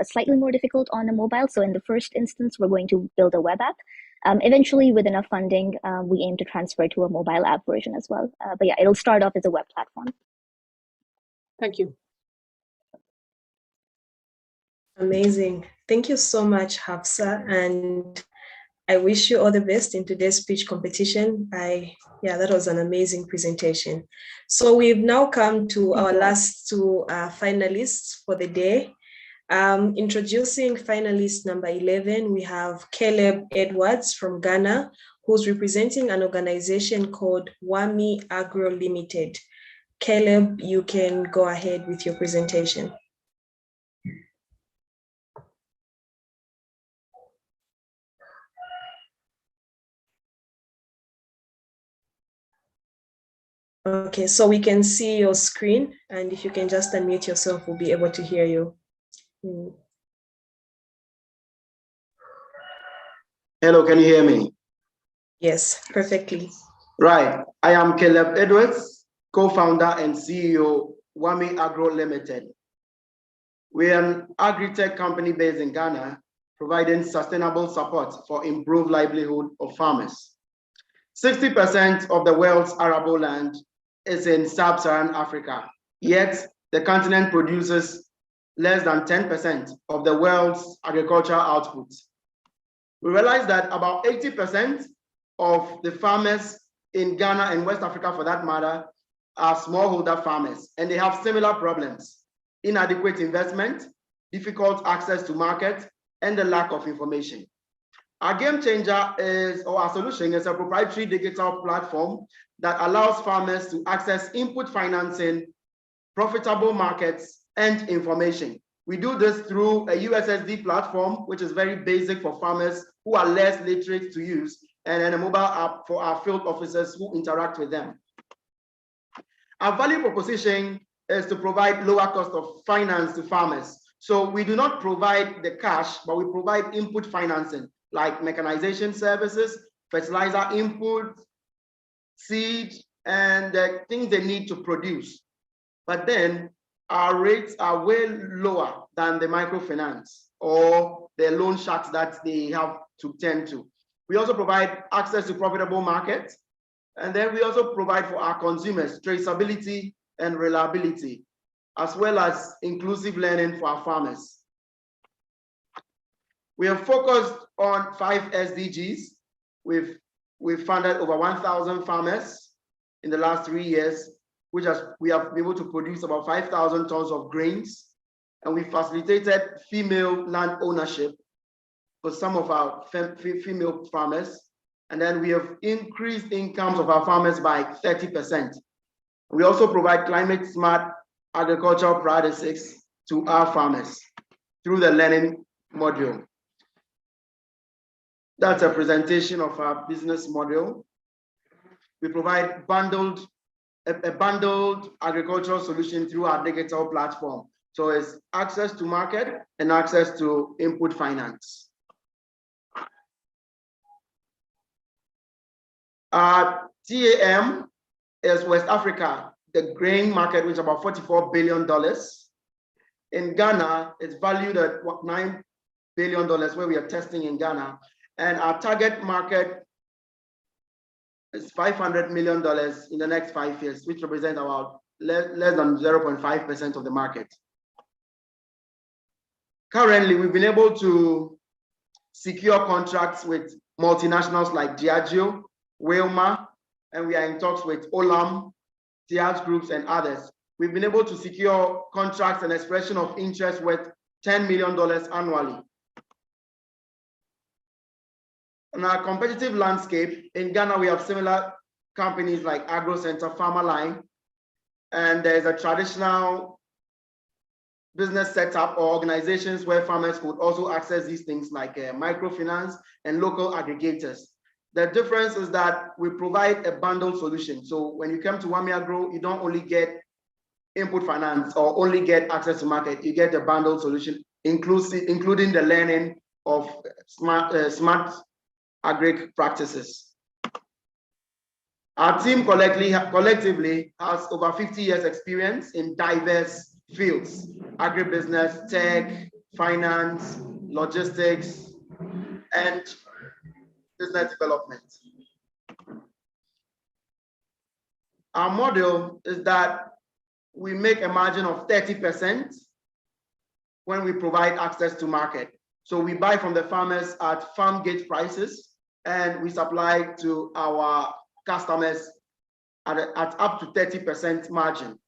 slightly more difficult on a mobile. So in the first instance, we're going to build a web app. Eventually, with enough funding, we aim to transfer to a mobile app version as well. But yeah, it'll start off as a web platform. Thank you. Amazing. Thank you so much, Hafsa. And I wish you all the best in today's speech competition. Yeah, that was an amazing presentation. So we've now come to our last two finalists for the day. Introducing finalist number 11, we have Caleb Edwards from Ghana, who's representing an organization called Wami Agro Limited. Caleb, you can go ahead with your presentation. Okay, so we can see your screen, and if you can just unmute yourself, we'll be able to hear you. Hello, can you hear me? Yes, perfectly. Right, I am Caleb Edwards, co-founder and CEO, Wami Agro Limited. We're an agri-tech company based in Ghana, providing sustainable support for improved livelihood of farmers. 60% of the world's arable land is in sub-Saharan Africa, yet the continent produces less than 10% of the world's agricultural output. We realize that about 80% of the farmers in Ghana and West Africa, for that matter, are smallholder farmers, and they have similar problems: inadequate investment, difficult access to market, and the lack of information. Our game changer is, or our solution is, a proprietary digital platform that allows farmers to access input financing, profitable markets, and information. We do this through a USSD platform, which is very basic for farmers who are less literate to use, and then a mobile app for our field officers who interact with them. Our value proposition is to provide lower cost of finance to farmers. So we do not provide the cash, but we provide input financing, like mechanization services, fertilizer input, seed, and the things they need to produce. But then our rates are way lower than the microfinance or the loan sharks that they have to tend to. We also provide access to profitable markets. And then we also provide for our consumers traceability and reliability, as well as inclusive learning for our farmers. We have focused on 5 SDGs. We've funded over 1,000 farmers in the last 3 years, we have been able to produce about 5,000 tons of grains, and we facilitated female land ownership for some of our female farmers. And then we have increased incomes of our farmers by 30%. We also provide climate smart agricultural practices to our farmers through the learning module. That's a presentation of our business model. We provide a bundled agricultural solution through our digital platform. So it's access to market and access to input finance. Our TAM is West Africa, the grain market, which is about $44 billion. In Ghana, it's valued at $9 billion, where we are testing in Ghana. And our target market is $500 million in the next 5 years, which represents about less than 0.5% of the market. Currently, we've been able to secure contracts with multinationals like Diageo, Wilmar, and we are in talks with Olam, Diaz Groups, and others. We've been able to secure contracts and expression of interest worth $10 million annually. In our competitive landscape, in Ghana, we have similar companies like Agro Center, Farmer Line, and there's a traditional business setup or organizations where farmers could also access these things like microfinance and local aggregators. The difference is that we provide a bundled solution. So when you come to Wami Agro, you don't only get input finance or only get access to market, you get a bundled solution, including the learning of smart agri practices. Our team collectively has over 50 years experience in diverse fields: agribusiness, tech, finance, logistics, and business development. Our model is that we make a margin of 30% when we provide access to market. So we buy from the farmers at farm gate prices, and we supply to our customers at up to 30% margin.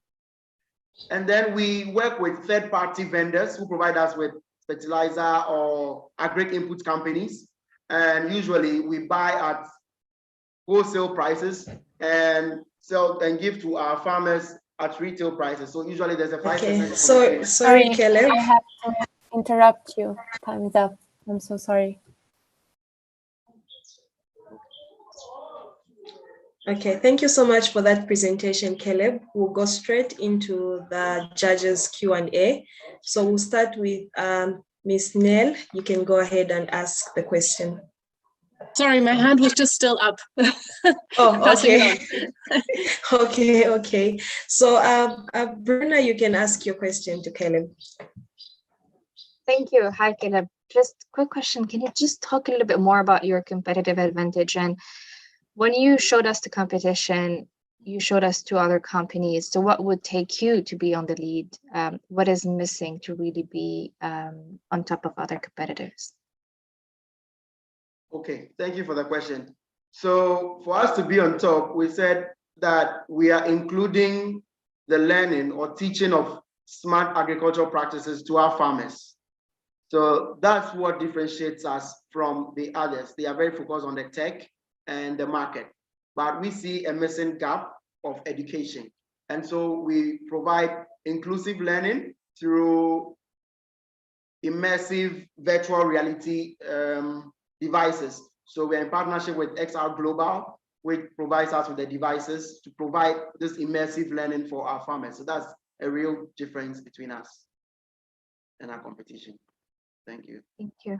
And then we work with third-party vendors who provide us with fertilizer or agri input companies. And usually we buy at wholesale prices and sell and give to our farmers at retail prices. So usually there's a 5%. Okay. Sorry, Caleb. I have to interrupt you. Time is up. I'm so sorry. Okay, thank you so much for that presentation, Caleb. We'll go straight into the judges Q&A. So we'll start with Ms. Nell. You can go ahead and ask the question. Sorry, my hand was just still up. Oh, okay. Okay. So Bruna, you can ask your question to Caleb. Thank you. Hi, Caleb. Just quick question. Can you just talk a little bit more about your competitive advantage? And when you showed us the competition, you showed us two other companies. So what would take you to be on the lead? What is missing to really be on top of other competitors? Okay, thank you for the question. So for us to be on top, we said that we are including the learning or teaching of smart agricultural practices to our farmers. So that's what differentiates us from the others. They are very focused on the tech and the market, but we see a missing gap of education. And so we provide inclusive learning through immersive virtual reality devices. So we're in partnership with XR Global, which provides us with the devices to provide this immersive learning for our farmers. So that's a real difference between us and our competition. Thank you. Thank you.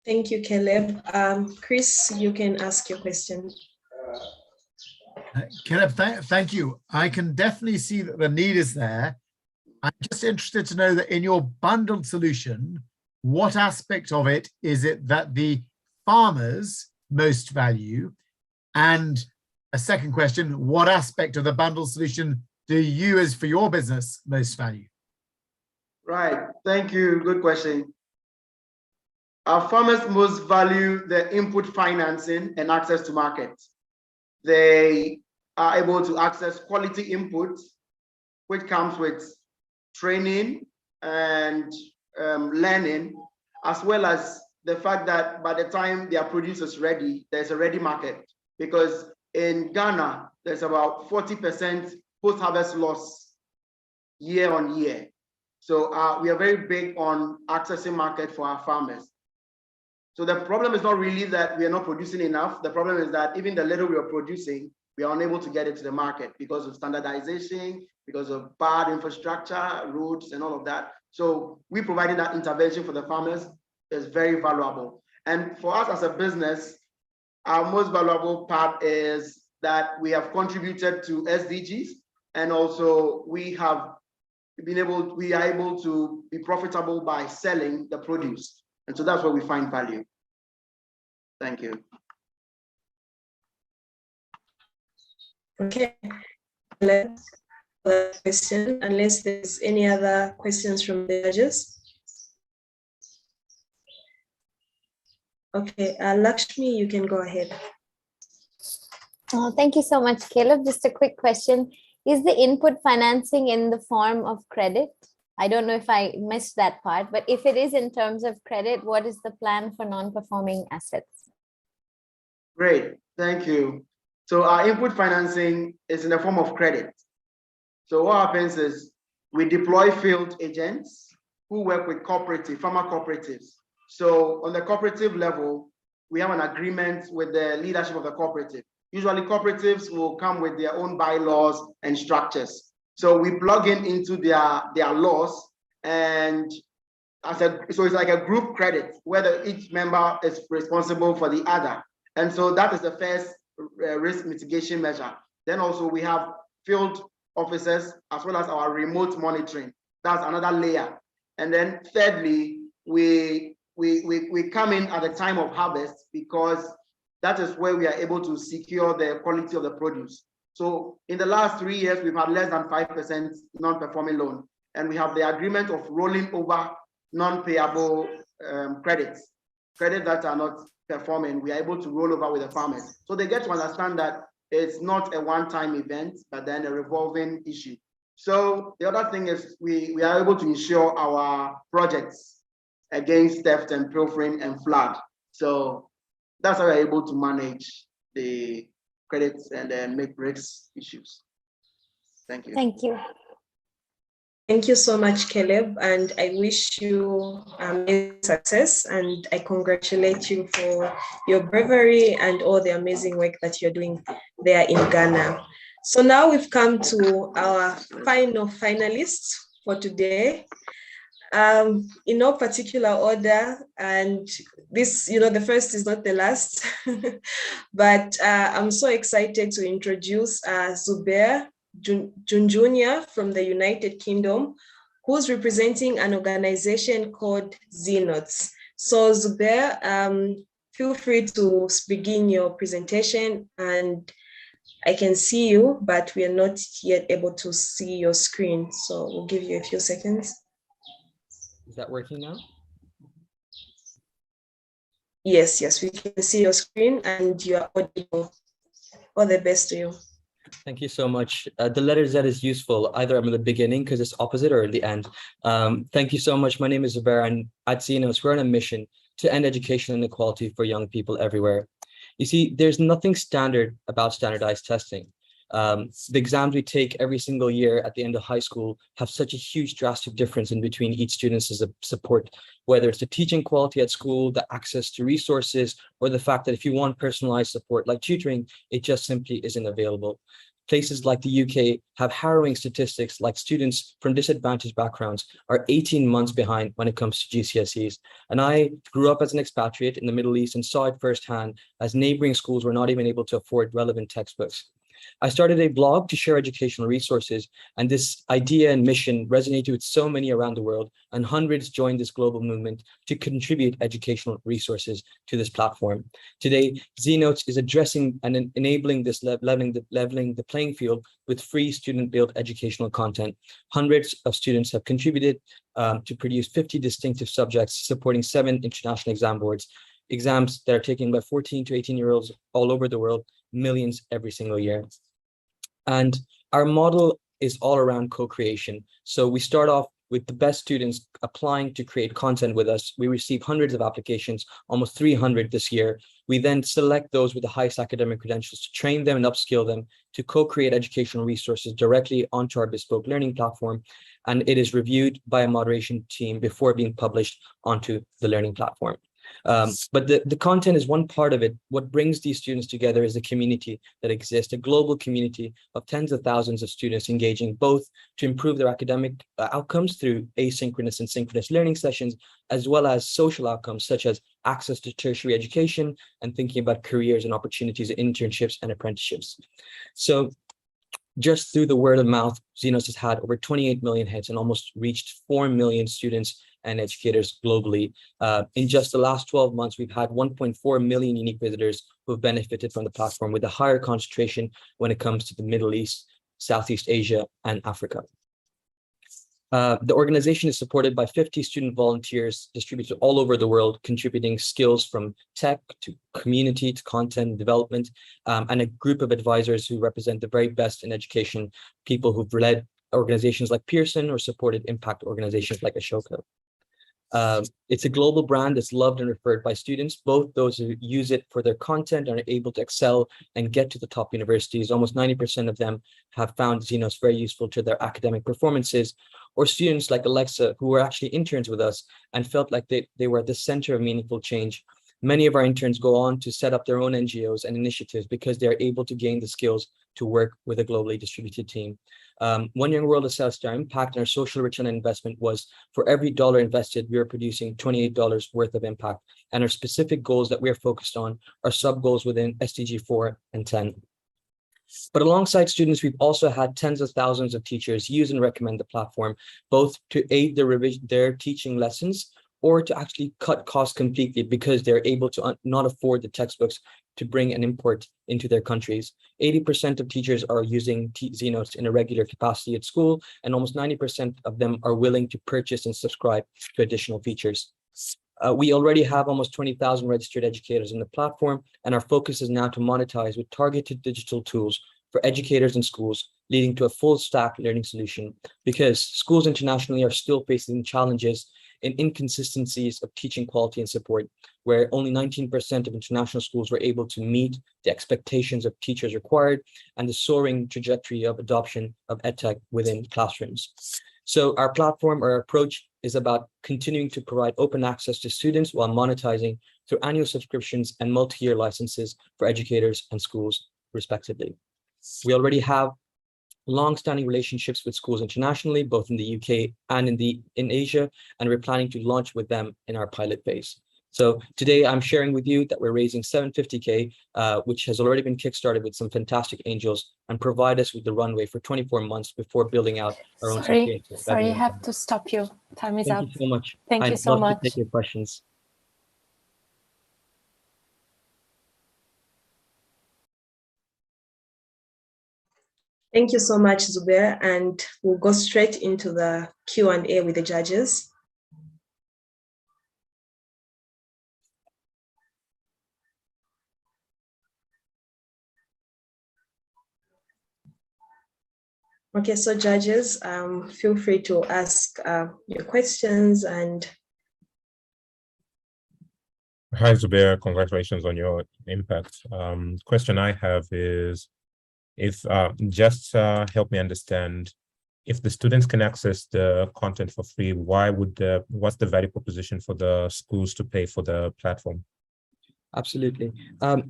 Thank you, Caleb. Chris, you can ask your question. Caleb, thank you. I can definitely see that the need is there. I'm just interested to know that in your bundled solution, what aspect of it is it that the farmers most value? And a second question, what aspect of the bundled solution do you, as for your business, most value? Right, thank you, good question. Our farmers most value the input financing and access to market. They are able to access quality input, which comes with training and learning, as well as the fact that by the time their produce is ready, there's a ready market. Because in Ghana, there's about 40% post-harvest loss year on year. So we are very big on accessing market for our farmers. So the problem is not really that we are not producing enough. The problem is that even the little we are producing, we are unable to get it to the market because of standardization, because of bad infrastructure, roads, and all of that. So we providing that intervention for the farmers is very valuable. And for us as a business, our most valuable part is that we have contributed to SDGs, and also we are able to be profitable by selling the produce. And so that's where we find value. Thank you. Okay, let's question, unless there's any other questions from the judges. Okay, Lakshmi, you can go ahead. Oh, thank you so much, Caleb. Just a quick question. Is the input financing in the form of credit? I don't know if I missed that part, but if it is in terms of credit, what is the plan for non-performing assets? Great, thank you. So our input financing is in the form of credit. So what happens is We deploy field agents who work with farmer cooperatives. So on the cooperative level, we have an agreement with the leadership of the cooperative. Usually cooperatives will come with their own bylaws and structures. So we plug into their laws, and so it's like a group credit where each member is responsible for the other. And so that is the first risk mitigation measure. Then also we have field officers as well as our remote monitoring. That's another layer. And then thirdly, we come in at the time of harvest, because that is where we are able to secure the quality of the produce. So in the last 3 years, we've had less than 5% non-performing loan. And we have the agreement of rolling over non-payable credits that are not performing. We are able to roll over with the farmers. So they get to understand that it's not a one-time event, but then a revolving issue. So the other thing is we are able to insure our projects against theft and pilfering and flood. So that's how we're able to manage the credits and then make risk issues. Thank you. Thank you. Thank you so much, Caleb, and I wish you success, and I congratulate you for your bravery and all the amazing work that you're doing there in Ghana. So now we've come to our final finalists for today. In no particular order, and this, the first is not the last, but I'm so excited to introduce Zubair Junjunia from the United Kingdom, who's representing an organization called Zenotes. So Zubair, feel free to begin your presentation, and I can see you, but we are not yet able to see your screen. So we'll give you a few seconds. Is that working now? Yes, we can see your screen and you are audible. All the best to you. Thank you so much. The letter Z is useful. Either I'm in the beginning because it's opposite, or at the end. Thank you so much. My name is Zubair, and at Zenos, we're on a mission to end education inequality for young people everywhere. You see, there's nothing standard about standardized testing. The exams we take every single year at the end of high school have such a huge drastic difference in between each student's support, whether it's the teaching quality at school, the access to resources, or the fact that if you want personalized support like tutoring, it just simply isn't available. Places like the UK have harrowing statistics, like students from disadvantaged backgrounds are 18 months behind when it comes to GCSEs. And I grew up as an expatriate in the Middle East and saw it firsthand as neighboring schools were not even able to afford relevant textbooks. I started a blog to share educational resources, and this idea and mission resonated with so many around the world, and hundreds joined this global movement to contribute educational resources to this platform. Today, Zenotes is addressing and enabling this leveling the playing field with free student-built educational content. Hundreds of students have contributed to produce 50 distinctive subjects, supporting 7 international exam boards, exams that are taken by 14 to 18-year-olds all over the world, millions every single year. And our model is all around co-creation. So we start off with the best students applying to create content with us. We receive hundreds of applications, almost 300 this year. We then select those with the highest academic credentials to train them and upskill them to co-create educational resources directly onto our bespoke learning platform. And it is reviewed by a moderation team before being published onto the learning platform. But the content is one part of it. What brings these students together is the community that exists, a global community of tens of thousands of students engaging both to improve their academic outcomes through asynchronous and synchronous learning sessions, as well as social outcomes such as access to tertiary education and thinking about careers and opportunities, internships and apprenticeships. So just through the word of mouth, Zenos has had over 28 million hits and almost reached 4 million students and educators globally. In just the last 12 months, we've had 1.4 million unique visitors who have benefited from the platform, with a higher concentration when it comes to the Middle East, Southeast Asia, and Africa. The organization is supported by 50 student volunteers distributed all over the world, contributing skills from tech to community to content development, and a group of advisors who represent the very best in education, people who've led organizations like Pearson or supported impact organizations like Ashoka. It's a global brand that's loved and referred by students, both those who use it for their content and are able to excel and get to the top universities. Almost 90% of them have found Xenos very useful to their academic performances, or students like Alexa, who were actually interns with us and felt like they were at the center of meaningful change. Many of our interns go on to set up their own NGOs and initiatives because they're able to gain the skills to work with a globally distributed team. One Young World assessed our impact, and our social return on investment was, for every dollar invested, we are producing $28 worth of impact. And our specific goals that we're focused on are sub-goals within SDG 4 and 10. But alongside students, we've also had tens of thousands of teachers use and recommend the platform, both to aid their teaching lessons or to actually cut costs completely because they're able to not afford the textbooks to bring and import into their countries. 80% of teachers are using Xenos in a regular capacity at school, and almost 90% of them are willing to purchase and subscribe to additional features. We already have almost 20,000 registered educators in the platform, and our focus is now to monetize with targeted digital tools for educators and schools, leading to a full stack learning solution, because schools internationally are still facing challenges in inconsistencies of teaching quality and support, where only 19% of international schools were able to meet the expectations of teachers required, and the soaring trajectory of adoption of EdTech within classrooms. So our platform, our approach is about continuing to provide open access to students while monetizing through annual subscriptions and multi-year licenses for educators and schools, respectively. We already have long-standing relationships with schools internationally, both in the UK and in Asia, and we're planning to launch with them in our pilot phase. So today I'm sharing with you that we're raising 750K, which has already been kickstarted with some fantastic angels, and provide us with the runway for 24 months before building out our own. Sorry, I have to stop you. Time is up. Thank you so much. Thank you so much. I'd love to take your questions. Thank you so much, Zubair, and we'll go straight into the Q&A with the judges. Okay, so judges, feel free to ask your questions. And hi, Zubair, congratulations on your impact. Question I have is, if help me understand, if the students can access the content for free, what's the value proposition for the schools to pay for the platform? Absolutely.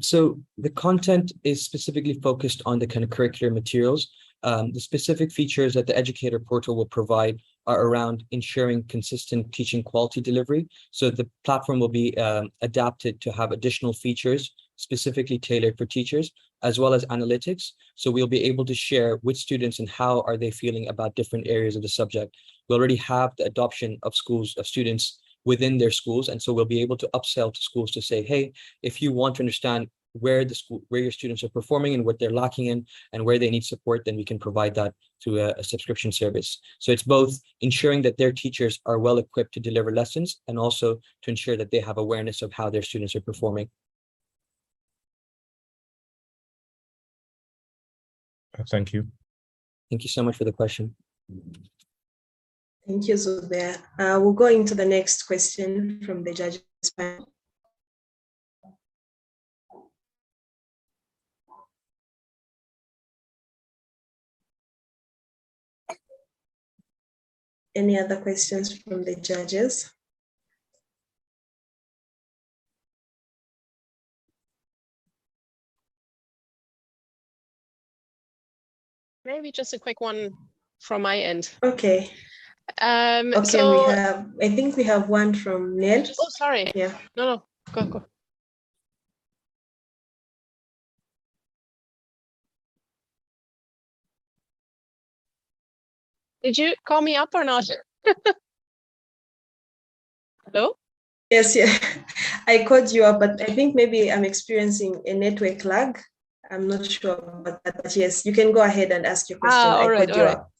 So the content is specifically focused on the kind of curricular materials. The specific features that the educator portal will provide are around ensuring consistent teaching quality delivery. So the platform will be adapted to have additional features specifically tailored for teachers, as well as analytics. So we'll be able to share with students and how are they feeling about different areas of the subject. We already have the adoption of students within their schools. And so we'll be able to upsell to schools to say, hey, if you want to understand where your students are performing and what they're lacking in and where they need support, then we can provide that through a subscription service. So it's both ensuring that their teachers are well equipped to deliver lessons and also to ensure that they have awareness of how their students are performing. Thank you. Thank you so much for the question. Thank you, Zubair. We'll go into the next question from the judges panel. Any other questions from the judges? Maybe just a quick one from my end. Okay. Okay, so I think we have one from Ned. Oh, sorry. Yeah. No, go. Did you call me up or not? Hello? Yes, yeah. I called you up, but I think maybe I'm experiencing a network lag. I'm not sure about that, but yes, you can go ahead and ask your question. All right. Up.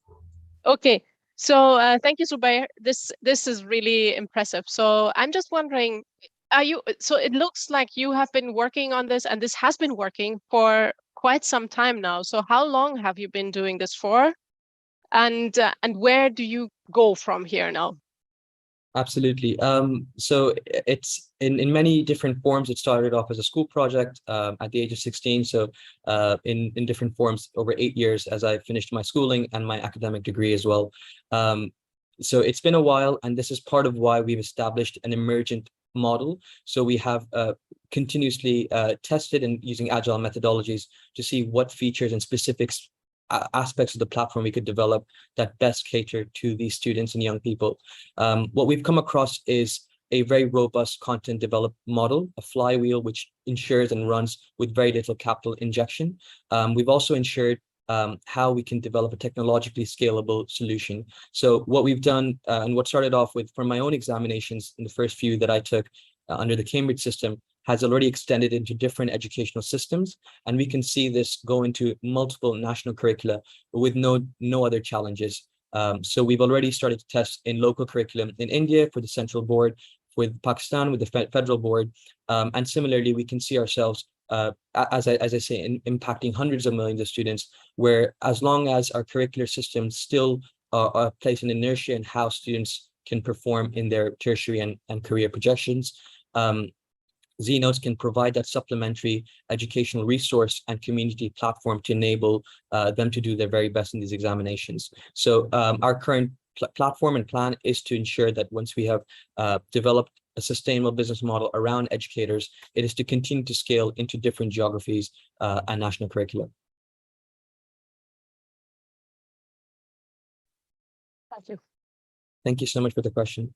Okay. So thank you, Zubair. This is really impressive. So I'm just wondering, so it looks like you have been working on this, and this has been working for quite some time now. So how long have you been doing this for? And where do you go from here now? Absolutely. So it's in many different forms. It started off as a school project at the age of 16. So in different forms over 8 years as I finished my schooling and my academic degree as well. So it's been a while, and this is part of why we've established an emergent model. So we have continuously tested and using agile methodologies to see what features and specifics aspects of the platform we could develop that best cater to these students and young people. What we've come across is a very robust content development model, a flywheel which ensures and runs with very little capital injection. We've also ensured how we can develop a technologically scalable solution. So what we've done and what started off with from my own examinations in the first few that I took under the Cambridge system has already extended into different educational systems. And we can see this go into multiple national curricula with no other challenges. So we've already started to test in local curriculum in India for the central board, with Pakistan with the federal board. And similarly, we can see ourselves, as I say, impacting hundreds of millions of students, where as long as our curricular systems still place an inertia in how students can perform in their tertiary and career projections, Zenotes can provide that supplementary educational resource and community platform to enable them to do their very best in these examinations. So our current platform and plan is to ensure that once we have developed a sustainable business model around educators, it is to continue to scale into different geographies and national curricula. Thank you. Thank you so much for the question.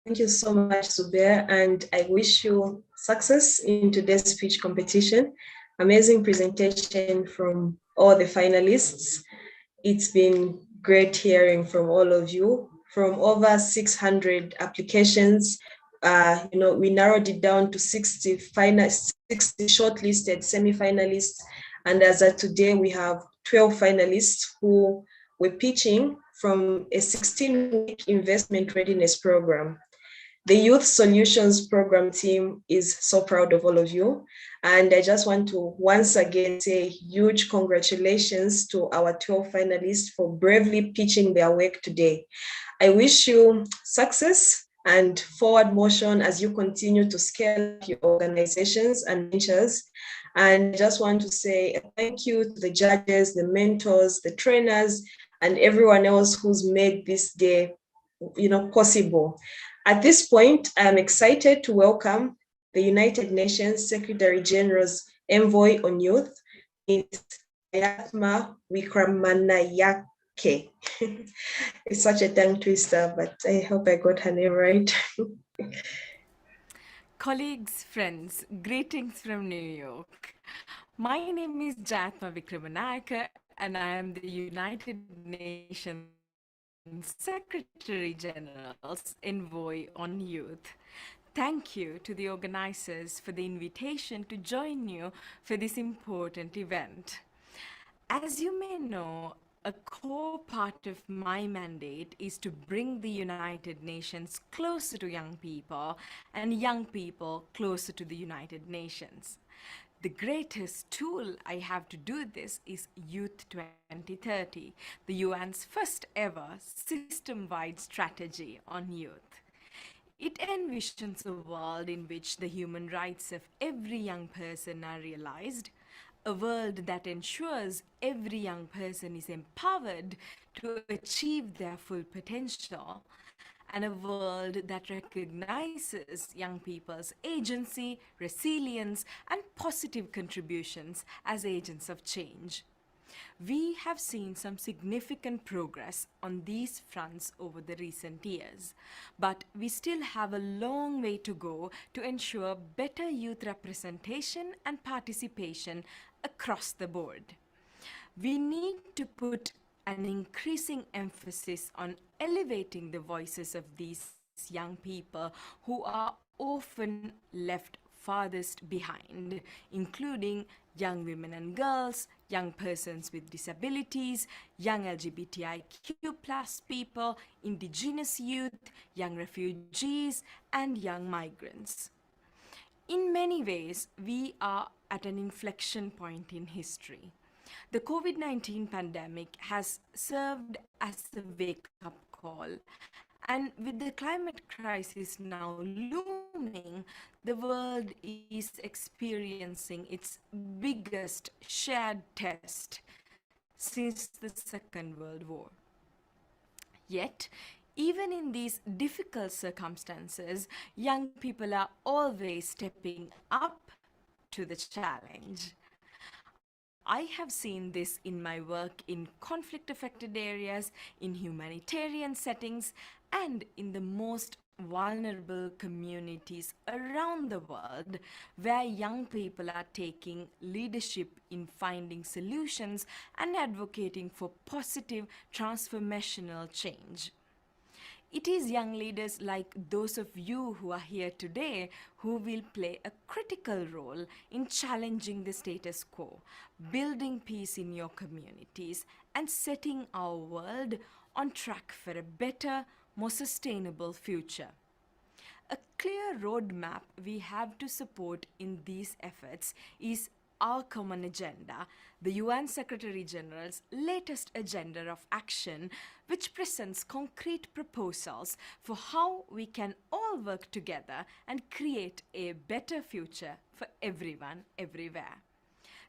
Thank you so much, Zubair, and I wish you success in today's speech competition. Amazing presentation from all the finalists. It's been great hearing from all of you. From over 600 applications, we narrowed it down to 60 shortlisted semi-finalists, and as of today, we have 12 finalists who were pitching from a 16-week investment readiness program. The Youth Solutions Program team is so proud of all of you. And I just want to once again say huge congratulations to our 12 finalists for bravely pitching their work today. I wish you success and forward motion as you continue to scale up your organizations and ventures. And I just want to say thank you to the judges, the mentors, the trainers, and everyone else who's made this day possible. At this point, I'm excited to welcome the United Nations Secretary General's Envoy on Youth, Ms. Ayatma Wikramanayake. It's such a tongue twister, but I hope I got her name right. Colleagues, friends, greetings from New York. My name is Jatma Vikramanayake, and I am the United Nations Secretary General's Envoy on Youth. Thank you to the organizers for the invitation to join you for this important event. As you may know, a core part of my mandate is to bring the United Nations closer to young people and young people closer to the United Nations. The greatest tool I have to do this is Youth 2030, the UN's first ever system-wide strategy on youth. It envisions a world in which the human rights of every young person are realized, a world that ensures every young person is empowered to achieve their full potential, and a world that recognizes young people's agency, resilience, and positive contributions as agents of change. We have seen some significant progress on these fronts over the recent years, but we still have a long way to go to ensure better youth representation and participation across the board. We need to put an increasing emphasis on elevating the voices of these young people who are often left farthest behind, including young women and girls, young persons with disabilities, young LGBTIQ+ people, indigenous youth, young refugees, and young migrants. In many ways, we are at an inflection point in history. The COVID-19 pandemic has served as a wake-up call, and with the climate crisis now looming, the world is experiencing its biggest shared test since the Second World War. Yet, even in these difficult circumstances, young people are always stepping up to the challenge. I have seen this in my work in conflict-affected areas, in humanitarian settings, and in the most vulnerable communities around the world, where young people are taking leadership in finding solutions and advocating for positive transformational change. It is young leaders like those of you who are here today who will play a critical role in challenging the status quo, building peace in your communities, and setting our world on track for a better, more sustainable future. A clear roadmap we have to support in these efforts is our common agenda, the UN Secretary General's latest agenda of action, which presents concrete proposals for how we can all work together and create a better future for everyone, everywhere.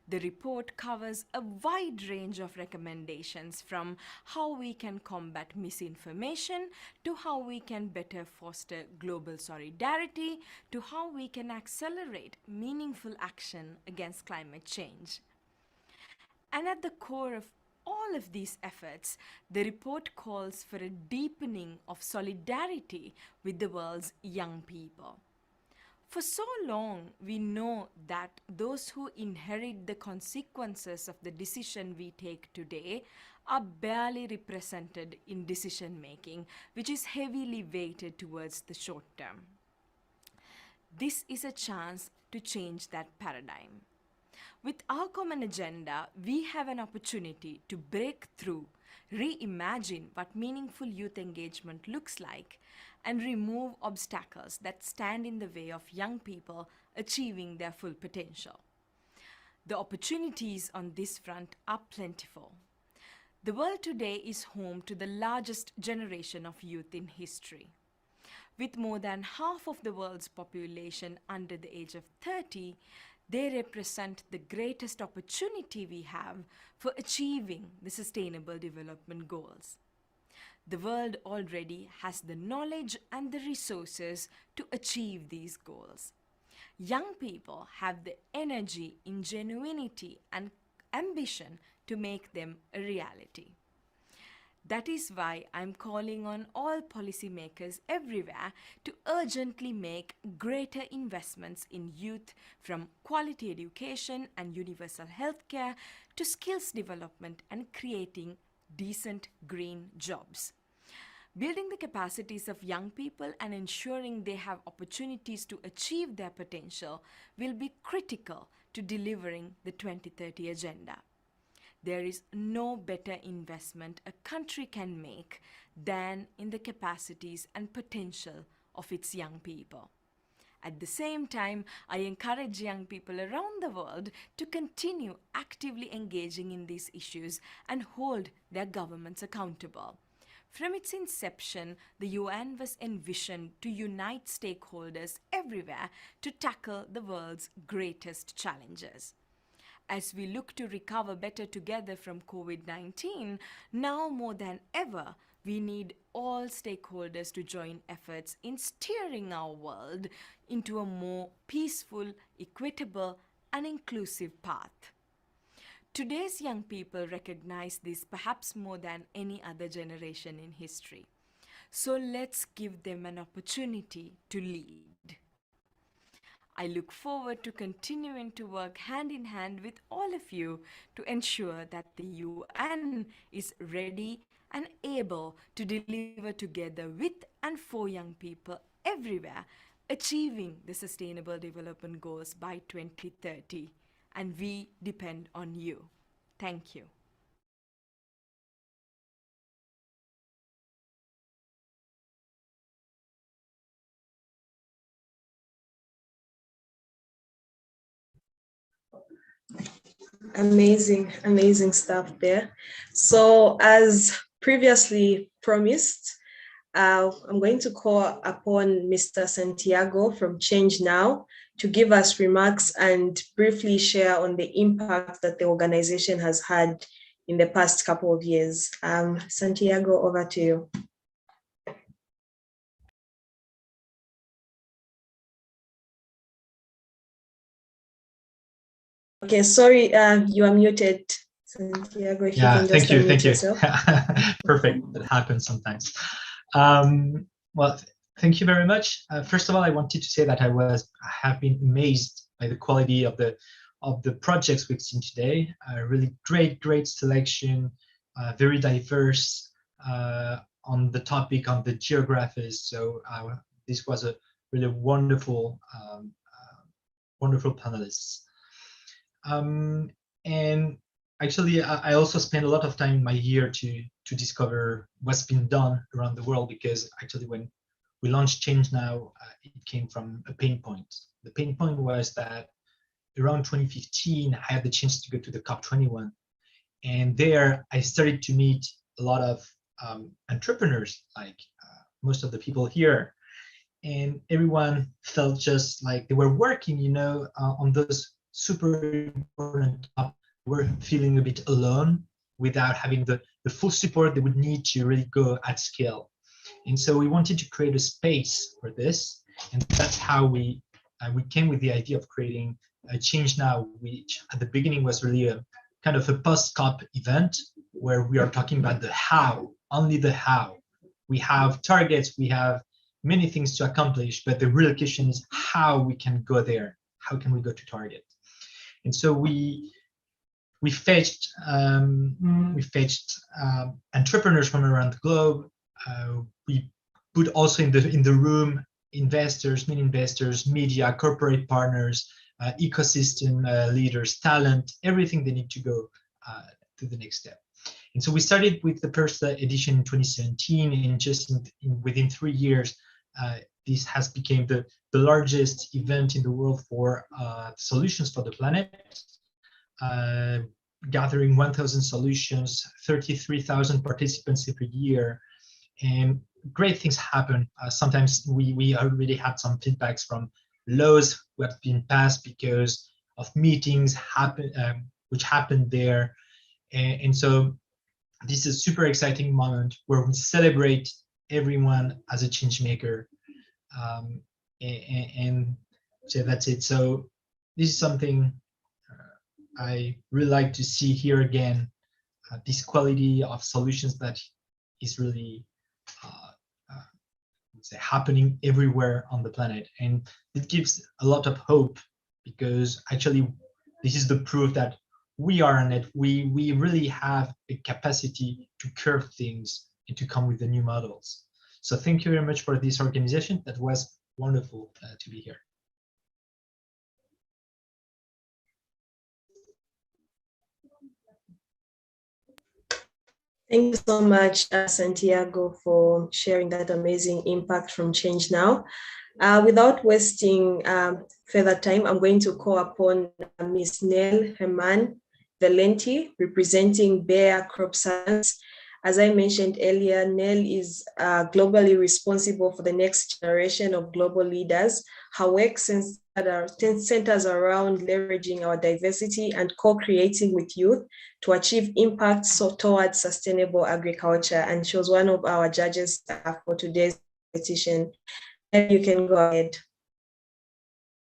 The report covers a wide range of recommendations, from how we can combat misinformation, to how we can better foster global solidarity, to how we can accelerate meaningful action against climate change. And at the core of all of these efforts, the report calls for a deepening of solidarity with the world's young people. For so long, we know that those who inherit the consequences of the decision we take today are barely represented in decision making, which is heavily weighted towards the short term. This is a chance to change that paradigm. With our common agenda, we have an opportunity to break through, reimagine what meaningful youth engagement looks like, and remove obstacles that stand in the way of young people achieving their full potential. The opportunities on this front are plentiful. The world today is home to the largest generation of youth in history. With more than half of the world's population under the age of 30, they represent the greatest opportunity we have for achieving the Sustainable Development Goals. The world already has the knowledge and the resources to achieve these goals. Young people have the energy, ingenuity, and ambition to make them a reality. That is why I'm calling on all policymakers everywhere to urgently make greater investments in youth, from quality education and universal healthcare to skills development and creating decent green jobs. Building the capacities of young people and ensuring they have opportunities to achieve their potential will be critical to delivering the 2030 Agenda. There is no better investment a country can make than in the capacities and potential of its young people. At the same time, I encourage young people around the world to continue actively engaging in these issues and hold their governments accountable. From its inception, the UN was envisioned to unite stakeholders everywhere to tackle the world's greatest challenges. As we look to recover better together from COVID-19, now more than ever, we need all stakeholders to join efforts in steering our world into a more peaceful, equitable, and inclusive path. Today's young people recognize this perhaps more than any other generation in history. So let's give them an opportunity to lead. I look forward to continuing to work hand in hand with all of you to ensure that the UN is ready and able to deliver together with and for young people everywhere, achieving the Sustainable Development Goals by 2030. And we depend on you. Thank you. Amazing, amazing stuff there. So as previously promised, I'm going to call upon Mr. Santiago from Change Now to give us remarks and briefly share on the impact that the organization has had in the past couple of years. Santiago, over to you. Okay, sorry, you are muted, Santiago, if you can just unmute yourself. Perfect, that happens sometimes. Well, thank you very much. First of all, I wanted to say that I have been amazed by the quality of the projects we've seen today. Really great selection, very diverse on the topic, on the geographies. So this was a really wonderful panelists. And actually, I also spent a lot of time in my year to discover what's been done around the world, because actually when we launched Change Now, it came from a pain point. The pain point was that around 2015, I had the chance to go to the COP21. And there I started to meet a lot of entrepreneurs, like most of the people here. And everyone felt just like they were working, on those super important topics. We're feeling a bit alone without having the full support they would need to really go at scale. And so we wanted to create a space for this. And that's how we came with the idea of creating a Change Now, which at the beginning was really a kind of a post-COP event where we are talking about the how, only the how. We have targets, we have many things to accomplish, but the real question is how we can go there. How can we go to target? And so we fetched entrepreneurs from around the globe. We put also in the room investors, mini investors, media, corporate partners, ecosystem leaders, talent, everything they need to go to the next step. And so we started with the first edition in 2017, and just within 3 years, this has become the largest event in the world for solutions for the planet, gathering 1,000 solutions, 33,000 participants every year, and great things happen. Sometimes we already had some feedbacks from laws who have been passed because of meetings which happened there, and so this is a super exciting moment where we celebrate everyone as a change maker, and so that's it. So this is something I really like to see here again, this quality of solutions that is really happening everywhere on the planet. And it gives a lot of hope, because actually this is the proof that we are on it. We really have a capacity to curve things and to come with the new models. So thank you very much for this organization. That was wonderful to be here. Thank you so much, Santiago, for sharing that amazing impact from Change Now. Without wasting further time, I'm going to call upon Ms. Nell Herman Valenti, representing Bayer Crop Science. As I mentioned earlier, Nell is globally responsible for the next generation of global leaders. Her work centers around leveraging our diversity and co-creating with youth to achieve impact towards sustainable agriculture. And she was one of our judges for today's competition. You can go ahead.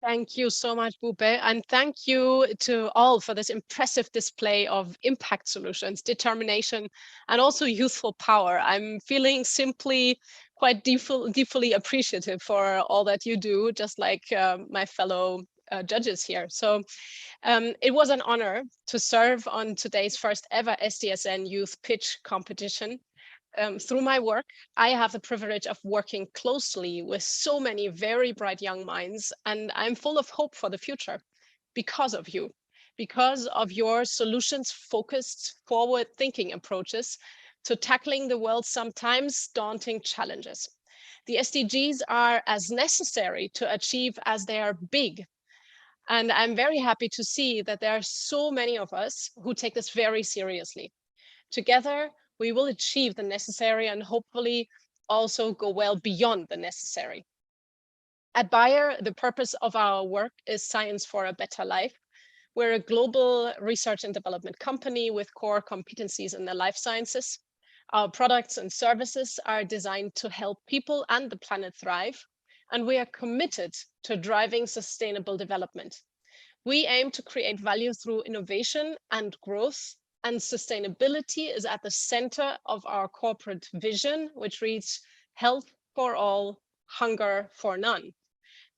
Thank you so much, Bupe, and thank you to all for this impressive display of impact solutions, determination, and also youthful power. I'm feeling simply quite deeply appreciative for all that you do, just like my fellow judges here. So it was an honor to serve on today's first ever SDSN Youth Pitch competition. Through my work, I have the privilege of working closely with so many very bright young minds, and I'm full of hope for the future because of you, because of your solutions-focused, forward-thinking approaches to tackling the world's sometimes daunting challenges. The SDGs are as necessary to achieve as they are big. And I'm very happy to see that there are so many of us who take this very seriously. Together, we will achieve the necessary and hopefully also go well beyond the necessary. At Bayer, the purpose of our work is science for a better life. We're a global research and development company with core competencies in the life sciences. Our products and services are designed to help people and the planet thrive, and we are committed to driving sustainable development. We aim to create value through innovation and growth, and sustainability is at the center of our corporate vision, which reads health for all, hunger for none.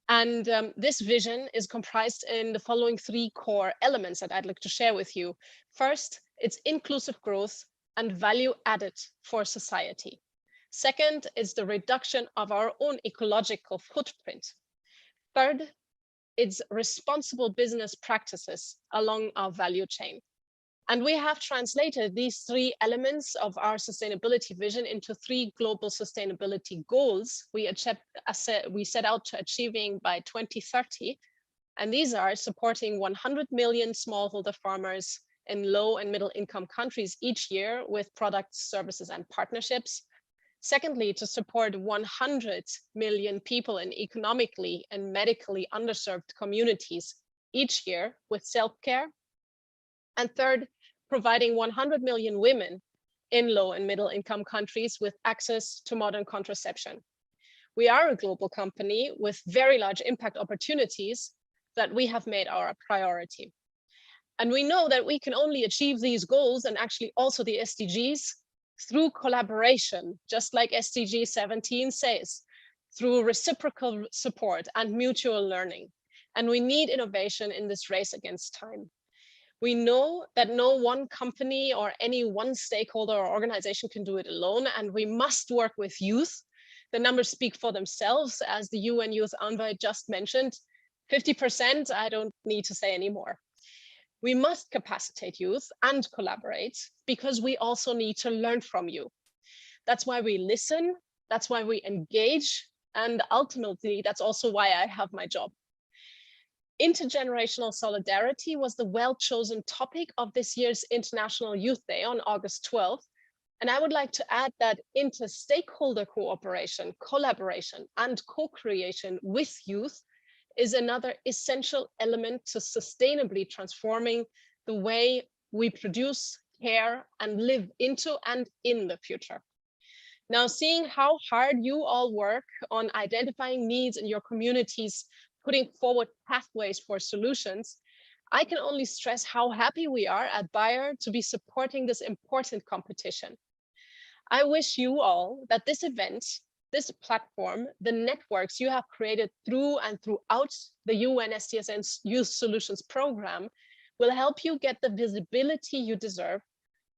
And this vision is comprised in the following 3 core elements that I'd like to share with you. First, it's inclusive growth and value added for society. Second is the reduction of our own ecological footprint. Third, it's responsible business practices along our value chain. And we have translated these 3 elements of our sustainability vision into 3 global sustainability goals we set out to achieving by 2030. And these are supporting 100 million smallholder farmers in low and middle income countries each year with products, services, and partnerships. Secondly, to support 100 million people in economically and medically underserved communities each year with self-care. And third, providing 100 million women in low and middle income countries with access to modern contraception. We are a global company with very large impact opportunities that we have made our priority. And we know that we can only achieve these goals and actually also the SDGs through collaboration, just like SDG 17 says, through reciprocal support and mutual learning. And we need innovation in this race against time. We know that no one company or any one stakeholder or organization can do it alone, and we must work with youth. The numbers speak for themselves, as the UN Youth Envoy just mentioned. 50%, I don't need to say anymore. We must capacitate youth and collaborate because we also need to learn from you. That's why we listen, that's why we engage, and ultimately, that's also why I have my job. Intergenerational solidarity was the well-chosen topic of this year's International Youth Day on August 12th. And I would like to add that inter-stakeholder cooperation, collaboration, and co-creation with youth is another essential element to sustainably transforming the way we produce, care, and live into and in the future. Now, seeing how hard you all work on identifying needs in your communities, putting forward pathways for solutions, I can only stress how happy we are at Bayer to be supporting this important competition. I wish you all that this event, this platform, the networks you have created through and throughout the UN STSN's Youth Solutions Program will help you get the visibility you deserve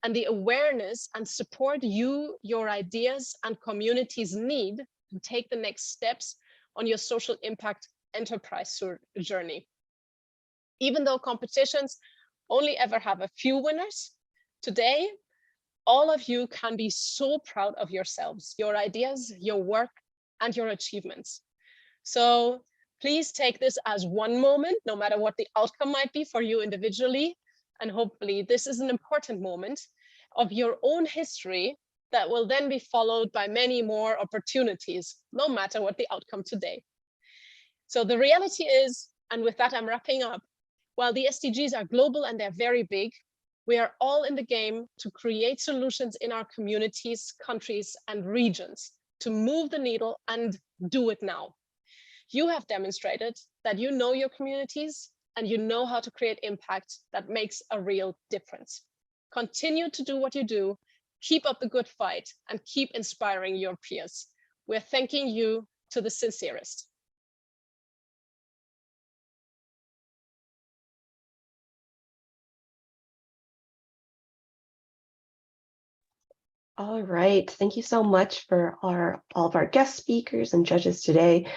and the awareness and support you, your ideas, and communities need to take the next steps on your social impact enterprise journey. Even though competitions only ever have a few winners, today, all of you can be so proud of yourselves, your ideas, your work, and your achievements. So please take this as one moment, no matter what the outcome might be for you individually. And hopefully this is an important moment of your own history that will then be followed by many more opportunities, no matter what the outcome today. So the reality is, and with that I'm wrapping up, while the SDGs are global and they're very big, we are all in the game to create solutions in our communities, countries, and regions to move the needle and do it now. You have demonstrated that you know your communities and you know how to create impact that makes a real difference. Continue to do what you do, keep up the good fight, and keep inspiring your peers. We're thanking you to the sincerest. All right, thank you so much for all of our guest speakers and judges today.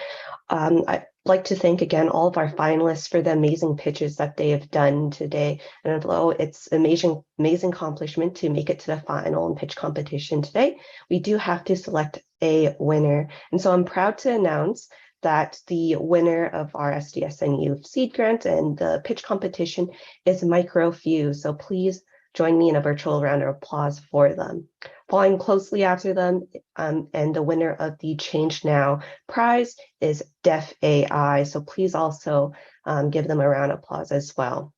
I'd like to thank again all of our finalists for the amazing pitches that they have done today. And although it's amazing accomplishment to make it to the final and pitch competition today, we do have to select a winner. And so I'm proud to announce that the winner of our SDSN Youth Seed Grant and the pitch competition is Microfuse. So please join me in a virtual round of applause for them. Following closely after them, and the winner of the Change Now prize is Deaf AI. So please also give them a round of applause as well.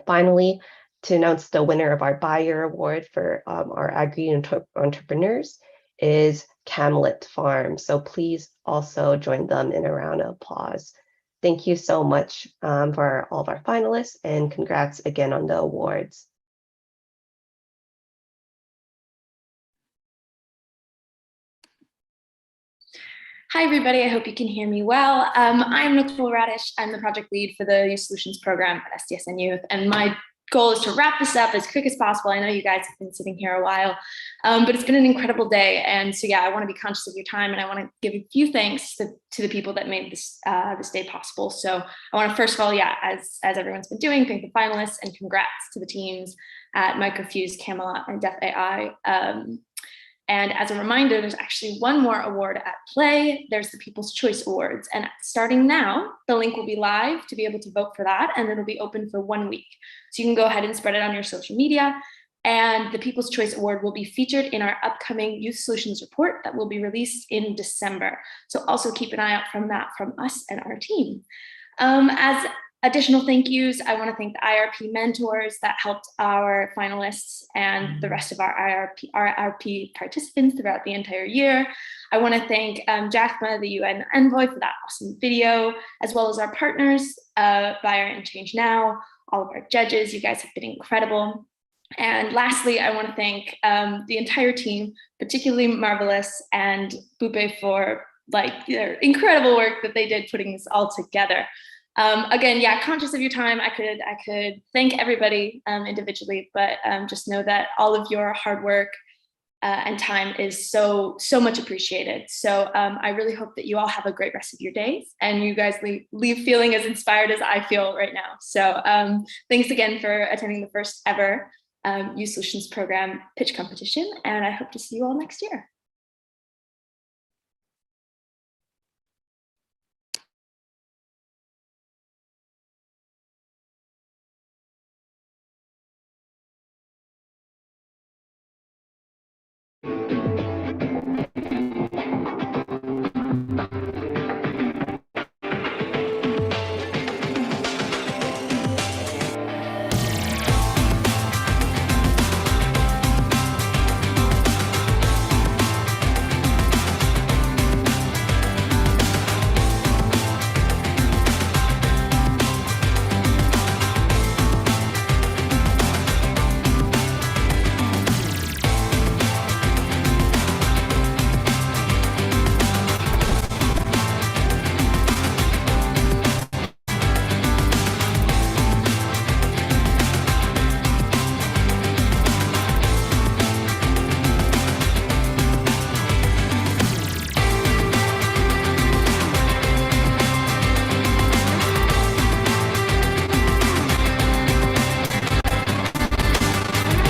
Finally, to announce the winner of our Buyer Award for our agri-entrepreneurs is Camlet Farm. So please also join them in a round of applause. Thank you so much for all of our finalists, and congrats again on the awards. Hi, everybody. I hope you can hear me well. I'm Nicole Radish. I'm the project lead for the Youth Solutions Program at SDSN Youth, and my goal is to wrap this up as quick as possible. I know you guys have been sitting here a while, but it's been an incredible day. And so, yeah, I want to be conscious of your time, and I want to give a few thanks to the people that made this this day possible. So I want to first of all, yeah, as everyone's been doing, thank the finalists and congrats to the teams at Microfuse, Camelot, and Deaf AI. And as a reminder, there's actually one more award at play. There's the People's Choice Awards. And starting now, the link will be live to be able to vote for that, and it'll be open for 1 week. So you can go ahead and spread it on your social media. And the People's Choice Award will be featured in our upcoming Youth Solutions report that will be released in December. So also keep an eye out from that from us and our team. As additional thank yous, I want to thank the IRP mentors that helped our finalists and the rest of our IRP participants throughout the entire year. I want to thank JAFMA, the UN envoy, for that awesome video, as well as our partners, Buyer and Change Now, all of our judges. You guys have been incredible. And lastly, I want to thank the entire team, particularly Marvelous and Bupe, for their incredible work that they did putting this all together. Again, yeah, conscious of your time, I could thank everybody individually, but just know that all of your hard work and time is so much appreciated. So I really hope that you all have a great rest of your days, and you guys leave feeling as inspired as I feel right now. So thanks again for attending the first ever Youth Solutions Program pitch competition, and I hope to see you all next year. Thank you.